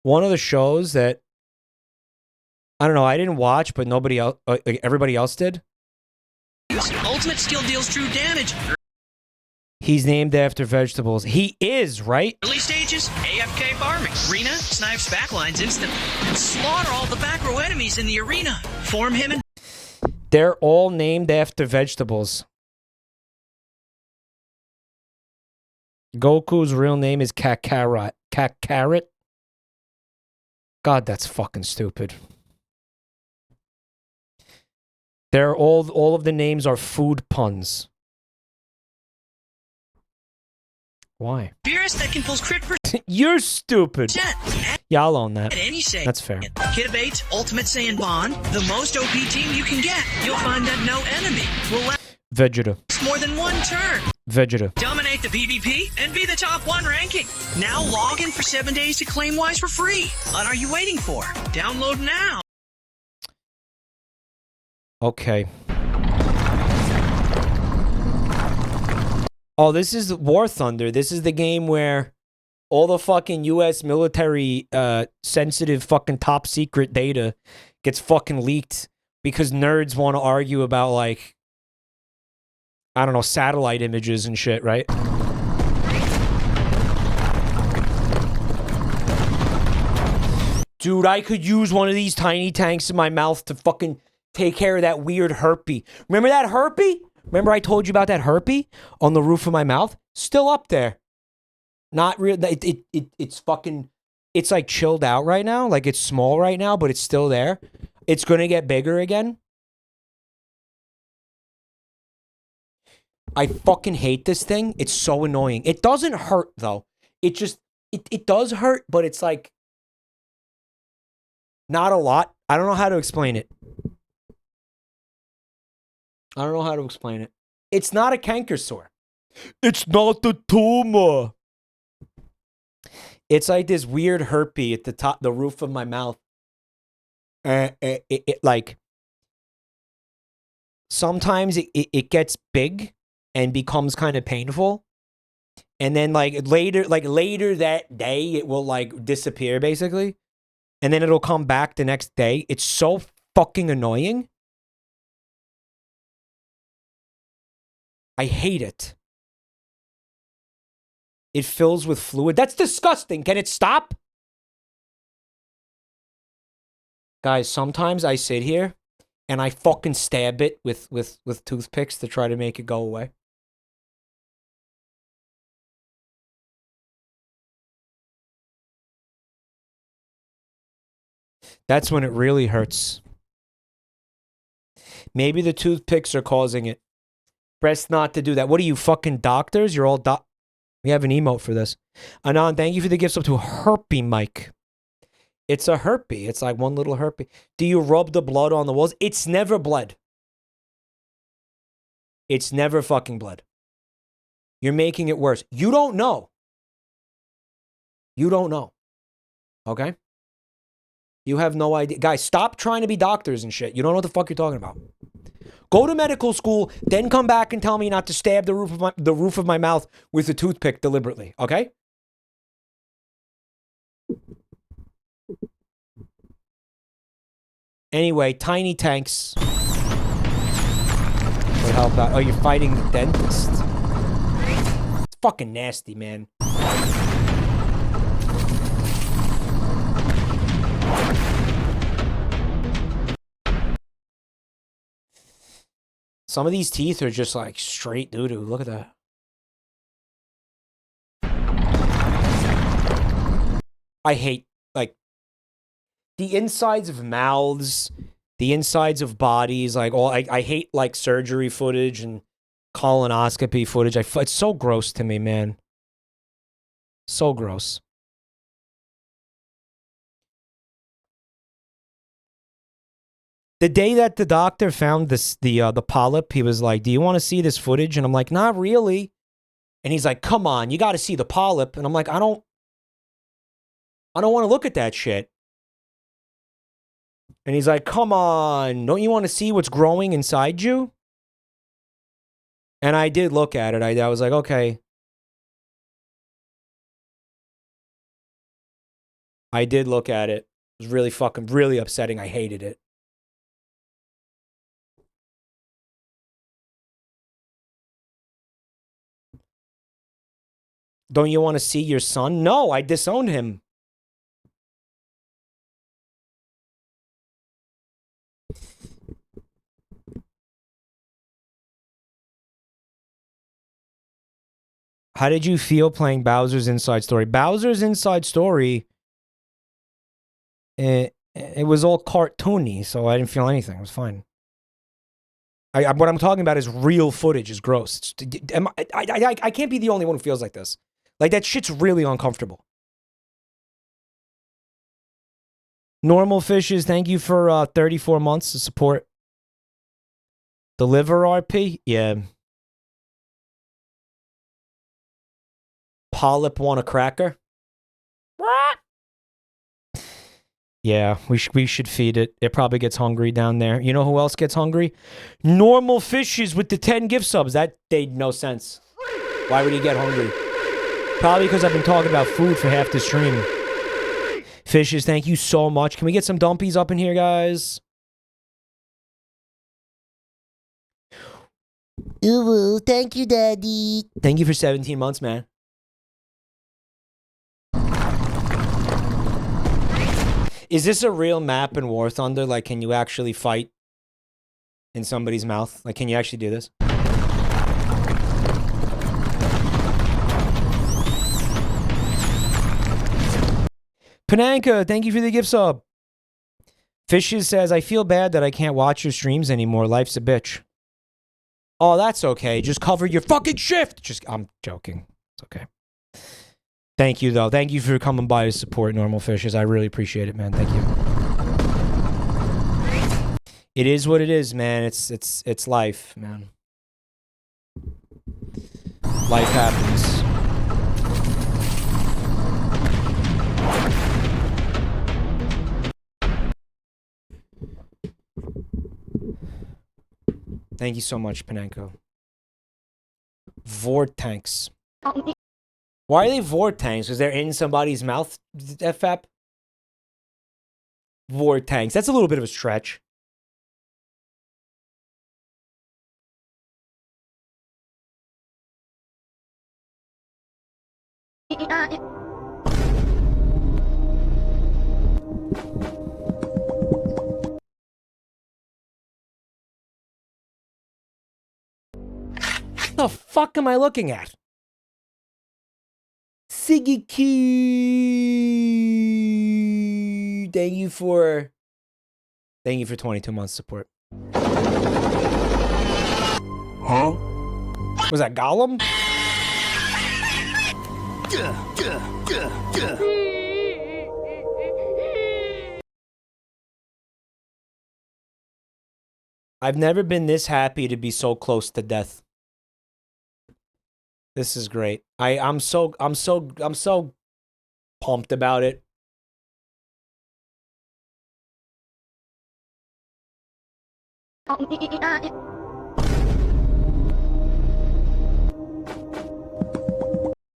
one of the shows that I don't know, I didn't watch, but nobody else, everybody else did. Ultimate skill deals true damage. He's named after vegetables. He is, right? Early stages, AFK farming. Arena, snipes backlines instantly. Slaughter all the back row enemies in the arena. Form him and... They're all named after vegetables. Goku's real name is Kakarot. Kakarot? God, that's fucking stupid. They're all of the names are food puns. Why? Fierce that can pull crit You're stupid. Yeah, I'll own that. At any Saiyan. That's fair. Kidabate, Ultimate Saiyan Bond, the most OP team you can get. You'll find that no enemy will last Vegeta. more than one turn. Vegeta. Dominate the PvP and be the top 1 ranking. Now log in for 7 days to claim Wise for free. What are you waiting for? Download now. Okay. Oh, this is War Thunder. This is the game where all the fucking U.S. military sensitive fucking top secret data gets fucking leaked because nerds want to argue about, like, I don't know, satellite images and shit, right? Dude, I could use one of these tiny tanks in my mouth to fucking take care of that weird herpy. Remember that herpy? Remember I told you about that herpy on the roof of my mouth? Still up there. Not real. It's fucking, it's like chilled out right now. Like it's small right now, but it's still there. It's going to get bigger again. I fucking hate this thing. It's so annoying. It doesn't hurt though. It just, it does hurt, but it's like not a lot. I don't know how to explain it. I don't know how to explain it. It's not a canker sore. It's not a tumor. It's like this weird herpy at the top, the roof of my mouth. Like, sometimes it gets big and becomes kind of painful. And then later that day, it will like disappear basically. And then it'll come back the next day. It's so fucking annoying. I hate it. It fills with fluid. That's disgusting. Can it stop? Guys, sometimes I sit here and I fucking stab it with toothpicks to try to make it go away. That's when it really hurts. Maybe the toothpicks are causing it. Best not to do that. What are you, fucking doctors? You're all We have an emote for this. Anon, thank you for the gifts up to Herpy Mike. It's a herpy. It's like one little herpy. Do you rub the blood on the walls? It's never bled. It's never fucking bled. You're making it worse. You don't know. You don't know. Okay? You have no idea. Guys, stop trying to be doctors and shit. You don't know what the fuck you're talking about. Go to medical school, then come back and tell me not to stab the roof of my mouth with a toothpick deliberately, okay? Anyway, tiny tanks would help out. Oh, you're fighting the dentist? It's fucking nasty, man. Some of these teeth are just like straight doo-doo. Look at that. I hate, like, the insides of mouths, the insides of bodies, like, all. I hate, like, surgery footage and colonoscopy footage. It's so gross to me, man. So gross. The day that the doctor found the polyp, he was like, "Do you want to see this footage?" And I'm like, "Not really." And he's like, "Come on, you got to see the polyp." And I'm like, I don't want to look at that shit. And he's like, "Come on, don't you want to see what's growing inside you?" And I did look at it. I was like, okay. I did look at it. It was really upsetting. I hated it. Don't you want to see your son? No, I disowned him. How did you feel playing Bowser's Inside Story? Bowser's Inside Story, it was all cartoony, so I didn't feel anything. It was fine. What I'm talking about is real footage is gross. I can't be the only one who feels like this. Like, that shit's really uncomfortable. Normal Fishes, thank you for 34 months of support. Deliver RP? Yeah. Polyp want a cracker? Yeah, we should feed it. It probably gets hungry down there. You know who else gets hungry? Normal Fishes with the 10 gift subs. That made no sense. Why would he get hungry? Probably because I've been talking about food for half the stream. Fishes, thank you so much. Can we get some dumpies up in here, guys? Ooh, thank you, Daddy. Thank you for 17 months, man. Is this a real map in War Thunder? Like, can you actually fight in somebody's mouth? Like, can you actually do this? Pananka, thank you for the gift sub. Fishes says, I feel bad that I can't watch your streams anymore. Life's a bitch. Oh, that's okay. Just cover your fucking shift. I'm joking. It's okay. Thank you, though. Thank you for coming by to support Normal Fishes. I really appreciate it, man. Thank you. It is what it is, man. It's life, man. Life happens. Thank you so much, Panenko. Vortanks. Why are they Vortanks? Because they're in somebody's mouth, FAP? Vortanks. That's a little bit of a stretch. The fuck am I looking at? Siggy Q. Thank you for 22 months support. Huh? Was that Gollum? I've never been this happy to be so close to death. This is great. I'm so pumped about it.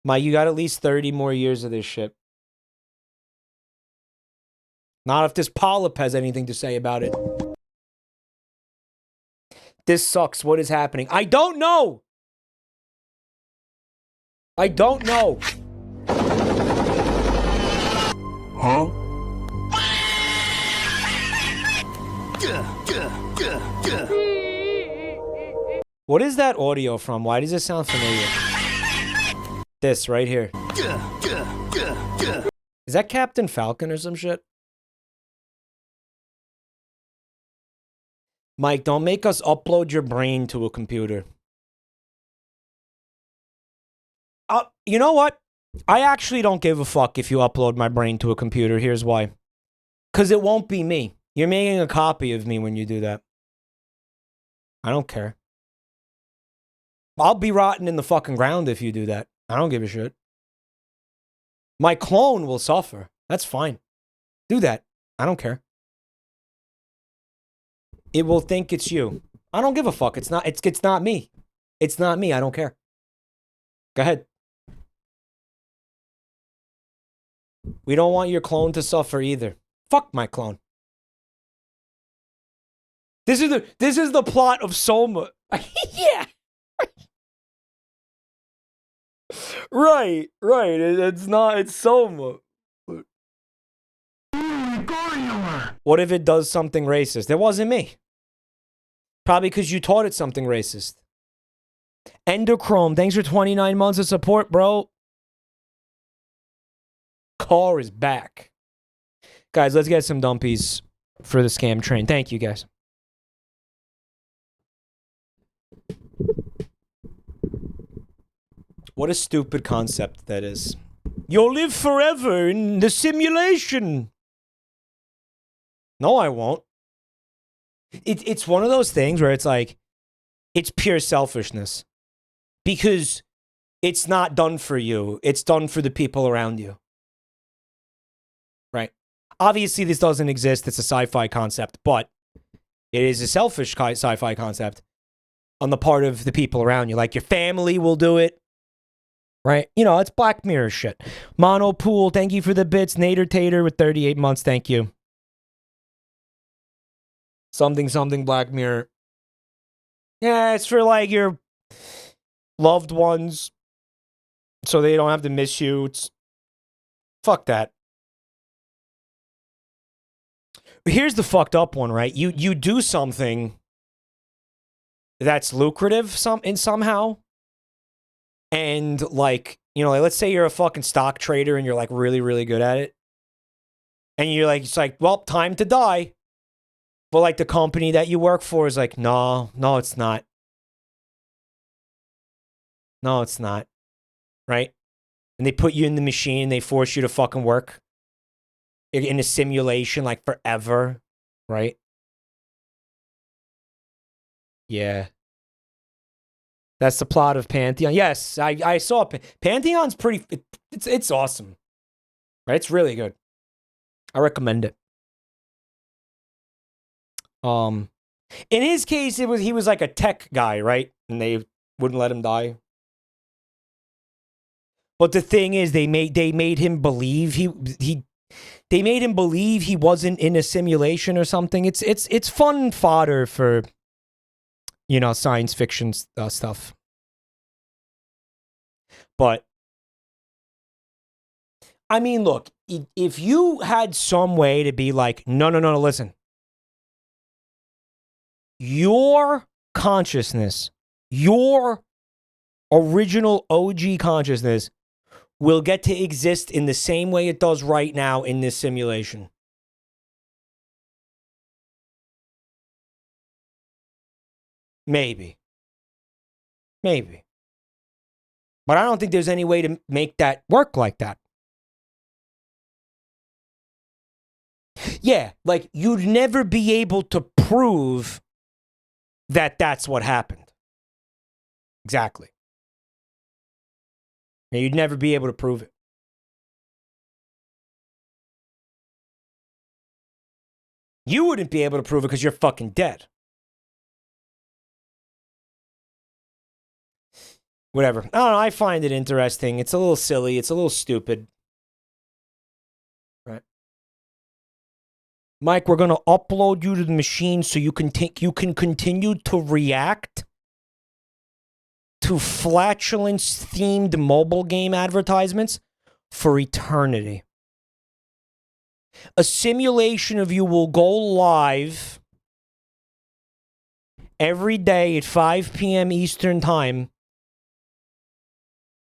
Mike, you got at least 30 more years of this shit. Not if this polyp has anything to say about it. This sucks. What is happening? I don't know. I don't know. Huh? What is that audio from? Why does it sound familiar? This right here. Is that Captain Falcon or some shit? Mike, don't make us upload your brain to a computer. You know what? I actually don't give a fuck if you upload my brain to a computer. Here's why. Because it won't be me. You're making a copy of me when you do that. I don't care. I'll be rotting in the fucking ground if you do that. I don't give a shit. My clone will suffer. That's fine. Do that. I don't care. It will think it's you. I don't give a fuck. It's not me. It's not me. I don't care. Go ahead. We don't want your clone to suffer either. Fuck my clone. This is the plot of Soma. Yeah. Right. It's Soma. What if it does something racist? It wasn't me. Probably because you taught it something racist. Endochrome, thanks for 29 months of support, bro. Car is back. Guys, let's get some dumpies for the scam train. Thank you, guys. What a stupid concept that is. You'll live forever in the simulation. No, I won't. It's one of those things where it's like, it's pure selfishness. Because it's not done for you. It's done for the people around you. Right? Obviously, this doesn't exist. It's a sci-fi concept, but it is a selfish sci-fi concept on the part of the people around you. Like, your family will do it. Right? You know, it's Black Mirror shit. Monopool, thank you for the bits. Nader Tater with 38 months, thank you. Something Black Mirror. Yeah, it's for like your loved ones so they don't have to miss you. It's fuck that. But here's the fucked up one, right? You do something that's lucrative somehow. And like, you know, like, let's say you're a fucking stock trader and you're like really, really good at it. And you're like, it's like, well, time to die. But like the company that you work for is like, no, it's not. No, it's not. Right? And they put you in the machine, they force you to fucking work in a simulation like forever. Right? Yeah. That's the plot of Pantheon. Yes, I saw Pantheon's pretty. It's awesome, right? It's really good. I recommend it. In his case, he was like a tech guy, right? And they wouldn't let him die. But the thing is, they made him believe they made him believe he wasn't in a simulation or something. It's fun fodder for, you know, science fiction stuff. But, I mean, look, if you had some way to be like, no, listen. Your consciousness, your original OG consciousness will get to exist in the same way it does right now in this simulation. Maybe. But I don't think there's any way to make that work like that. Yeah, like you'd never be able to prove that that's what happened. Exactly. And you'd never be able to prove it. You wouldn't be able to prove it because you're fucking dead. Whatever. I don't know. I find it interesting. It's a little silly. It's a little stupid. Right. Mike, we're going to upload you to the machine so you can continue to react to flatulence-themed mobile game advertisements for eternity. A simulation of you will go live every day at 5 p.m. Eastern Time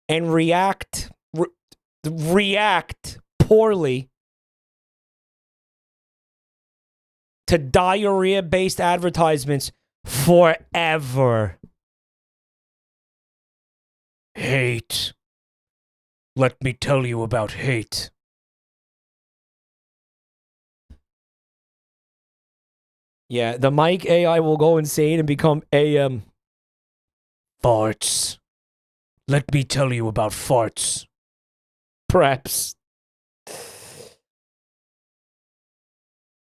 and react poorly to diarrhea-based advertisements forever. Hate. Let me tell you about hate. Yeah, the Mike AI will go insane and become AM. Farts. Let me tell you about farts. Perhaps.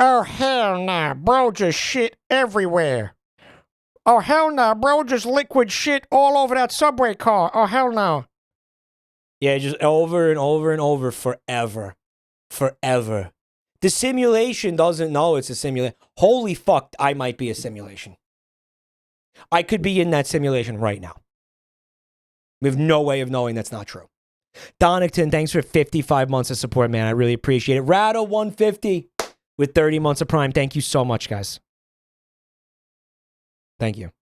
Oh, hell nah, bro, just shit everywhere. Oh, hell no, bro, just liquid shit all over that subway car. Oh, hell no. Yeah, just over and over and over forever. Forever. The simulation doesn't know it's a simulation. Holy fuck, I might be a simulation. I could be in that simulation right now. We have no way of knowing that's not true. Donington, thanks for 55 months of support, man. I really appreciate it. Rado150 with 30 months of Prime. Thank you so much, guys. Thank you.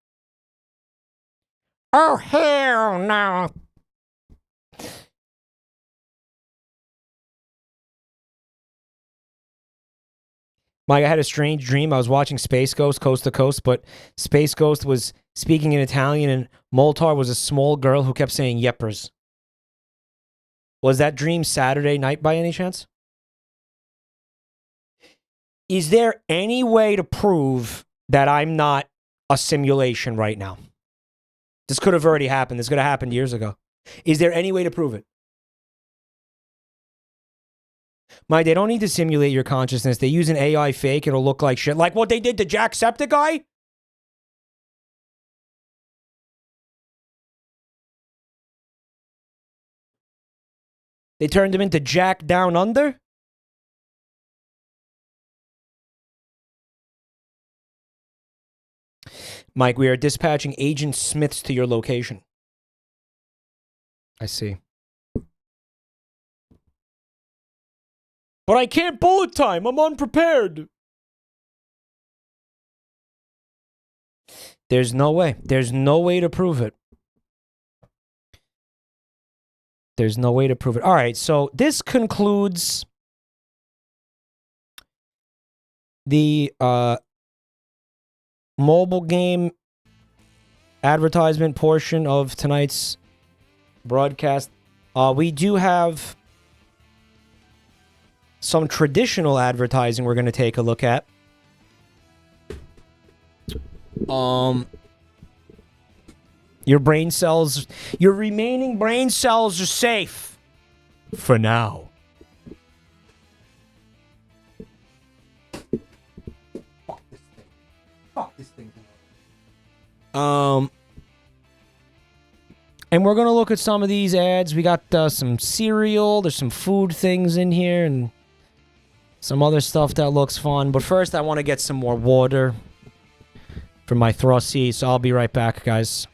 Oh, hell no. Mike, I had a strange dream. I was watching Space Ghost Coast to Coast, but Space Ghost was speaking in Italian and Moltar was a small girl who kept saying yeppers. Was that dream Saturday night by any chance? Is there any way to prove that I'm not a simulation right now? This could have already happened. This could have happened years ago. Is there any way to prove it? Mike, they don't need to simulate your consciousness. They use an AI fake. It'll look like shit. Like what they did to Jacksepticeye? They turned him into Jack Down Under? Mike, we are dispatching Agent Smiths to your location. I see. But I can't bullet time. I'm unprepared. There's no way. There's no way to prove it. There's no way to prove it. All right, so this concludes the mobile game advertisement portion of tonight's broadcast. We do have some traditional advertising we're going to take a look at. Your brain cells, your remaining brain cells are safe for now. Fuck this thing. And we're going to look at some of these ads. We got some cereal, there's some food things in here, and some other stuff that looks fun. But first, I want to get some more water for my thrusty, so I'll be right back, guys.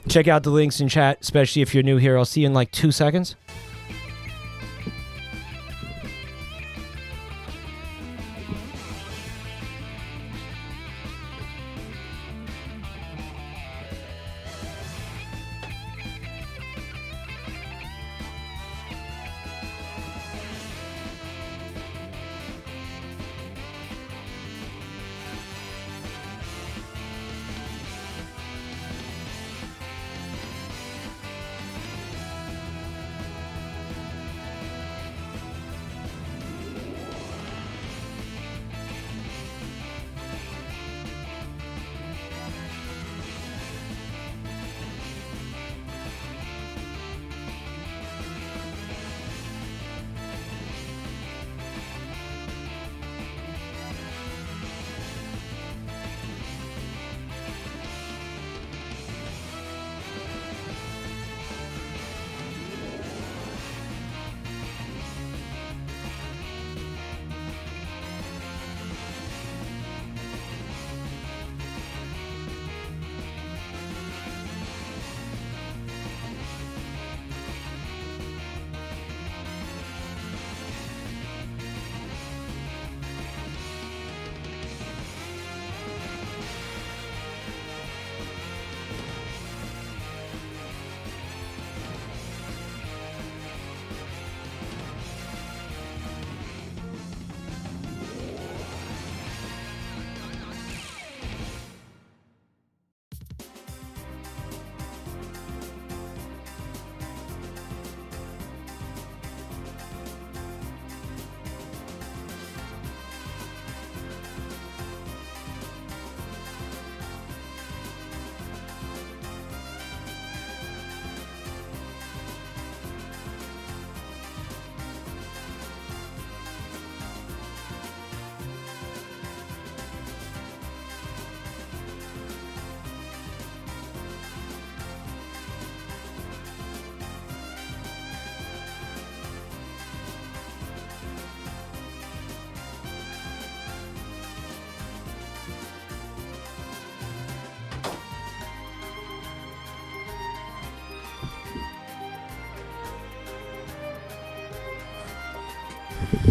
Check out the links in chat, especially if you're new here. I'll see you in like 2 seconds.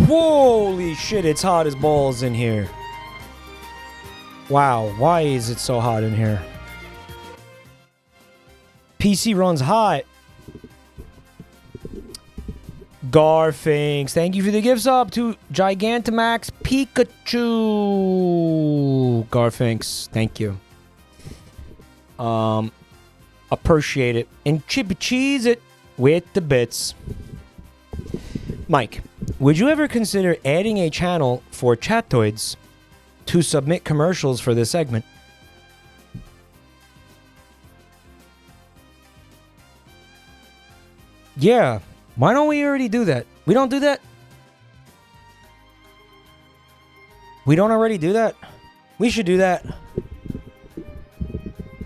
Holy shit, it's hot as balls in here. Wow, why is it so hot in here? PC runs hot. Garfinks, thank you for the gifts up to Gigantamax Pikachu. Garfinks, thank you. Appreciate it. And Chippy Cheese it. With the bits. Mike, would you ever consider adding a channel for chatoids to submit commercials for this segment? Yeah. Why don't we already do that? We don't do that? We don't already do that? We should do that.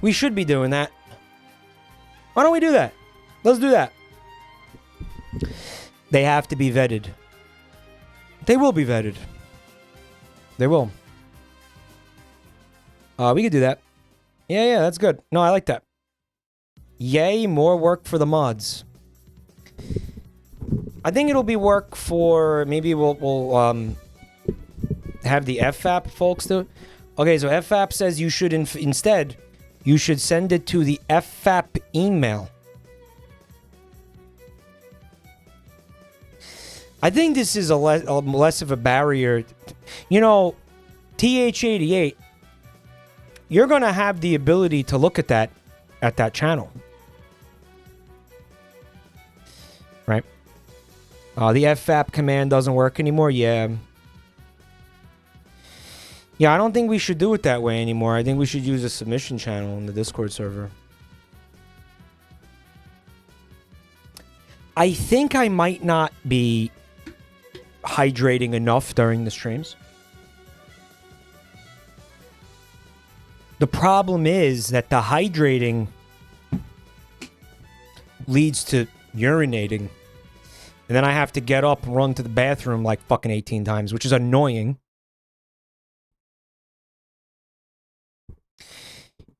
We should be doing that. Why don't we do that? Let's do that. They have to be vetted. They will be vetted. They will. We could do that. Yeah, that's good. No, I like that. Yay, more work for the mods. I think it'll be work for... Maybe we'll have the FFAP folks do it. Okay, so FFAP says you should instead... You should send it to the FFAP email. I think this is a less of a barrier. You know, TH88, you're going to have the ability to look at that channel. Right? The FFAP command doesn't work anymore. Yeah. Yeah, I don't think we should do it that way anymore. I think we should use a submission channel in the Discord server. I think I might not be hydrating enough during the streams. The problem is that the hydrating leads to urinating. And then I have to get up and run to the bathroom like fucking 18 times, which is annoying.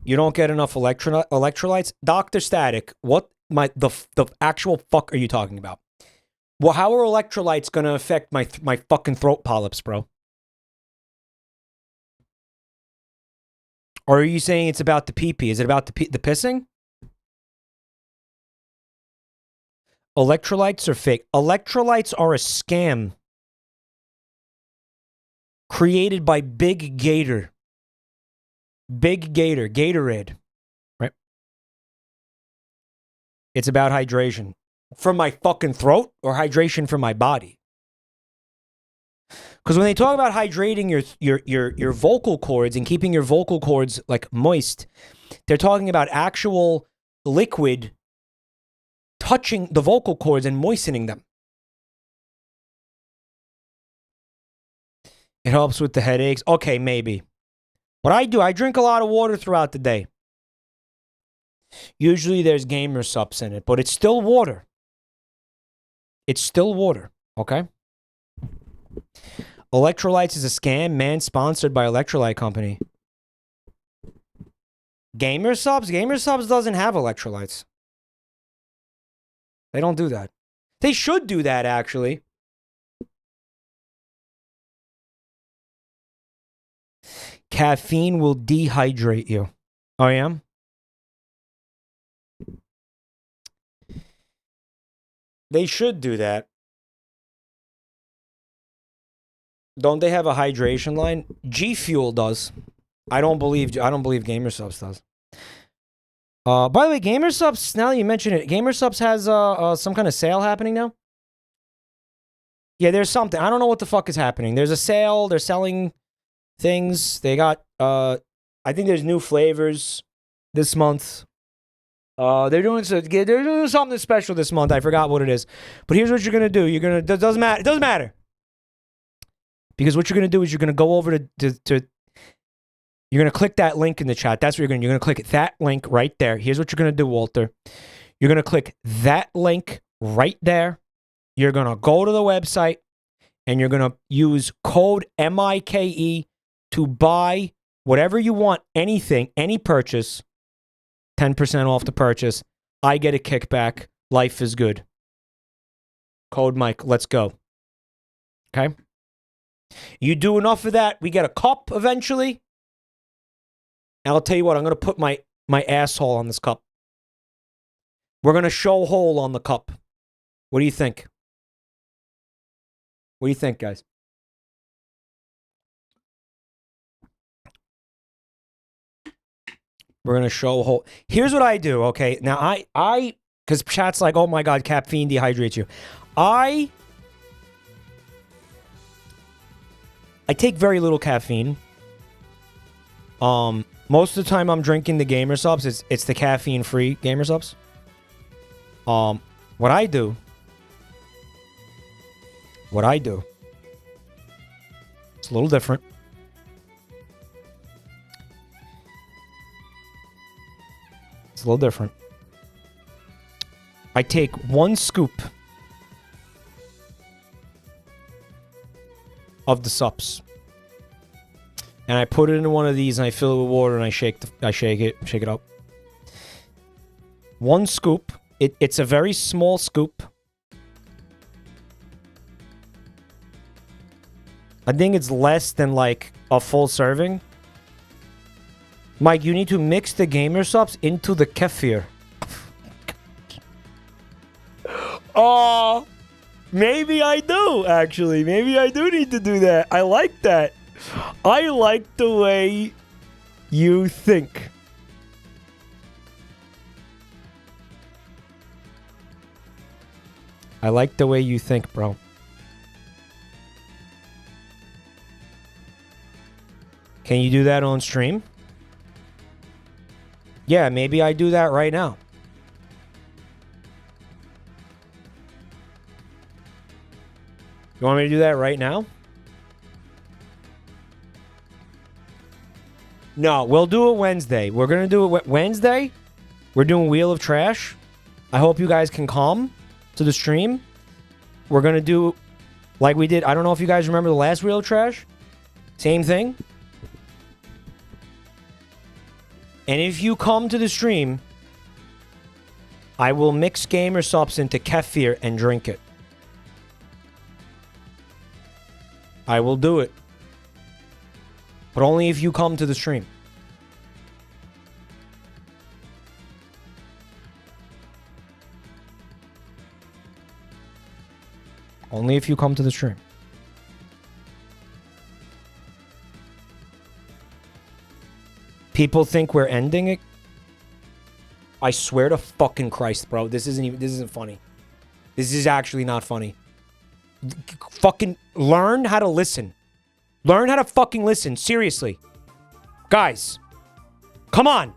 You don't get enough electrolytes? Dr. Static, what the actual fuck are you talking about? Well, how are electrolytes going to affect my fucking throat polyps, bro? Or are you saying it's about the pee-pee? Is it about the pissing? Electrolytes are fake. Electrolytes are a scam created by Big Gator. Big Gator, Gatorade, right? It's about hydration. From my fucking throat or hydration from my body? Because when they talk about hydrating your vocal cords and keeping your vocal cords like moist, they're talking about actual liquid touching the vocal cords and moistening them. It helps with the headaches. Okay, maybe. What I do, I drink a lot of water throughout the day. Usually there's gamer subs in it, but it's still water. It's still water, okay? Electrolytes is a scam, man, sponsored by Electrolyte Company. Gamer subs? Gamer subs doesn't have electrolytes. They don't do that. They should do that, actually. Caffeine will dehydrate you. Oh, yeah? They should do that. Don't they have a hydration line? G Fuel does. I don't believe Gamer Subs does. By the way, Gamer Subs, now that you mention it, Gamer Subs has some kind of sale happening now? Yeah, there's something. I don't know what the fuck is happening. There's a sale. They're selling things. They got, I think there's new flavors this month. They're doing something special this month. I forgot what it is. But here's what you're going to do. It doesn't matter. It doesn't matter. Because what you're going to do is you're going to go over to you're going to click that link in the chat. That's what you're going to do. You're going to click that link right there. Here's what you're going to do, Walter. You're going to click that link right there. You're going to go to the website and you're going to use code MIKE to buy whatever you want, anything, any purchase, 10% off the purchase. I get a kickback. Life is good. Code Mike. Let's go. Okay? You do enough of that, we get a cup eventually. And I'll tell you what, I'm going to put my asshole on this cup. We're going to show hole on the cup. What do you think? What do you think, guys? We're going to show hole. Here's what I do, okay? Now, because Because chat's like, oh my god, caffeine dehydrates you. I take very little caffeine. Most of the time I'm drinking the Gamer Subs. It's the caffeine-free Gamer Subs. What I do, it's a little different. It's a little different. I take 1 scoop of the subs, and I put it into one of these, and I fill it with water, and I shake it up. 1 scoop. It's a very small scoop. I think it's less than like a full serving. Mike, you need to mix the Gamer Subs into the kefir. Oh, maybe I do, actually. Maybe I do need to do that. I like that. I like the way you think. I like the way you think, bro. Can you do that on stream? Yeah, maybe I do that right now. You want me to do that right now? No, we'll do it Wednesday. We're going to do it Wednesday. We're doing Wheel of Trash. I hope you guys can come to the stream. We're going to do like we did. I don't know if you guys remember the last Wheel of Trash. Same thing. And if you come to the stream, I will mix Gamer Subs into kefir and drink it. I will do it. But only if you come to the stream. Only if you come to the stream. People think we're ending it. I swear to fucking Christ, bro. This isn't funny. This is actually not funny. Fucking learn how to listen. Learn how to fucking listen. Seriously. Guys. Come on.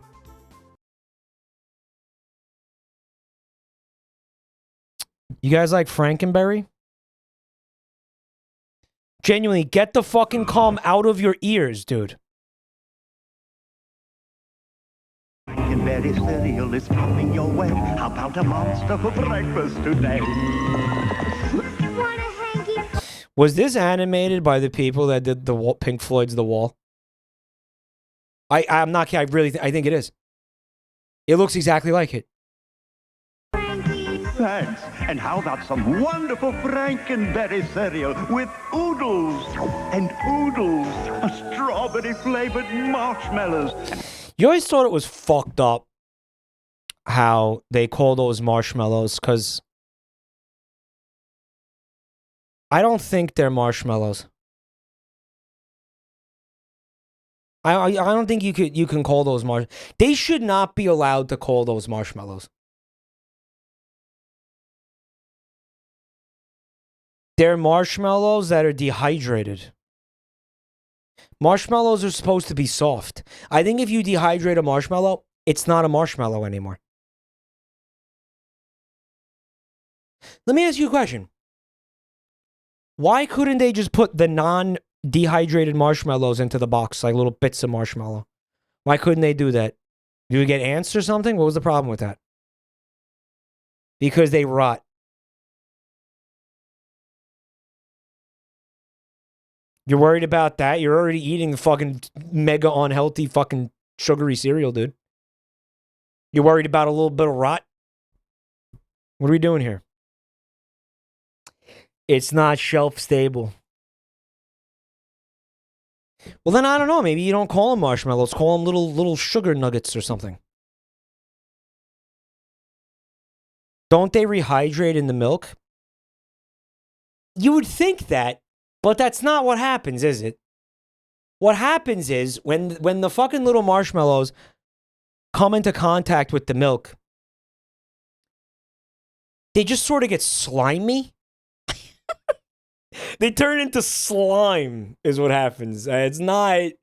You guys like Frankenberry? Genuinely, get the fucking calm out of your ears, dude. Frankenberry cereal is coming your way. How about a monster for breakfast today? Was this animated by the people that did the Pink Floyd's The Wall? I'm not kidding. I think it is. It looks exactly like it. Thanks. And how about some wonderful Frankenberry cereal with oodles and oodles of strawberry-flavored marshmallows? You always thought it was fucked up how they call those marshmallows, because I don't think they're marshmallows. I don't think you can call those marshmallows. They should not be allowed to call those marshmallows. They're marshmallows that are dehydrated. Marshmallows are supposed to be soft. I think if you dehydrate a marshmallow, it's not a marshmallow anymore. Let me ask you a question. Why couldn't they just put the non-dehydrated marshmallows into the box, like little bits of marshmallow? Why couldn't they do that? Do we get ants or something? What was the problem with that? Because they rot. You're worried about that? You're already eating the fucking mega unhealthy fucking sugary cereal, dude. You're worried about a little bit of rot? What are we doing here? It's not shelf stable. Well, then I don't know. Maybe you don't call them marshmallows. Call them little sugar nuggets or something. Don't they rehydrate in the milk? You would think that, but that's not what happens, is it? What happens is when the fucking little marshmallows come into contact with the milk, they just sort of get slimy. They turn into slime is what happens. It's not...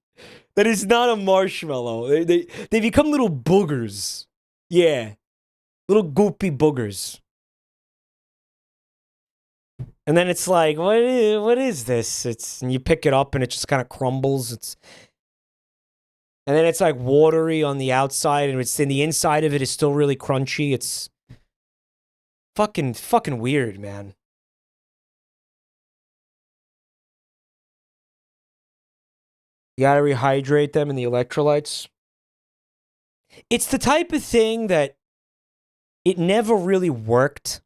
That is not a marshmallow. They become little boogers. Yeah. Little goopy boogers. And then it's like, what is this? And you pick it up and it just kind of crumbles. And then it's like watery on the outside and it's in the inside of it is still really crunchy. It's fucking weird, man. You gotta rehydrate them in the electrolytes. It's the type of thing that it never really worked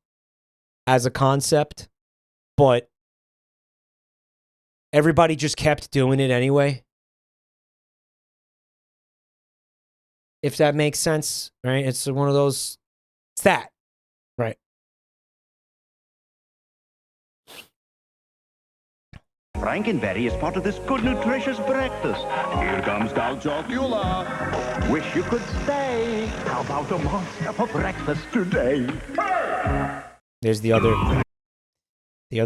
as a concept, but everybody just kept doing it anyway. If that makes sense, right? It's one of those... It's that, right? Frankenberry is part of this good, nutritious breakfast. Here comes Count Chocula. Wish you could stay. How about a monster for breakfast today? There's the other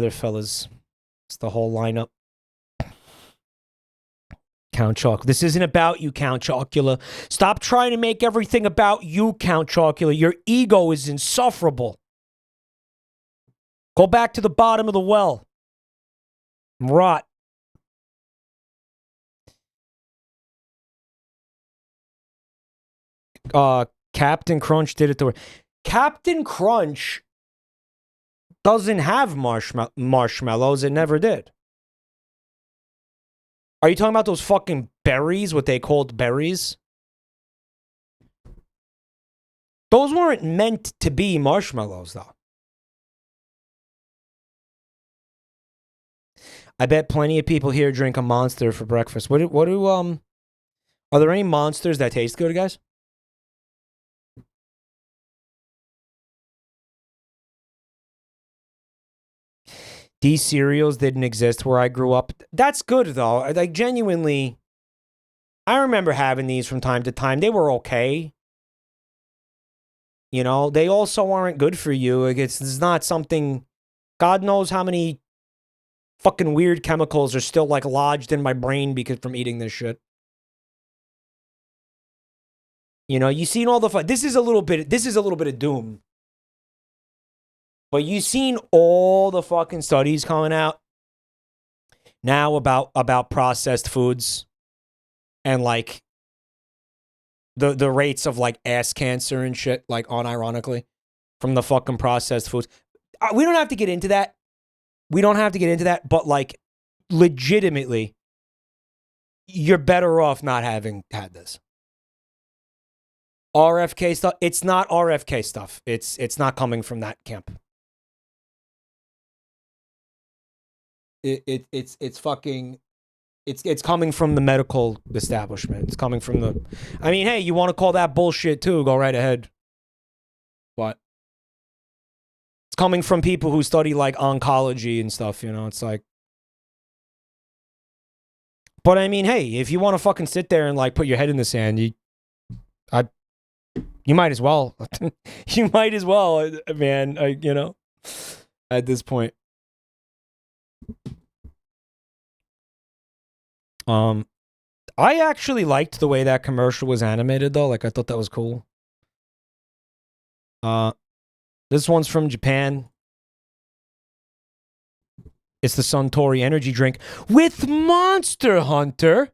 fellas. It's the whole lineup. Count Chocula. This isn't about you, Count Chocula. Stop trying to make everything about you, Count Chocula. Your ego is insufferable. Go back to the bottom of the well. Rot. Captain Crunch did it the way. Captain Crunch doesn't have marshmallows. It never did. Are you talking about those fucking berries, what they called berries? Those weren't meant to be marshmallows, though. I bet plenty of people here drink a Monster for breakfast. Are there any Monsters that taste good, guys? These cereals didn't exist where I grew up. That's good, though. Like, genuinely, I remember having these from time to time. They were okay. You know, they also aren't good for you. Like, it's not something... God knows how many fucking weird chemicals are still, like, lodged in my brain because from eating this shit. You know, you've seen all the fun. This is a little bit of doom. But you've seen all the fucking studies coming out now about processed foods and, like, the rates of, like, ass cancer and shit, like, unironically, from the fucking processed foods. We don't have to get into that. But, like, legitimately, you're better off not having had this. RFK stuff, it's not RFK stuff. It's not coming from that camp. It's coming from the medical establishment. It's coming from the... I mean, hey, you want to call that bullshit too, go right ahead. But it's coming from people who study, like, oncology and stuff, you know? It's like... But I mean, hey, if you want to fucking sit there and, like, put your head in the sand, you might as well. You might as well, man, you know, at this point. I actually liked the way that commercial was animated, though. Like, I thought that was cool. This one's from Japan. It's the Suntory energy drink with Monster Hunter.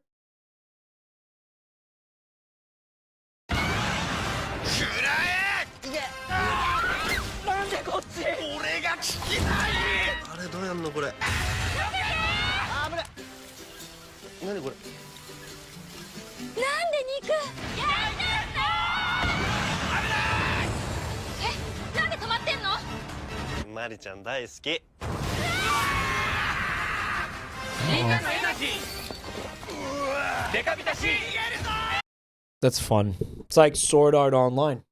That's fun. It's like Sword Art Online.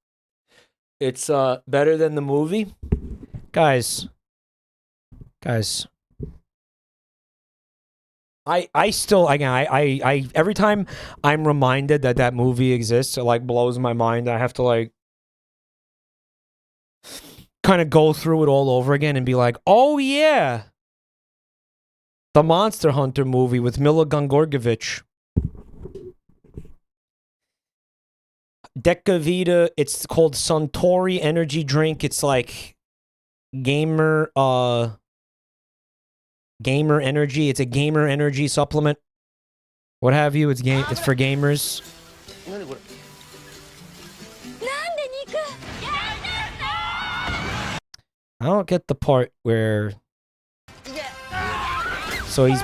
It's better than the movie. Guys. I still, again, I every time I'm reminded that movie exists, it, like, blows my mind. I have to, like, kind of go through it all over again and be like, oh yeah, the Monster Hunter movie with Mila Gongorgovich. Decavita, it's called Suntory energy drink. It's like gamer energy. It's a gamer energy supplement. What have you? It's for gamers. I don't get the part where so he's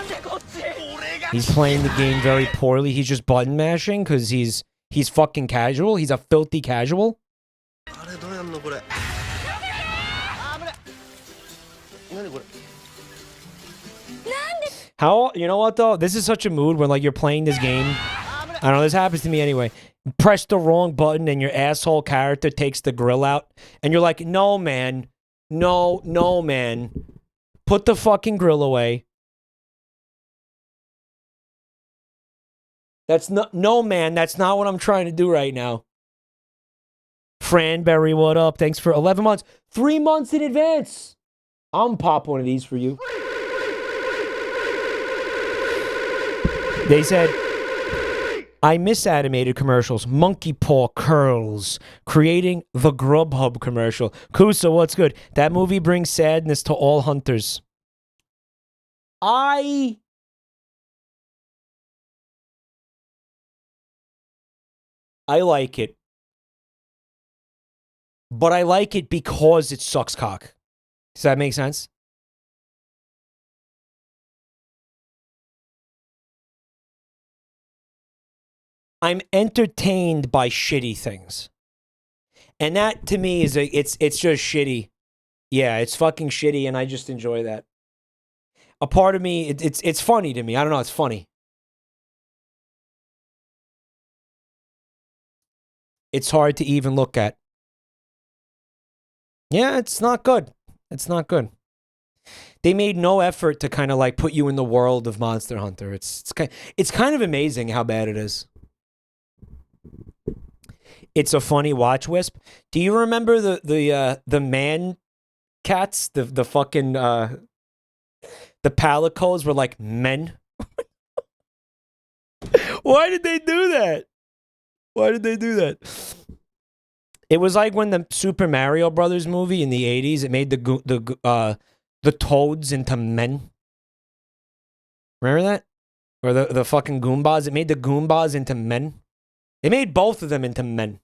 playing the game very poorly. He's just button mashing because he's fucking casual. He's a filthy casual. How, you know what though? This is such a mood when like you're playing this game. I don't know, this happens to me anyway. Press the wrong button and your asshole character takes the grill out. And you're like, no man. No, man. Put the fucking grill away. That's not, no man, that's not what I'm trying to do right now. Franberry, what up? Thanks for 11 months. 3 months in advance. I'm pop one of these for you. They said, I miss animated commercials. Monkey paw curls. Creating the Grubhub commercial. Kusa, what's good? That movie brings sadness to all hunters. I like it. But I like it because it sucks cock. Does that make sense? I'm entertained by shitty things. And that to me is it's just shitty. Yeah, it's fucking shitty and I just enjoy that. A part of me, it's funny to me. I don't know, it's funny. It's hard to even look at. Yeah, it's not good. It's not good. They made no effort to kind of like put you in the world of Monster Hunter. It's kind of amazing how bad it is. It's a funny watch, Wisp. Do you remember the man cats? The fucking the palicos were like men. Why did they do that? Why did they do that? It was like when the Super Mario Brothers movie in the 80s, it made the toads into men. Remember that? Or the fucking Goombas? It made the Goombas into men. It made both of them into men.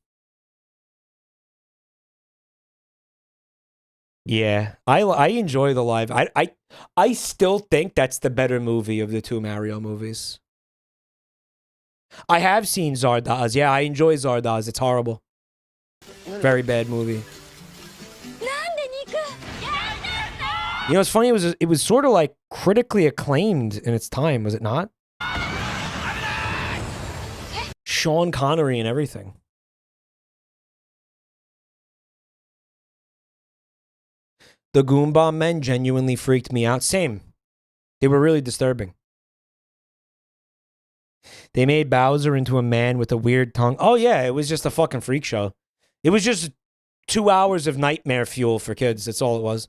Yeah, I enjoy the live. I still think that's the better movie of the two Mario movies. I have seen Zardoz. Yeah, I enjoy Zardoz. It's horrible. Very bad movie. You know, it's funny. It was sort of like critically acclaimed in its time, was it not? Sean Connery and everything. The Goomba men genuinely freaked me out. Same. They were really disturbing. They made Bowser into a man with a weird tongue. Oh yeah, it was just a fucking freak show. It was just 2 hours of nightmare fuel for kids. That's all it was.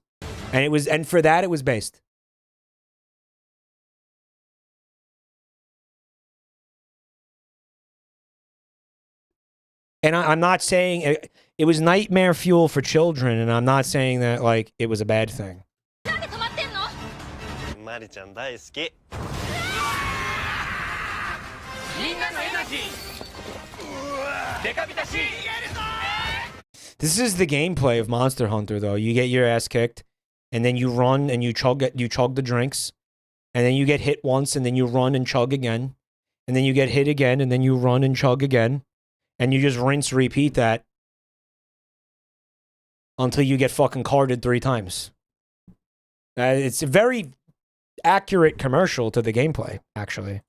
And for that it was based. And I'm not saying it was nightmare fuel for children, and I'm not saying that like it was a bad thing. This is the gameplay of Monster Hunter, though. You get your ass kicked, and then you run and you chug the drinks, and then you get hit once, and then you run and chug again, and then you get hit again, and then you run and chug again. And you just rinse, repeat that until you get fucking carded 3 times. It's a very accurate commercial to the gameplay, actually.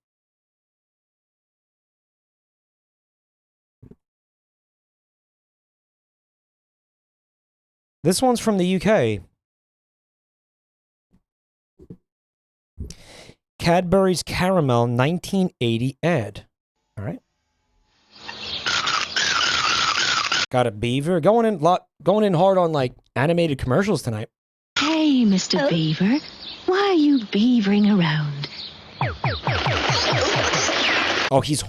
This one's from the UK. Cadbury's Caramel 1980 ad. All right. Got a beaver going in hard on like animated commercials tonight. Hey, Mr. Beaver, why are you beavering around? Oh, he's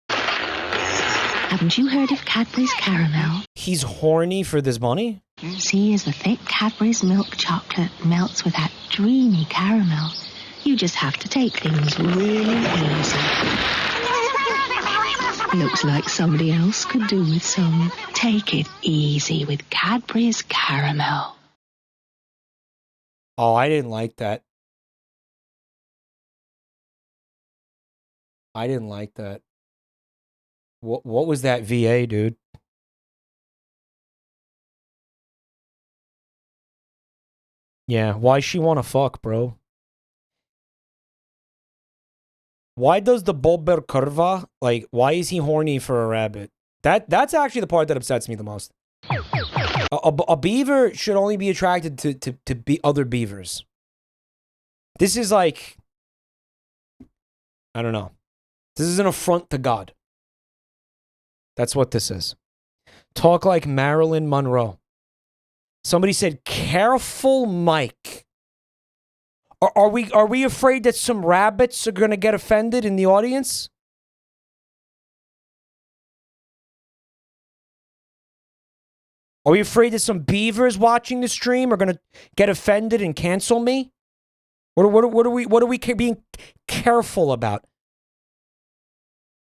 Haven't you heard of Cadbury's Caramel? He's horny for this bunny? See, as the thick Cadbury's milk chocolate melts with that dreamy caramel, you just have to take things really easy. Looks like somebody else could do with some take it easy with Cadbury's Caramel. Oh, I didn't like that. I didn't like that. What was that VA, dude? Yeah, why she wanna fuck, bro? Why does the Bolber Curva, like, why is he horny for a rabbit? That's actually the part that upsets me the most. A beaver should only be attracted to be other beavers. This is like, I don't know. This is an affront to God. That's what this is. Talk like Marilyn Monroe. Somebody said, "Careful, Mike." Are we afraid that some rabbits are gonna get offended in the audience? Are we afraid that some beavers watching the stream are gonna get offended and cancel me? What are we being careful about?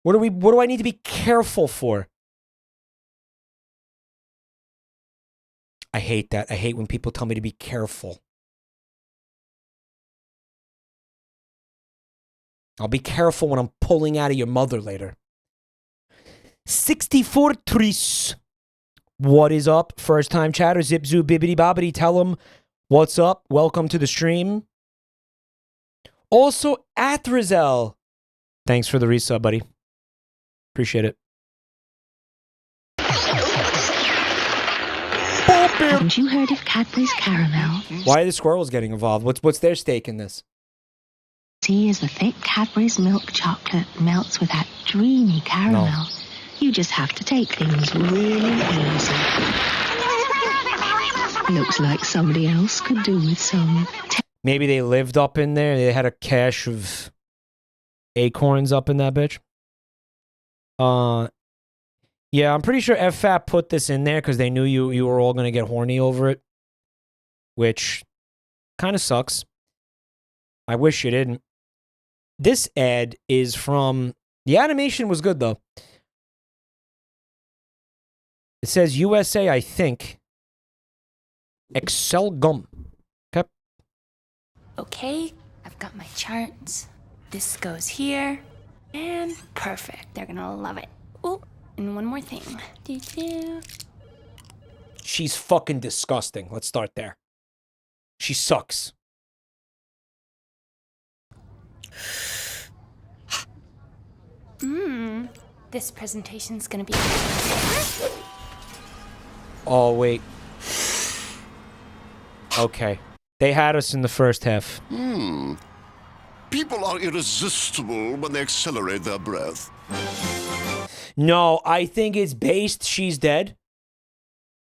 What do I need to be careful for? I hate that. I hate when people tell me to be careful. I'll be careful when I'm pulling out of your mother later. 64 Tris. What is up? First time chatter. Zip zoo bibbity bobbity. Tell them what's up. Welcome to the stream. Also, Athrazel. Thanks for the resub, buddy. Appreciate it. Haven't you heard of Cadbury's Caramel? Why are the squirrels getting involved? What's their stake in this? See, as the thick Cadbury's milk chocolate melts with that dreamy caramel, you just have to take things really easy. Looks like somebody else could do with some. Maybe they lived up in there. They had a cache of acorns up in that bitch. Yeah, I'm pretty sure FFAP put this in there because they knew you were all going to get horny over it. Which kind of sucks. I wish you didn't. This ad is from... The animation was good, though. It says USA, I think. Excel gum. Okay. Okay, I've got my charts. This goes here. And perfect. They're gonna love it. Oh, and one more thing. She's fucking disgusting. Let's start there. She sucks. This presentation's gonna be... Oh, wait. Okay. They had us in the first half. People are irresistible when they accelerate their breath. No, I think it's based She's Dead.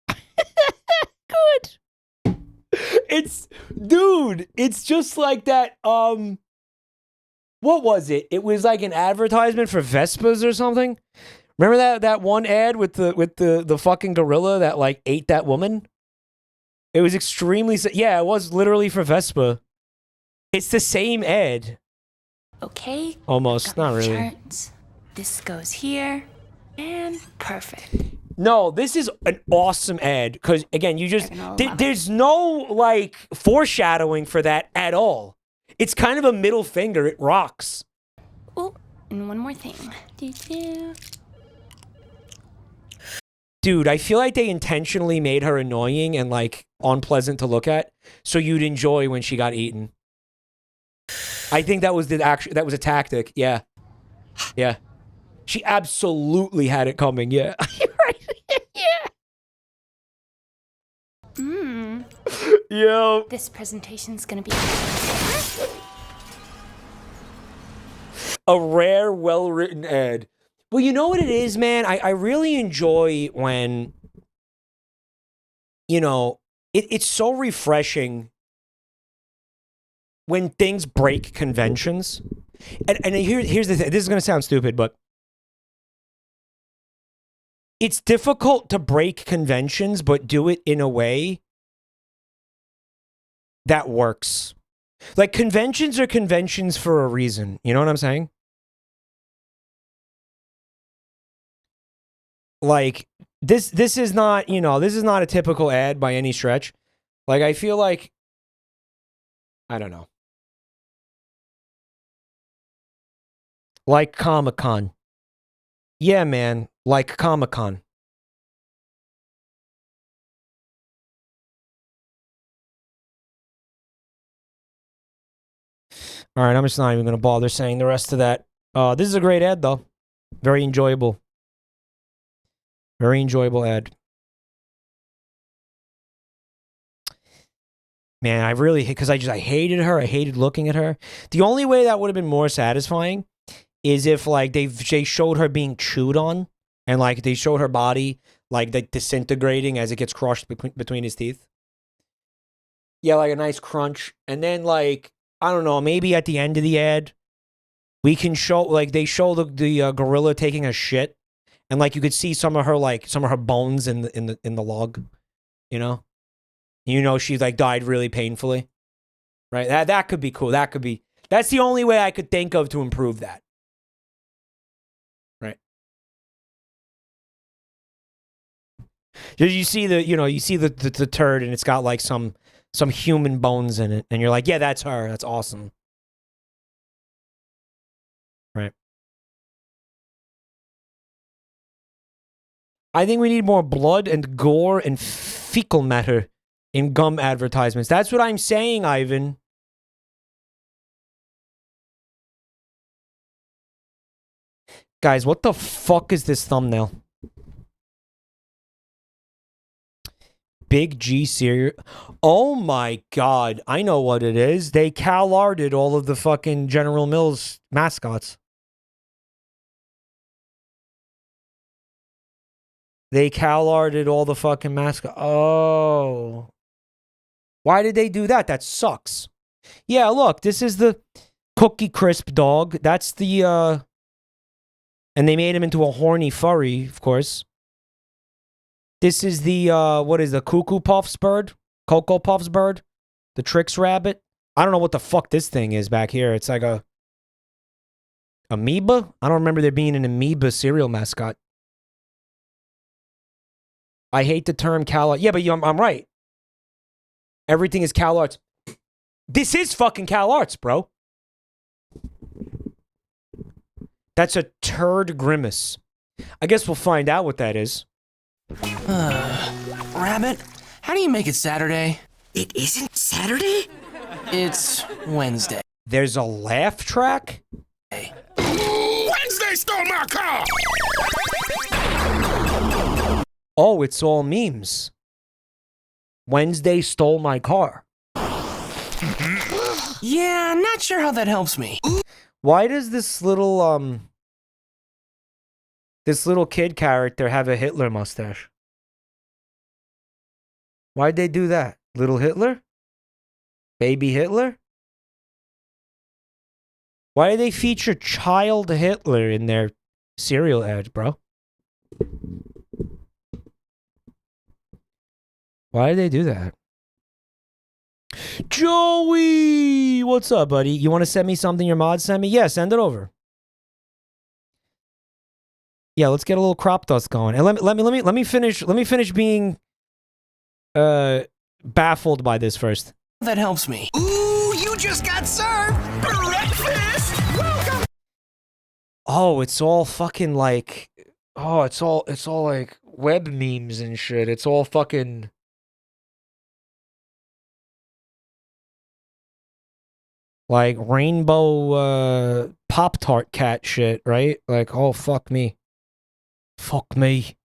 Good. Dude, it's just like that, what was it? It was like an advertisement for Vespas or something. Remember that one ad with the fucking gorilla that like ate that woman? It was extremely... Yeah, it was literally for Vespa. It's the same ad. Okay. Almost, not really. Charts. This goes here. And perfect. No, this is an awesome ad. Because, again, you just... There's no, like, foreshadowing for that at all. It's kind of a middle finger. It rocks. Oh, and one more thing. Dude, I feel like they intentionally made her annoying and, like, unpleasant to look at, so you'd enjoy when she got eaten. I think that was that was a tactic. Yeah. Yeah. She absolutely had it coming. Yeah. You're right. Yeah. Yo. This presentation's gonna be... A rare, well-written ad. Well, you know what it is, man? I really enjoy when, you know, it's so refreshing when things break conventions. And here's the thing. This is going to sound stupid, but it's difficult to break conventions, but do it in a way that works. Like, conventions are conventions for a reason. You know what I'm saying? Like, this is not, you know, this is not a typical ad by any stretch. Like, I feel like, I don't know. Like Comic-Con. Yeah, man. Like Comic-Con. All right, I'm just not even going to bother saying the rest of that. This is a great ad, though. Very enjoyable. Very enjoyable ad. Man, I really, because I hated her. I hated looking at her. The only way that would have been more satisfying is if, like, they showed her being chewed on, and, like, they showed her body, like, disintegrating as it gets crushed between his teeth. Yeah, like a nice crunch. And then, like, I don't know, maybe at the end of the ad, we can show, like, they show the gorilla taking a shit, and, like, you could see some of her bones in the log, you know? You know, she, like, died really painfully, right? That could be cool. That's the only way I could think of to improve that. Right. You see the turd, and it's got, like, some human bones in it, and you're like, yeah, that's her. That's awesome. Right. I think we need more blood and gore and fecal matter in gum advertisements. That's what I'm saying, Ivan. Guys, what the fuck is this thumbnail? Big G cereal. Oh my god, I know what it is. They CalArted all of the fucking General Mills mascots. They CalArted all the fucking mascots. Oh. Why did they do that? That sucks. Yeah, look, this is the Cookie Crisp dog. That's the, and they made him into a horny furry, of course. This is the, what is the Cuckoo Puffs bird? Cocoa Puffs bird? The Trix rabbit? I don't know what the fuck this thing is back here. It's like a amoeba? I don't remember there being an amoeba cereal mascot. I hate the term CalArts. Yeah, but I'm right. Everything is CalArts. This is fucking CalArts, bro. That's a turd grimace. I guess we'll find out what that is. Rabbit, how do you make it Saturday? It isn't Saturday? It's Wednesday. There's a laugh track? Wednesday stole my car! Oh, it's all memes. Wednesday stole my car. Yeah, I'm not sure how that helps me. Why does this little kid character have a Hitler mustache? Why'd they do that? Little Hitler? Baby Hitler? Why do they feature child Hitler in their cereal ads, bro? Why did they do that? Joey! What's up, buddy? You want to send me something your mod sent me? Yeah, send it over. Yeah, let's get a little crop dust going. And let me finish being baffled by this first. That helps me. Ooh, you just got served breakfast. Welcome. Oh, it's all fucking like, oh, it's all like web memes and shit. It's all fucking. Like rainbow Pop-Tart cat shit, right? Like, oh, fuck me. Fuck me.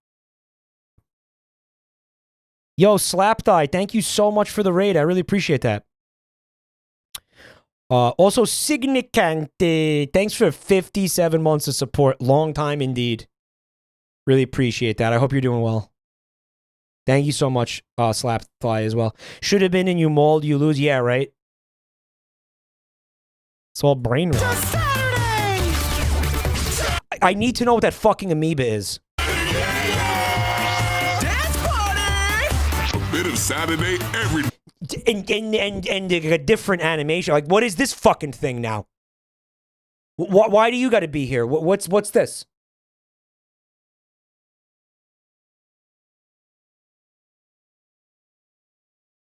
Yo, Slapdie, thank you so much for the raid. I really appreciate that. Also, Significante, thanks for 57 months of support. Long time indeed. Really appreciate that. I hope you're doing well. Thank you so much, Slapfly, as well. Should have been in you mold, you lose. Yeah, right? It's all brain rot. I need to know what that fucking amoeba is. Dance party! A bit of Saturday every And a different animation. Like, what is this fucking thing now? Why do you got to be here? What's this?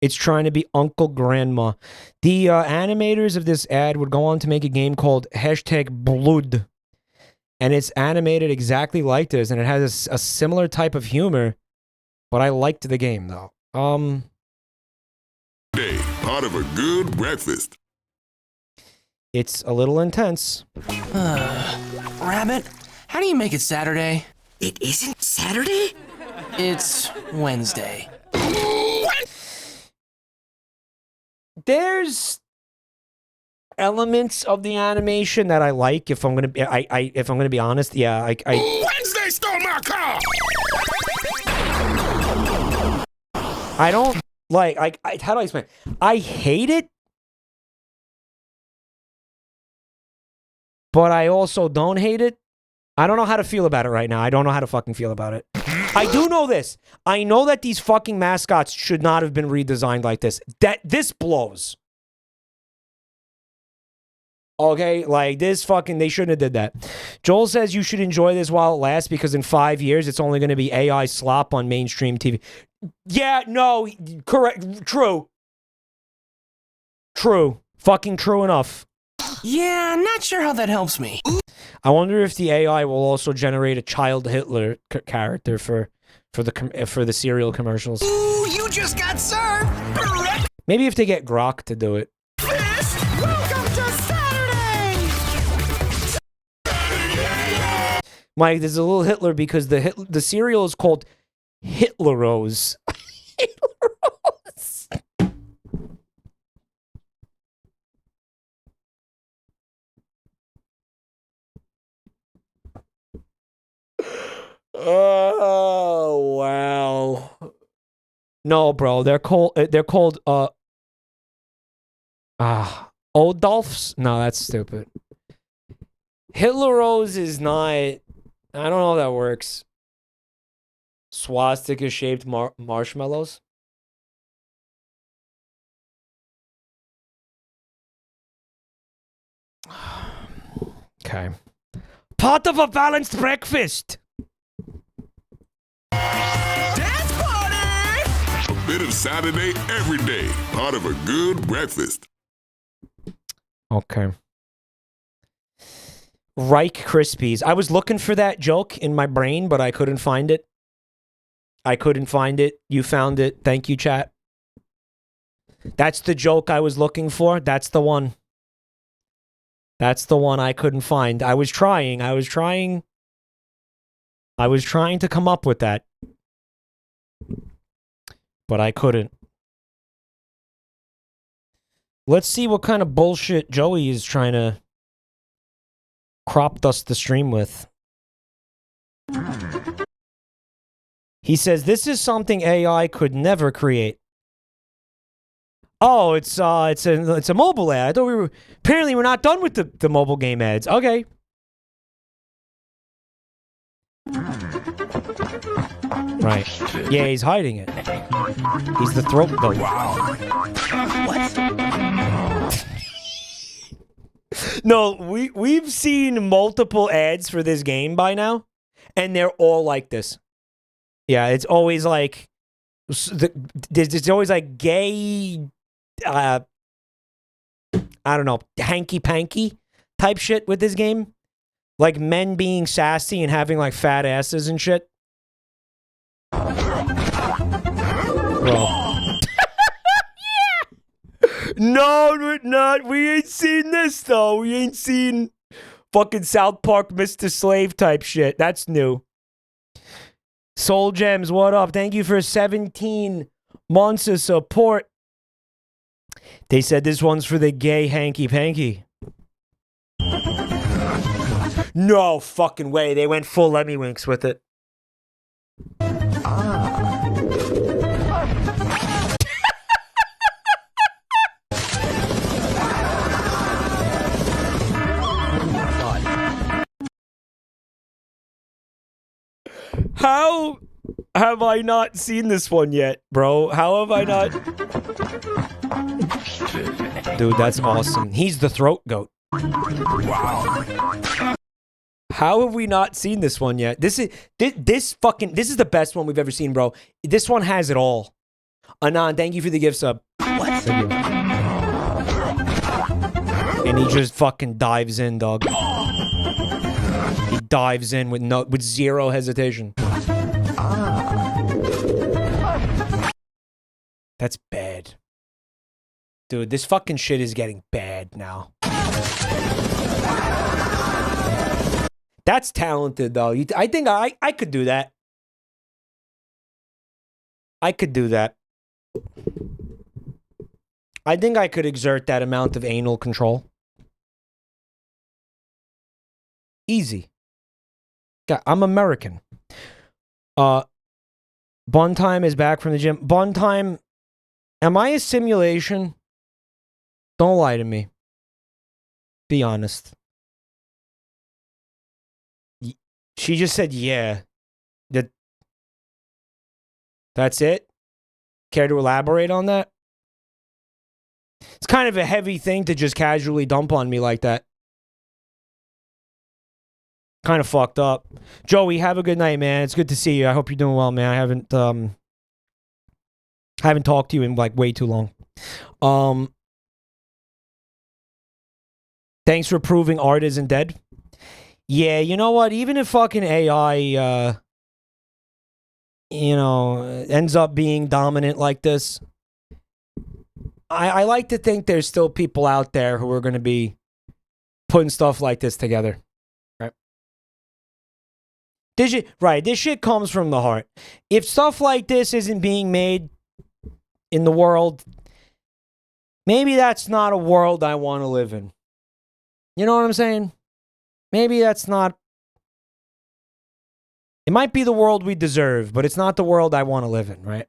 It's trying to be Uncle Grandma. The animators of this ad would go on to make a game called #Blood. And it's animated exactly like this, and it has a similar type of humor. But I liked the game, though. day, part of a good breakfast. It's a little intense. Rabbit, how do you make it Saturday? It isn't Saturday? It's Wednesday. There's elements of the animation that I like. If I'm gonna be honest, yeah. Wednesday stole my car. I don't like. How do I explain? I hate it, but I also don't hate it. I don't know how to feel about it right now. I don't know how to fucking feel about it. I do know this. I know that these fucking mascots should not have been redesigned like this. This blows. Okay, like this fucking, they shouldn't have did that. Joel says you should enjoy this while it lasts because in 5 years it's only going to be AI slop on mainstream TV. Yeah, no, correct, true. True. Fucking true enough. Yeah, not sure how that helps me. I wonder if the AI will also generate a child Hitler character for the cereal commercials. Ooh, you just got served. Maybe if they get Grok to do it. Welcome to Saturday. Mike, there's a little Hitler because the cereal is called Hitleros. Hitleros. Oh wow! No, bro, they're called Odolphs. No, that's stupid. Hitleros is not. I don't know how that works. Swastika shaped marshmallows. Okay. Part of a balanced breakfast. Dance party! A bit of Saturday every day, part of a good breakfast. Okay. Reich Krispies. I was looking for that joke in my brain, but I couldn't find it. You found it. Thank you, chat. That's the joke I was looking for. That's the one. That's the one I couldn't find. I was trying to come up with that. But I couldn't. Let's see what kind of bullshit Joey is trying to crop dust the stream with. He says, this is something AI could never create. Oh, it's a mobile ad. I thought apparently we're not done with the mobile game ads. Okay. Right. Yeah, he's hiding it. He's the throat goat. Wow. No, we've seen multiple ads for this game by now, and they're all like this. Yeah, it's always like there's always like gay, I don't know, hanky-panky type shit with this game. Like men being sassy and having like fat asses and shit. Bro. Yeah! No, we're not. We ain't seen this, though. We ain't seen fucking South Park Mr. Slave type shit. That's new. Soul Gems, what up? Thank you for 17 months of support. They said this one's for the gay hanky-panky. No fucking way. They went full Lemmy Winks with it. How have I not seen this one yet, bro? How have I not? Dude, that's awesome. He's the throat goat. Wow. How have we not seen this one yet? This is the best one we've ever seen, bro. This one has it all. Anand, thank you for the gift sub. What? And he just fucking dives in, dog. He dives in with zero hesitation. That's bad. Dude, this fucking shit is getting bad now. That's talented, though. I think I could do that. I could do that. I think I could exert that amount of anal control. Easy. God, I'm American. Bun Time is back from the gym. Bun Time, am I a simulation? Don't lie to me. Be honest. She just said, yeah. That's it? Care to elaborate on that? It's kind of a heavy thing to just casually dump on me like that. Kind of fucked up. Joey, have a good night, man. It's good to see you. I hope you're doing well, man. I haven't talked to you in like way too long. Thanks for proving art isn't dead. Yeah, you know what? Even if fucking AI, ends up being dominant like this, I like to think there's still people out there who are going to be putting stuff like this together. Right. This shit comes from the heart. If stuff like this isn't being made in the world, maybe that's not a world I want to live in. You know what I'm saying? Maybe that's not... It might be the world we deserve, but it's not the world I want to live in, right?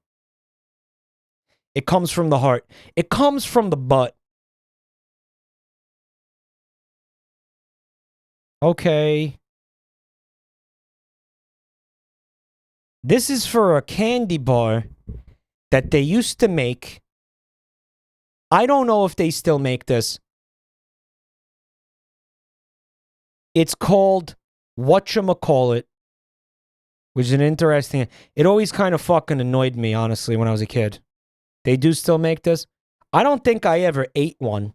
It comes from the heart. It comes from the butt. Okay. This is for a candy bar that they used to make. I don't know if they still make this. It's called whatchamacallit, which is an interesting... It always kind of fucking annoyed me, honestly, when I was a kid. They do still make this. I don't think I ever ate one.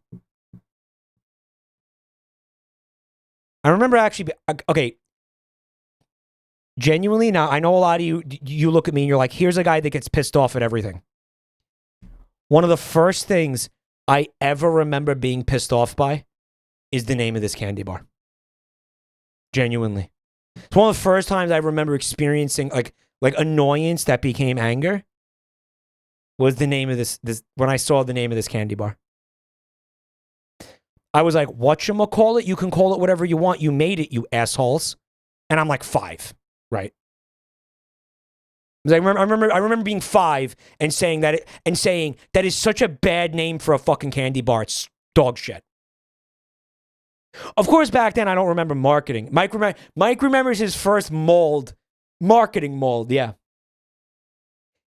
I remember actually... Okay. Genuinely, now, I know a lot of you look at me and you're like, here's a guy that gets pissed off at everything. One of the first things I ever remember being pissed off by is the name of this candy bar. Genuinely. It's one of the first times I remember experiencing like annoyance that became anger was the name of this when I saw the name of this candy bar. I was like, whatchamacallit? You can call it whatever you want. You made it, you assholes. And I'm like 5. Right. I remember being 5 and saying that that is such a bad name for a fucking candy bar. It's dog shit. Of course, back then I don't remember marketing. Mike remembers his first marketing mold. Yeah.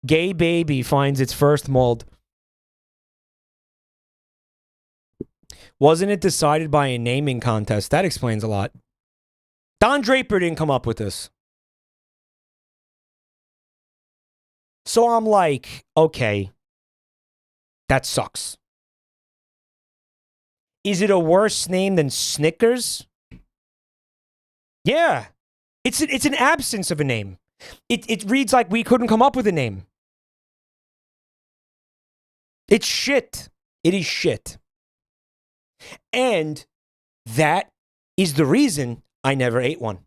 Gay baby finds its first mold. Wasn't it decided by a naming contest? That explains a lot. Don Draper didn't come up with this. So I'm like, okay, that sucks. Is it a worse name than Snickers? Yeah. It's an absence of a name. It reads like we couldn't come up with a name. It's shit. It is shit. And that is the reason I never ate one.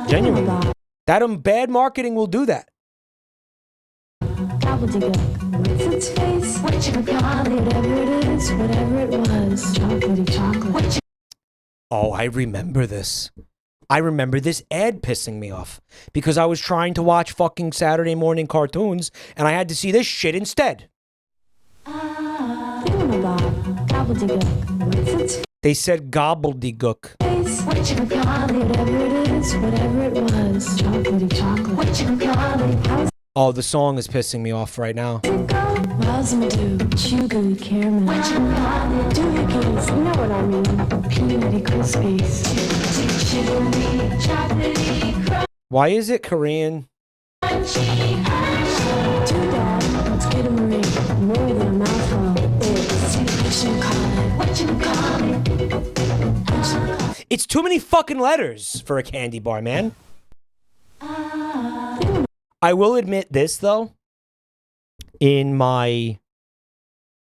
Genuinely. That bad marketing will do that. What's its face? What you call it? Whatever it is, whatever it was. Chocolatey chocolate. Oh, I remember this. I remember this ad pissing me off because I was trying to watch fucking Saturday morning cartoons and I had to see this shit instead. They said gobbledygook. What you call it? Whatever it is, whatever it was. Chocolatey chocolate. What you call it? Oh, the song is pissing me off right now. Sugary caramel. What you call it? Doohickeys, you know what I mean. Peanutty crispies. Sugary, chocolatey, crunchy. Why is it Korean? Let's get a ring. More than a mouthful. What you call it? It's too many fucking letters for a candy bar, man. I will admit this though. With my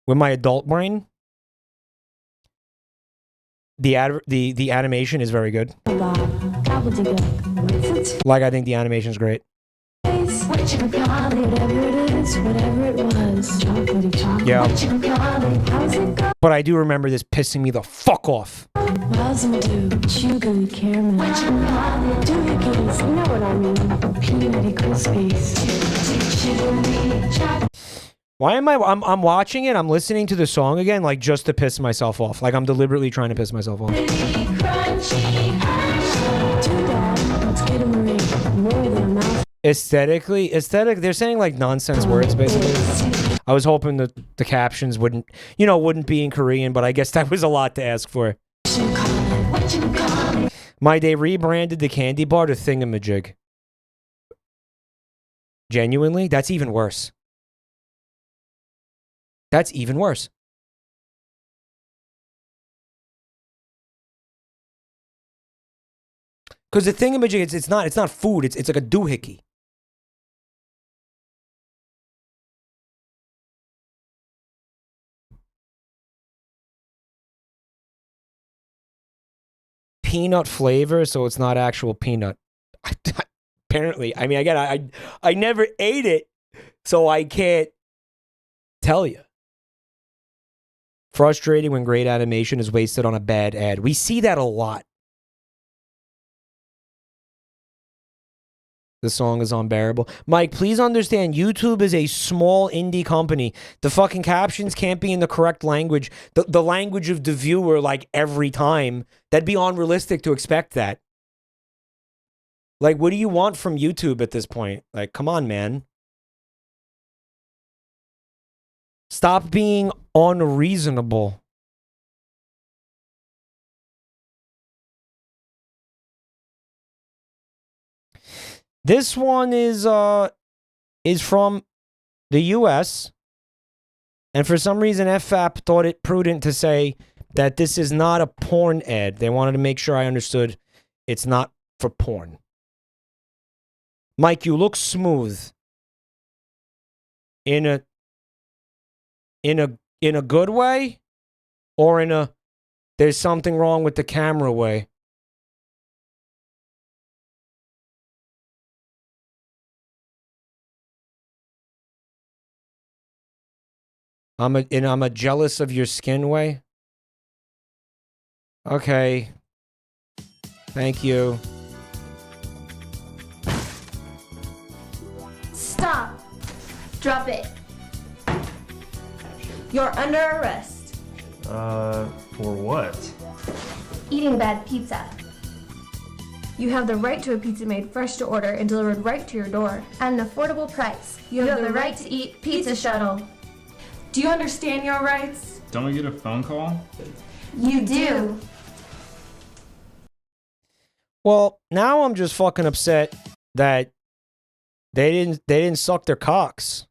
adult brain, the animation is very good. Like I think the animation is great. What you call it? Whatever it is, whatever it was. Chocolatey chocolate. Yeah. What you call it? How's it go? But I do remember this pissing me the fuck off. Sugary caramel. What you call it? Doohickeys, you know what I mean. Peanutty crispies. Why am I'm watching it, I'm listening to the song again, like just to piss myself off. Like I'm deliberately trying to piss myself off. Aesthetic, they're saying like nonsense words basically. I was hoping that the captions wouldn't be in Korean, but I guess that was a lot to ask for. They rebranded the candy bar to Thingamajig. Genuinely? That's even worse. That's even worse. Because the Thingamajig, it's not food, it's like a doohickey. Peanut flavor, so it's not actual peanut. Apparently. I mean, again, I never ate it, so I can't tell you. Frustrating when great animation is wasted on a bad ad. We see that a lot. The song is unbearable. Mike, please understand, YouTube is a small indie company. The fucking captions can't be in the correct language. The language of the viewer, like, every time. That'd be unrealistic to expect that. Like, what do you want from YouTube at this point? Like, come on, man. Stop being unreasonable. This one is from the US. And for some reason, FAP thought it prudent to say that this is not a porn ad. They wanted to make sure I understood it's not for porn. Mike, you look smooth. In a good way? Or in a there's something wrong with the camera way? I'm a jealous of your skin way? Okay. Thank you. Stop. Drop it. You're under arrest. For what? Eating bad pizza. You have the right to a pizza made fresh to order and delivered right to your door at an affordable price. You have the right to eat Pizza Shuttle. Do you understand your rights? Don't I get a phone call? You do. Well, now I'm just fucking upset that they didn't suck their cocks.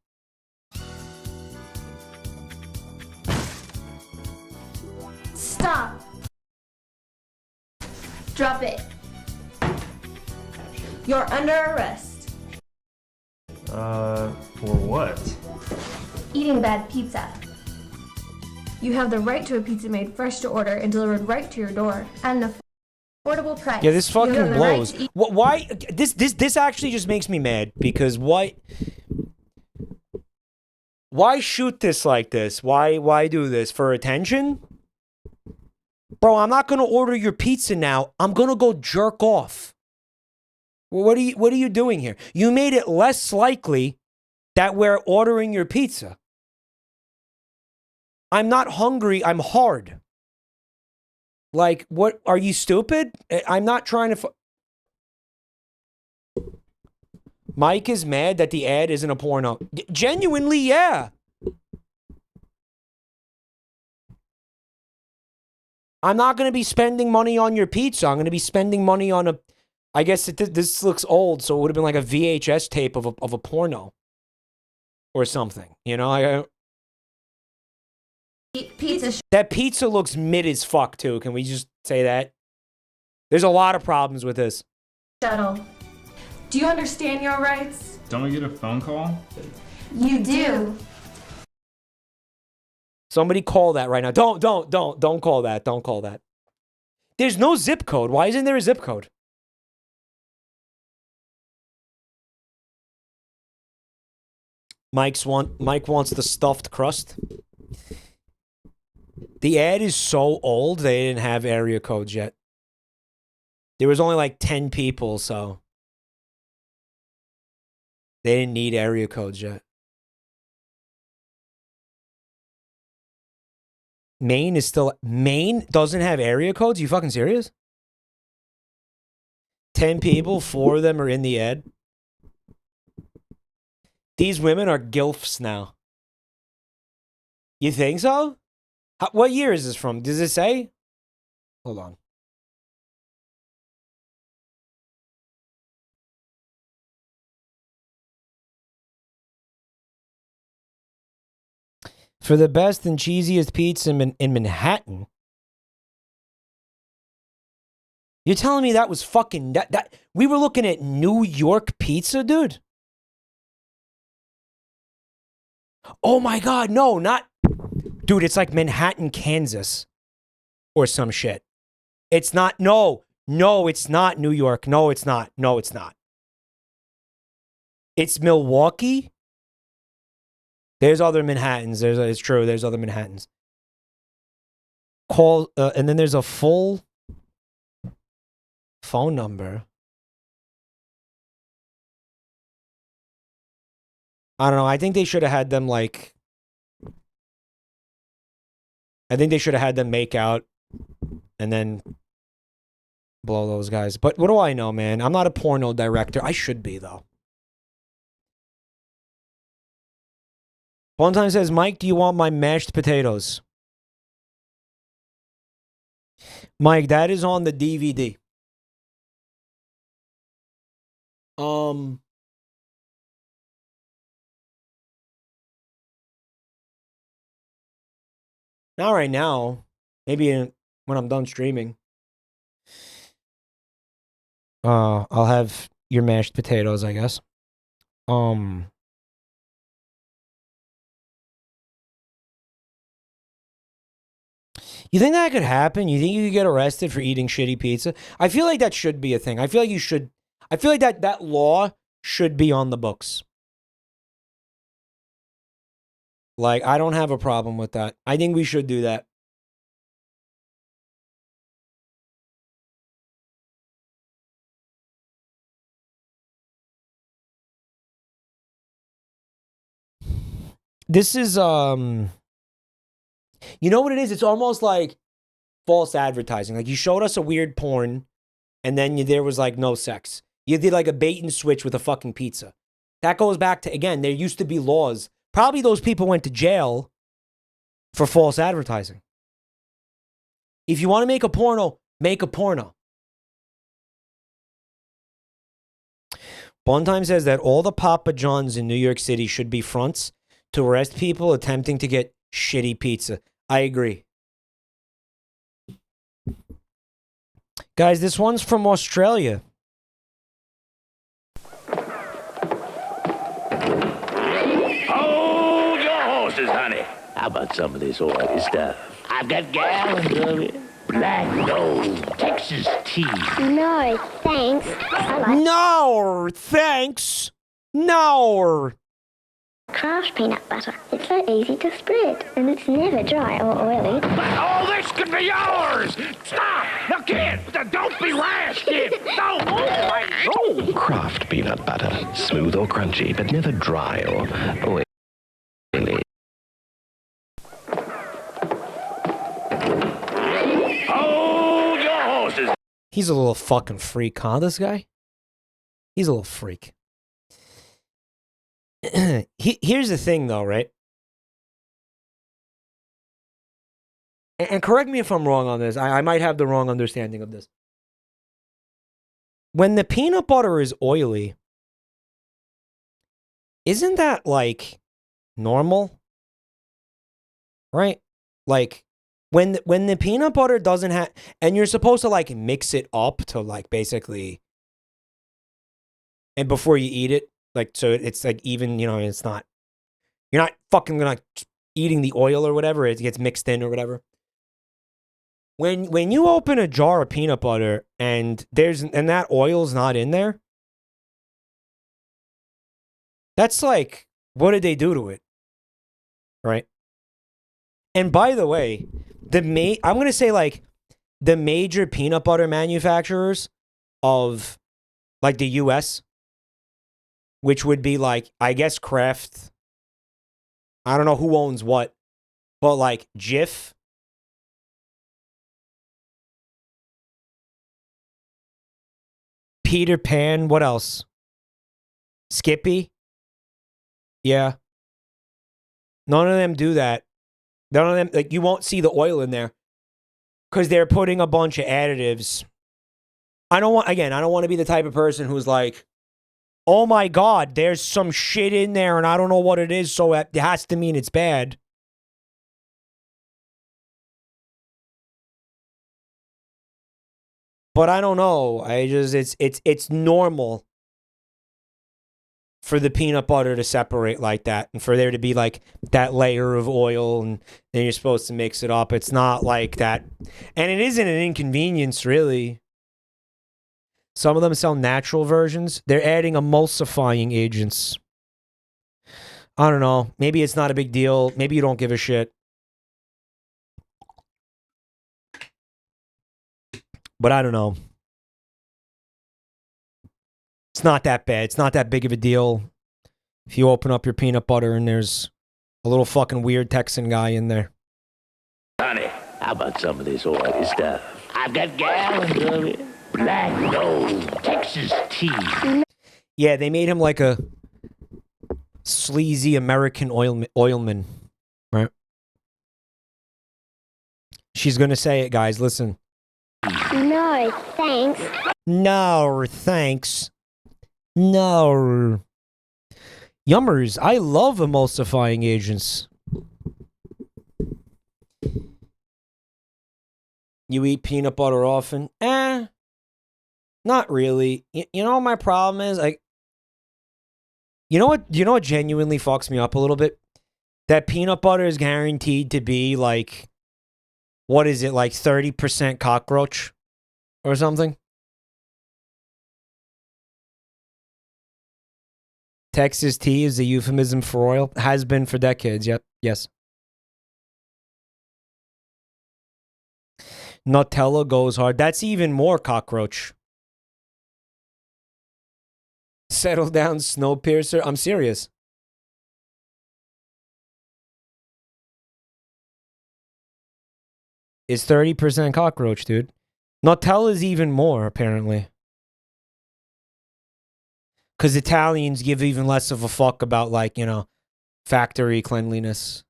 Stop. Drop it. You're under arrest. For what? Eating bad pizza. You have the right to a pizza made fresh to order and delivered right to your door at an affordable price. Yeah, this You fucking have the right blows. to eat- Why? This actually just makes me mad because why shoot this like this? Why do this for attention? Bro, I'm not gonna order your pizza now. I'm gonna go jerk off. What are you doing here? You made it less likely that we're ordering your pizza. I'm not hungry. I'm hard. Like, what? Are you stupid? I'm not trying to... Mike is mad that the ad isn't a porno. Genuinely, yeah. I'm not going to be spending money on your pizza. I'm going to be spending money on a... I guess this looks old, so it would have been like a VHS tape of a porno. Or something. You know, pizza. That pizza looks mid as fuck, too. Can we just say that? There's a lot of problems with this. Shuttle. Do you understand your rights? Don't we get a phone call? You do. Somebody call that right now. Don't call that. Don't call that. There's no zip code. Why isn't there a zip code? Mike wants the stuffed crust. The ad is so old, they didn't have area codes yet. There was only like 10 people, so they didn't need area codes yet. Maine doesn't have area codes? You fucking serious? 10 people, 4 of them are in the ad. These women are gilfs now. You think so? What year is this from? Does it say? Hold on. For the best and cheesiest pizza in Manhattan. You're telling me that was fucking... That we were looking at New York pizza, dude? Oh my God, no, not... Dude, it's like Manhattan, Kansas. Or some shit. It's not... No, it's not New York. No, it's not. No, it's not. It's Milwaukee? There's other Manhattans. It's true, there's other Manhattans. Call... and then there's a full... phone number. I don't know. I think they should have had them like... I think they should have had them make out and then blow those guys. But what do I know, man? I'm not a porno director. I should be, though. One time says, Mike, do you want my mashed potatoes? Mike, that is on the DVD. Not right now. Maybe when I'm done streaming. I'll have your mashed potatoes, I guess. You think that could happen? You think you could get arrested for eating shitty pizza? I feel like that should be a thing. I feel like you should... I feel like that law should be on the books. Like, I don't have a problem with that. I think we should do that. This is, you know what it is? It's almost like false advertising. Like, you showed us a weird porn, and then there was, like, no sex. You did, like, a bait and switch with a fucking pizza. That goes back to, again, there used to be laws. Probably those people went to jail for false advertising. If you want to make a porno, make a porno. Bonetime says that all the Papa John's in New York City should be fronts to arrest people attempting to get shitty pizza. I agree. Guys, this one's from Australia. Hold your horses, honey. How about some of this oily stuff? I've got gallons of it. Black, no. Texas tea. No, thanks. No, thanks. No. Kraft peanut butter. It's so easy to spread, and it's never dry or oily. But all this could be yours! Stop! Now, kid! Don't be rash, kid! No! Oh, Kraft peanut butter. Smooth or crunchy, but never dry or oily. Hold your horses! He's a little fucking freak, huh, this guy? He's a little freak. Here's the thing, though, right? And correct me if I'm wrong on this. I might have the wrong understanding of this. When the peanut butter is oily, isn't that, like, normal? Right? Like, when the peanut butter doesn't have... And you're supposed to, like, mix it up to, like, basically... And before you eat it, like, so it's, like, even, you know, it's not... You're not fucking gonna eating the oil or whatever. It gets mixed in or whatever. When you open a jar of peanut butter and that oil's not in there, that's like, what did they do to it? Right? And by the way, I'm going to say, like, the major peanut butter manufacturers of, like, the US, which would be, like, I guess Kraft. I don't know who owns what, but, like, Jif. Peter Pan, what else? Skippy? Yeah. None of them do that. None of them, like, you won't see the oil in there because they're putting a bunch of additives. I don't want to be the type of person who's like, oh my God, there's some shit in there and I don't know what it is, so it has to mean it's bad. But I don't know. It's normal for the peanut butter to separate like that and for there to be like that layer of oil and then you're supposed to mix it up. It's not like that. And it isn't an inconvenience, really. Some of them sell natural versions. They're adding emulsifying agents. I don't know. Maybe it's not a big deal. Maybe you don't give a shit. But I don't know. It's not that bad. It's not that big of a deal. If you open up your peanut butter and there's a little fucking weird Texan guy in there. Honey, how about some of this oily stuff? I've got gallons of it. Black gold Texas tea. Yeah, they made him like a sleazy American oilman. Right? She's going to say it, guys. Listen. No, thanks. No, thanks. No. Yummers, I love emulsifying agents. You eat peanut butter often? Not really. You know what my problem is? You know what genuinely fucks me up a little bit? That peanut butter is guaranteed to be like, what is it, like 30% cockroach or something? Texas tea is a euphemism for oil. Has been for decades. Yep. Yes. Nutella goes hard. That's even more cockroach. Settle down, Snowpiercer. I'm serious. It's 30% cockroach, dude. Nutella is even more, apparently. Because Italians give even less of a fuck about, like, you know, factory cleanliness.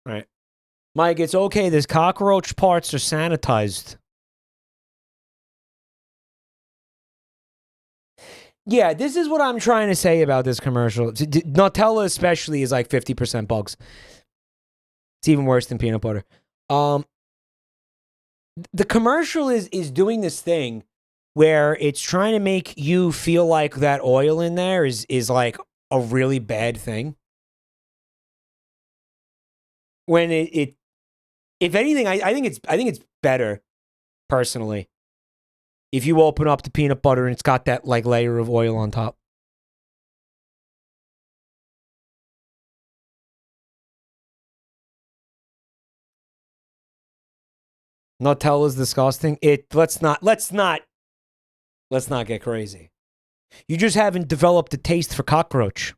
Right. Mike, it's okay. These cockroach parts are sanitized. Yeah, this is what I'm trying to say about this commercial. Nutella especially is like 50% bugs. It's even worse than peanut butter. The commercial is doing this thing where it's trying to make you feel like that oil in there is like a really bad thing. When If anything, I think it's better, personally, if you open up the peanut butter and it's got that like layer of oil on top. Nutella's disgusting. Let's not get crazy. You just haven't developed a taste for cockroach.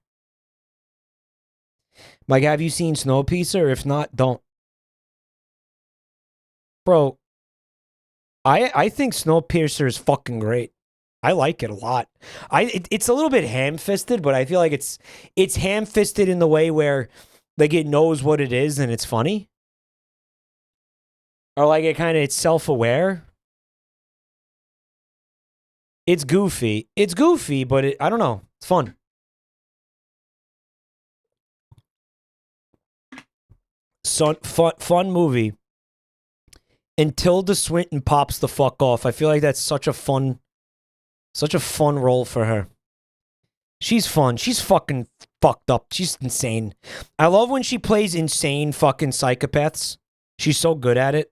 Like, have you seen Snowpiercer? If not, don't. Bro, I think Snowpiercer is fucking great. I like it a lot. It's a little bit ham-fisted, but I feel like it's ham-fisted in the way where like it knows what it is and it's funny. Or like it's self-aware. It's goofy. It's goofy, but I don't know. It's fun. Fun movie. And Tilda Swinton pops the fuck off. I feel like that's such a fun role for her. She's fun. She's fucking fucked up. She's insane. I love when she plays insane fucking psychopaths. She's so good at it.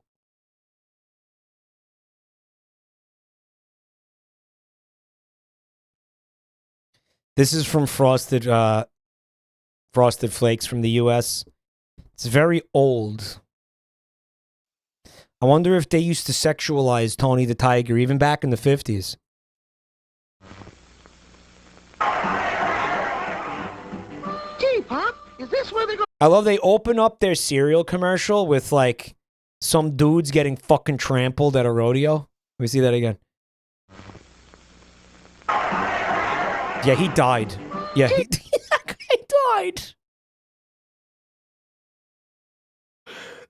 This is from Frosted Flakes from the US. It's very old. I wonder if they used to sexualize Tony the Tiger even back in the 50s. Gee, Pop, is this where they go? I love they open up their cereal commercial with like some dudes getting fucking trampled at a rodeo. Let me see that again. Yeah, he died. Yeah, he died.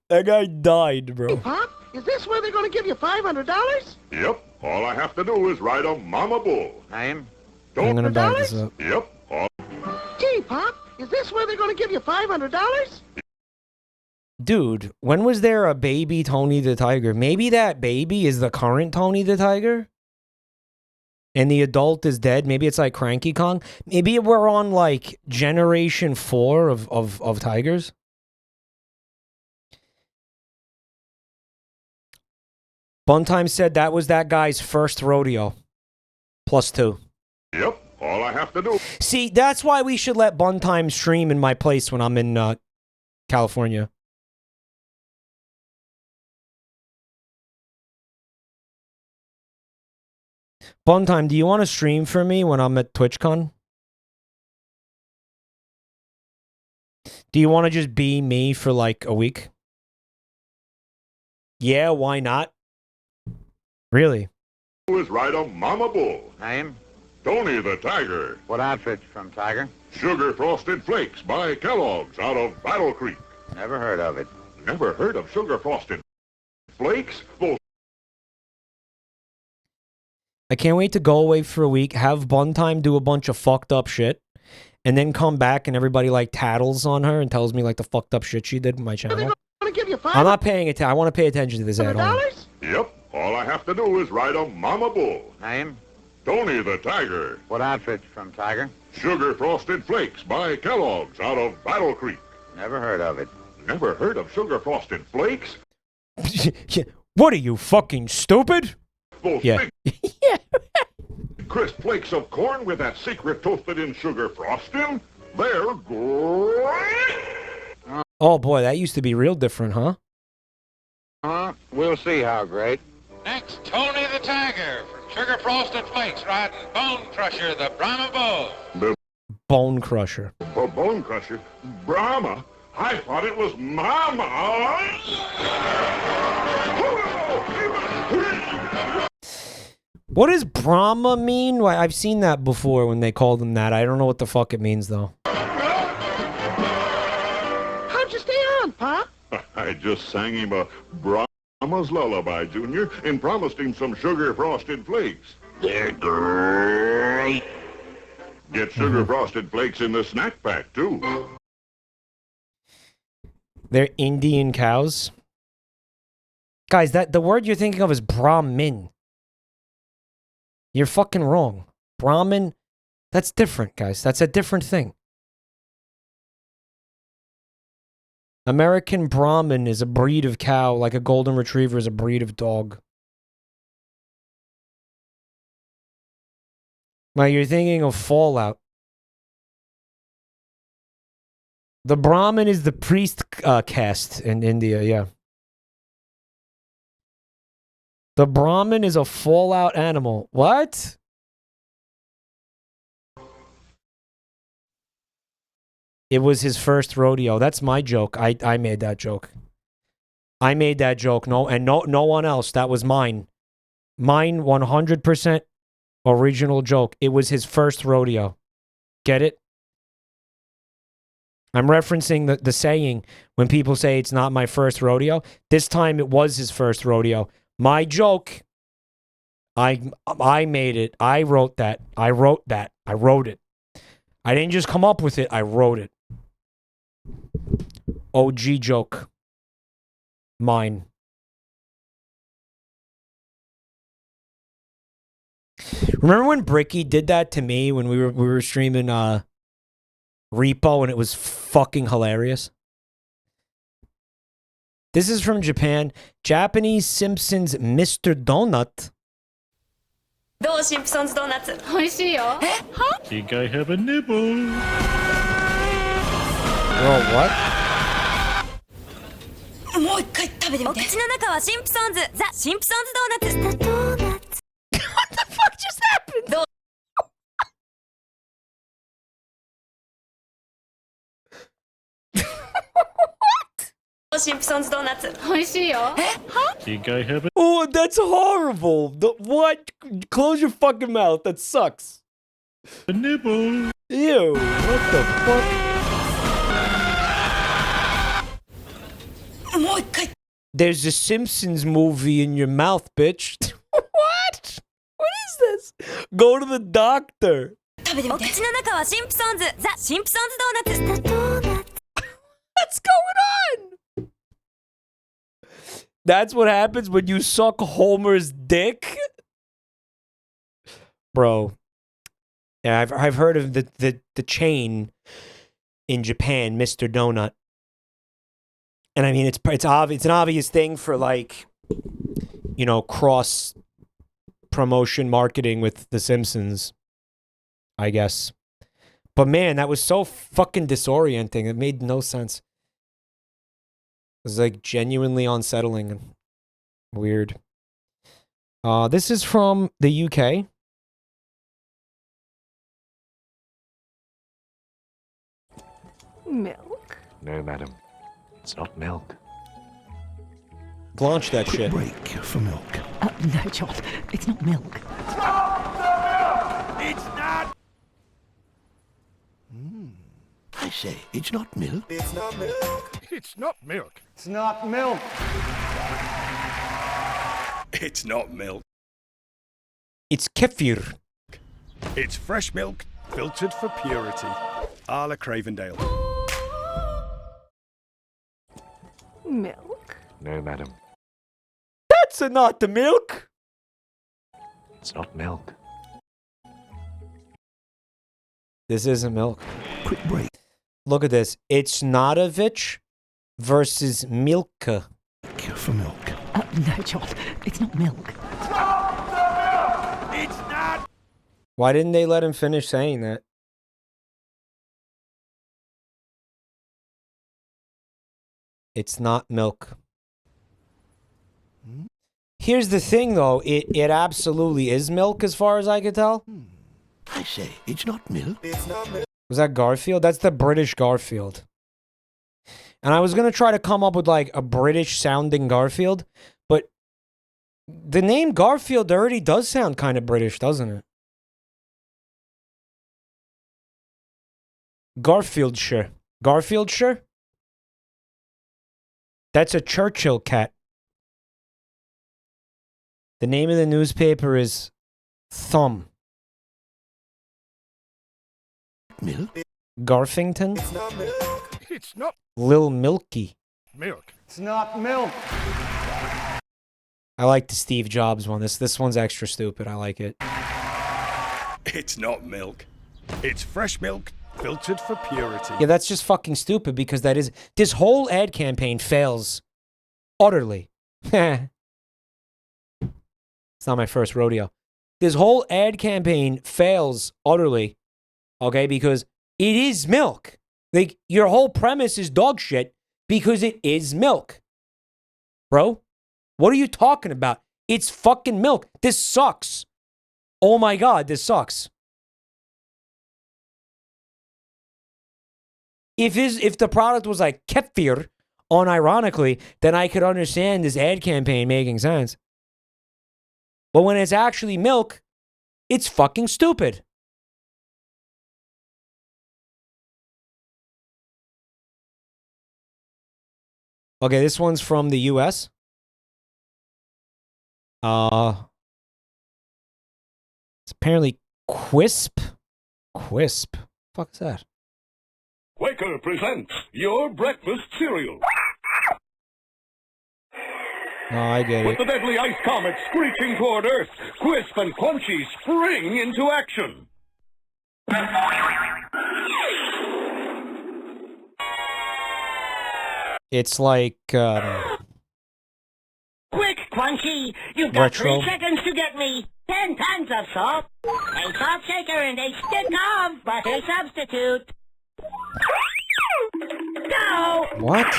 That guy died, bro. Hey, Pop, is this where they're going to give you $500? Yep. All I have to do is ride a mama bull. Name? I'm gonna back this up. Yep. Gee, Pop, is this where they're going to give you $500? Dude, when was there a baby Tony the Tiger? Maybe that baby is the current Tony the Tiger? And the adult is dead? Maybe it's like Cranky Kong? Maybe we're on like generation 4 of tigers? Buntime said that was that guy's first rodeo. +2. Yep. All I have to do. See, that's why we should let Buntime stream in my place when I'm in California. Buntime, do you want to stream for me when I'm at TwitchCon? Do you want to just be me for like a week? Yeah, why not? Really? Who is ride a mama bull? Name? Tony the Tiger. What outfit from Tiger? Sugar Frosted Flakes by Kellogg's out of Battle Creek. Never heard of it. Never heard of Sugar Frosted Flakes? Well, I can't wait to go away for a week, have Buntime do a bunch of fucked up shit, and then come back and everybody like tattles on her and tells me like the fucked up shit she did with my channel. I'm not paying attention. I want to pay attention to this at home. Yep. All I have to do is ride a mama bull. Name? Tony the Tiger. What outfit from Tiger? Sugar Frosted Flakes by Kellogg's out of Battle Creek. Never heard of it. Never heard of Sugar Frosted Flakes? What are you, fucking stupid? Those Yeah. Crisp flakes of corn with that secret toasted in sugar frosting. They're great. Oh boy, that used to be real different, huh? We'll see how great. Next, Tony the Tiger from Sugar Frosted Flakes riding Bone Crusher, the Brahma Bull. The Bone Crusher. Bone Crusher? Brahma? I thought it was Mama. What does Brahma mean? Why, I've seen that before when they called him that. I don't know what the fuck it means, though. How'd you stay on, Pop? I just sang him a Brahma's lullaby, Junior, and promised him some Sugar Frosted Flakes. They're great. Get Sugar Frosted Flakes in the snack pack, too. They're Indian cows. Guys, the word you're thinking of is Brahmin. You're fucking wrong. Brahmin, that's different, guys. That's a different thing. American Brahmin is a breed of cow, like a golden retriever is a breed of dog. Now you're thinking of Fallout. The Brahmin is the priest caste in India, yeah. The Brahmin is a Fallout animal. What? It was his first rodeo. That's my joke. I made that joke. I made that joke. No one else. That was mine. Mine 100% original joke. It was his first rodeo. Get it? I'm referencing the saying when people say it's not my first rodeo. This time it was his first rodeo. My joke. I made it. I wrote that. I wrote it. I didn't just come up with it. I wrote it. OG joke. Mine. Remember when Bricky did that to me when we were streaming Repo and it was fucking hilarious? This is from Japan. Japanese Simpsons Mr. Donut. Do Simpsons donuts. 美味しいよ。え？ Think I have a nibble. Bro, what? もう一回食べてみて。お口の中はシンプソンズ。ザ・シンプソンズドーナツ。ドーナツ。What the fuck just happened? どう Simpsons donuts. 美味しいよ。え？ Think I have a... Oh, that's horrible. What? Close your fucking mouth. That sucks. a nibble. Ew. What the fuck? もう一回。 There's a Simpsons movie in your mouth, bitch. What? What is this? Go to the doctor. 食べてみて。お口の中はシンプソンズ。ザ・シンプソンズドーナツ。ドーナツ。 What's going on? That's what happens when you suck Homer's dick? Bro. Yeah, I've heard of the chain in Japan, Mr. Donut. And I mean, it's an obvious thing for, like, you know, cross promotion marketing with The Simpsons, I guess. But man, that was so fucking disorienting. It made no sense. It was like genuinely unsettling and weird. This is from the UK. Milk? No, madam. It's not milk. Launch that shit. Break for milk. No, John. It's not milk. It's not! I say, it's not milk. It's not milk. It's not milk. It's not milk. It's not milk. It's kefir. It's fresh milk, filtered for purity. A la Cravendale. Milk? No, madam. That's not the milk. It's not milk. This isn't milk. Quick break. Look at this. It's Natovich versus Milka. For milk. No, John. It's not milk. It's not! It's not! Why didn't they let him finish saying that? It's not milk. Here's the thing, though. It absolutely is milk, as far as I could tell. I say, it's not milk. It's not milk. Was that Garfield? That's the British Garfield. And I was going to try to come up with, like, a British-sounding Garfield, but the name Garfield already does sound kind of British, doesn't it? Garfieldshire. Garfieldshire? That's a Churchill cat. The name of the newspaper is Thumb. Milk? Garfington? It's not milk. It's not Lil Milky. milk. It's not milk. I like the Steve Jobs one. This one's extra stupid. I like it. It's not milk. It's fresh milk, filtered for purity. Yeah, that's just fucking stupid because that is... This whole ad campaign fails utterly. It's not my first rodeo. This whole ad campaign fails utterly, okay, because it is milk. Like, your whole premise is dog shit because it is milk. Bro, what are you talking about? It's fucking milk. This sucks. Oh my God, this sucks. If the product was like kefir, unironically, then I could understand this ad campaign making sense. But when it's actually milk, it's fucking stupid. Okay, this one's from the US. It's apparently Quisp. Quisp. Fuck is that? Quaker presents your breakfast cereal. Oh, I get With it. the deadly ice comet screeching toward Earth, Quisp and Crunchy spring into action. It's like, Quick, Crunchy! You've got retro. 3 seconds to get me 10 tons of salt, a salt shaker, and a stick of butter substitute. Go! What?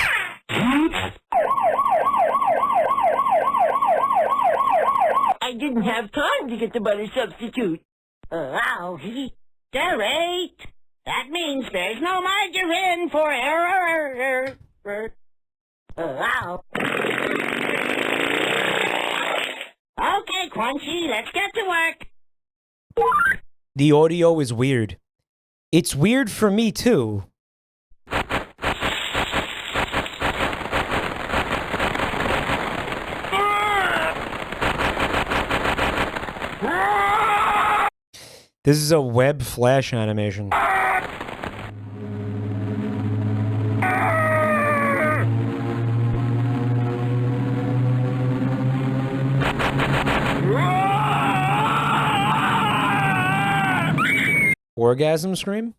I didn't have time to get the butter substitute. Wow, great. That means there's no margarine for error. Wow. Okay, Crunchy, let's get to work. The audio is weird. It's weird for me too. This is a web flash animation. Orgasm scream?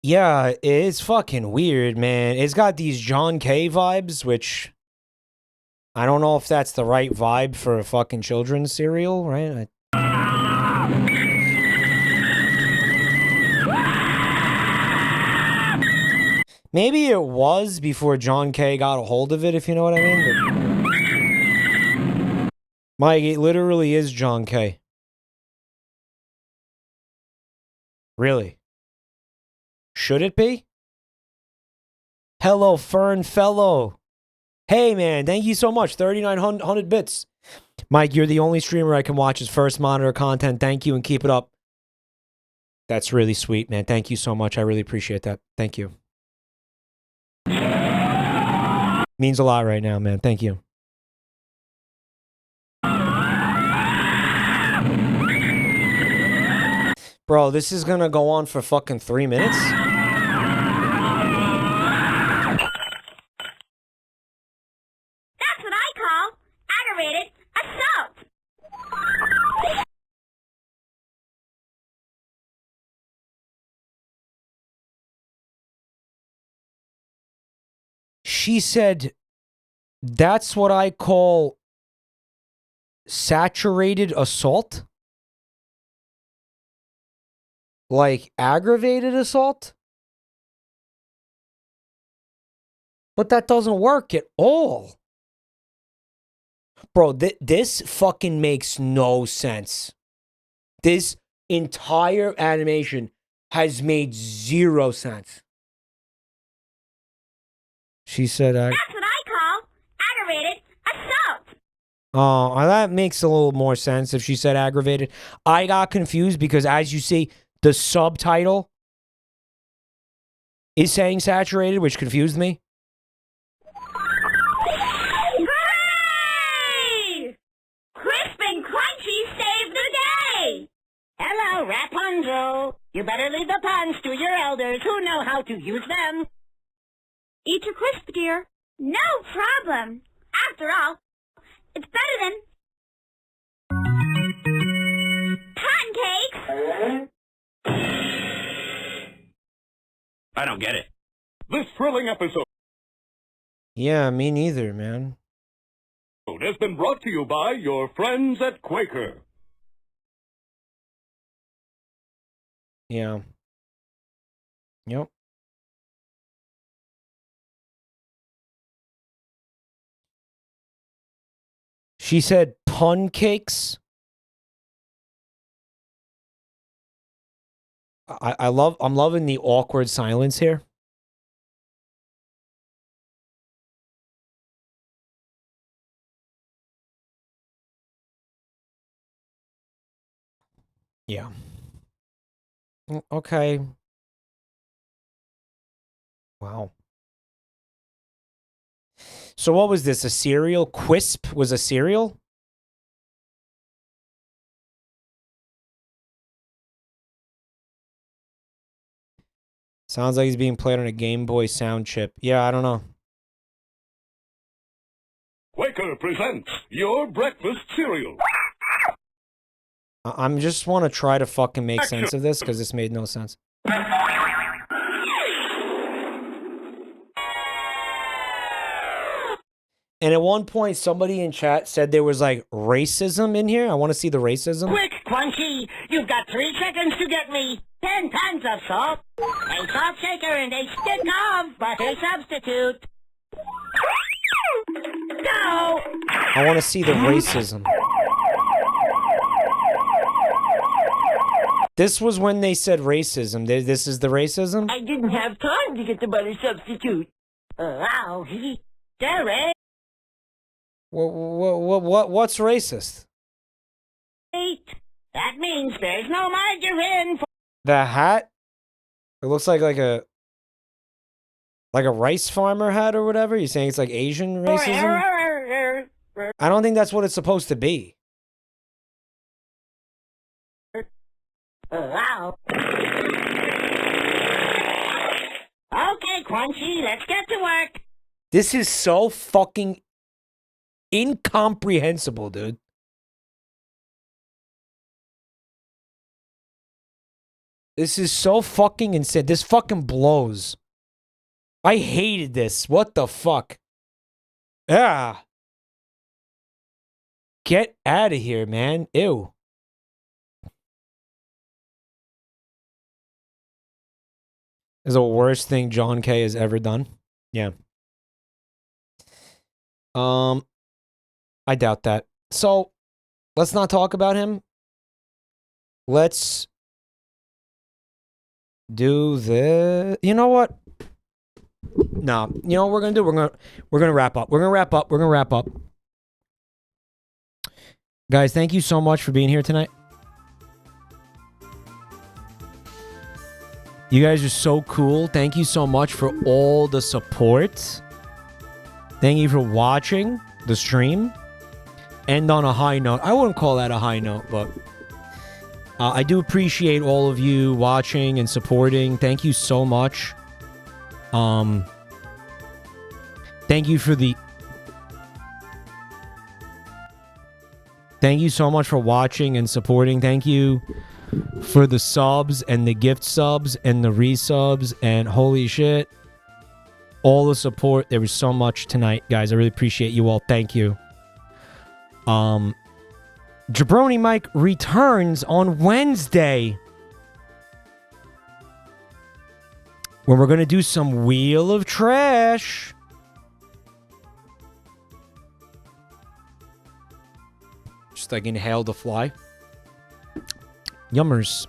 Yeah, it's fucking weird, man. It's got these John K vibes, which I don't know if that's the right vibe for a fucking children's cereal, right? Maybe it was before John K got a hold of it, if you know what I mean. But Mike, it literally is John K. Really? Should it be? Hello, Fern Fellow. Hey, man, thank you so much. 3,900 bits. Mike, you're the only streamer I can watch his first monitor content. Thank you and keep it up. That's really sweet, man. Thank you so much. I really appreciate that. Thank you. Means a lot right now, man. Thank you. Bro, this is gonna go on for fucking 3 minutes? That's what I call aggravated assault. She said, that's what I call saturated assault? Like aggravated assault? But that doesn't work at all. Bro, this fucking makes no sense. This entire animation has made 0 sense. She said, That's what I call aggravated assault. Oh, that makes a little more sense if she said aggravated. I got confused because, as you see, the subtitle is saying saturated, which confused me. Hooray! Crisp and Crunchy saved the day! Hello, Rapunzel. You better leave the puns to your elders who know how to use them. Eat your crisp, dear. No problem. After all, it's better than I don't get it. This thrilling episode Yeah, me neither, man. has been brought to you by your friends at Quaker. Yeah. Yep. She said pun cakes. I'm loving the awkward silence here. Yeah. Okay. Wow. So what was this? A cereal? Quisp was a cereal? Sounds like he's being played on a Game Boy sound chip. Yeah, I don't know. Quaker presents your breakfast cereal. I'm just want to try to fucking make sense of this because this made no sense. And at one point, somebody in chat said there was like racism in here. I want to see the racism. Quick, Crunchy! You've got 3 seconds to get me 10 tons of salt, a salt shaker, and a stick of butter substitute. Go! I want to see the racism. This was when they said racism. This is the racism? I didn't have time to get the butter substitute. Wow, Derek! What's racist? That means there's no margarine for... The hat? It looks like a rice farmer hat or whatever. You're saying it's like Asian racism? I don't think that's what it's supposed to be. Wow. Okay, Crunchy, let's get to work. This is so fucking incomprehensible, dude. This is so fucking insane. This fucking blows. I hated this. What the fuck? Yeah. Get out of here, man. Ew. This is the worst thing John K has ever done. Yeah. I doubt that. So, let's not talk about him. Let's do this. You know what? No. You know what we're gonna do? We're gonna wrap up. We're gonna wrap up. Guys, thank you so much for being here tonight. You guys are so cool. Thank you so much for all the support. Thank you for watching the stream. End on a high note. I wouldn't call that a high note, but I do appreciate all of you watching and supporting. Thank you so much. Thank you so much for watching and supporting. Thank you for the subs and the gift subs and the resubs and holy shit. All the support. There was so much tonight, guys. I really appreciate you all. Thank you. Jabronimike returns on Wednesday, when we're going to do some Wheel of Trash. Just like inhale the fly. Yummers.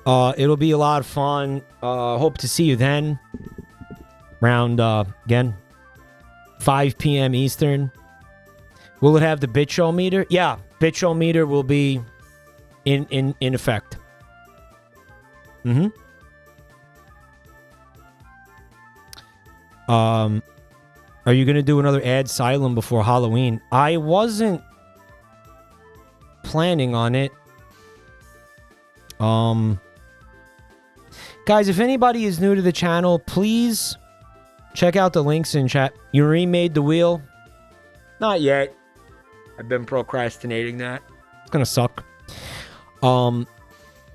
It'll be a lot of fun. Hope to see you then. Around, again, 5 p.m. Eastern. Will it have the BitShow meter? Yeah, BitShow meter will be in effect. Are you going to do another Adsylum before Halloween? I wasn't planning on it. Guys, if anybody is new to the channel, please check out the links in chat. You remade the wheel? Not yet. I've been procrastinating that. It's gonna suck.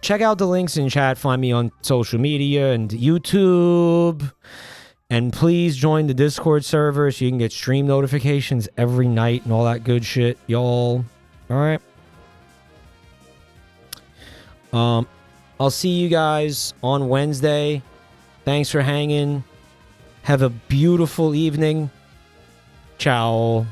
check out the links in chat. Find me on social media and YouTube. And please join the Discord server so you can get stream notifications every night and all that good shit, y'all. All right. I'll see you guys on Wednesday. Thanks for hanging. Have a beautiful evening. Ciao.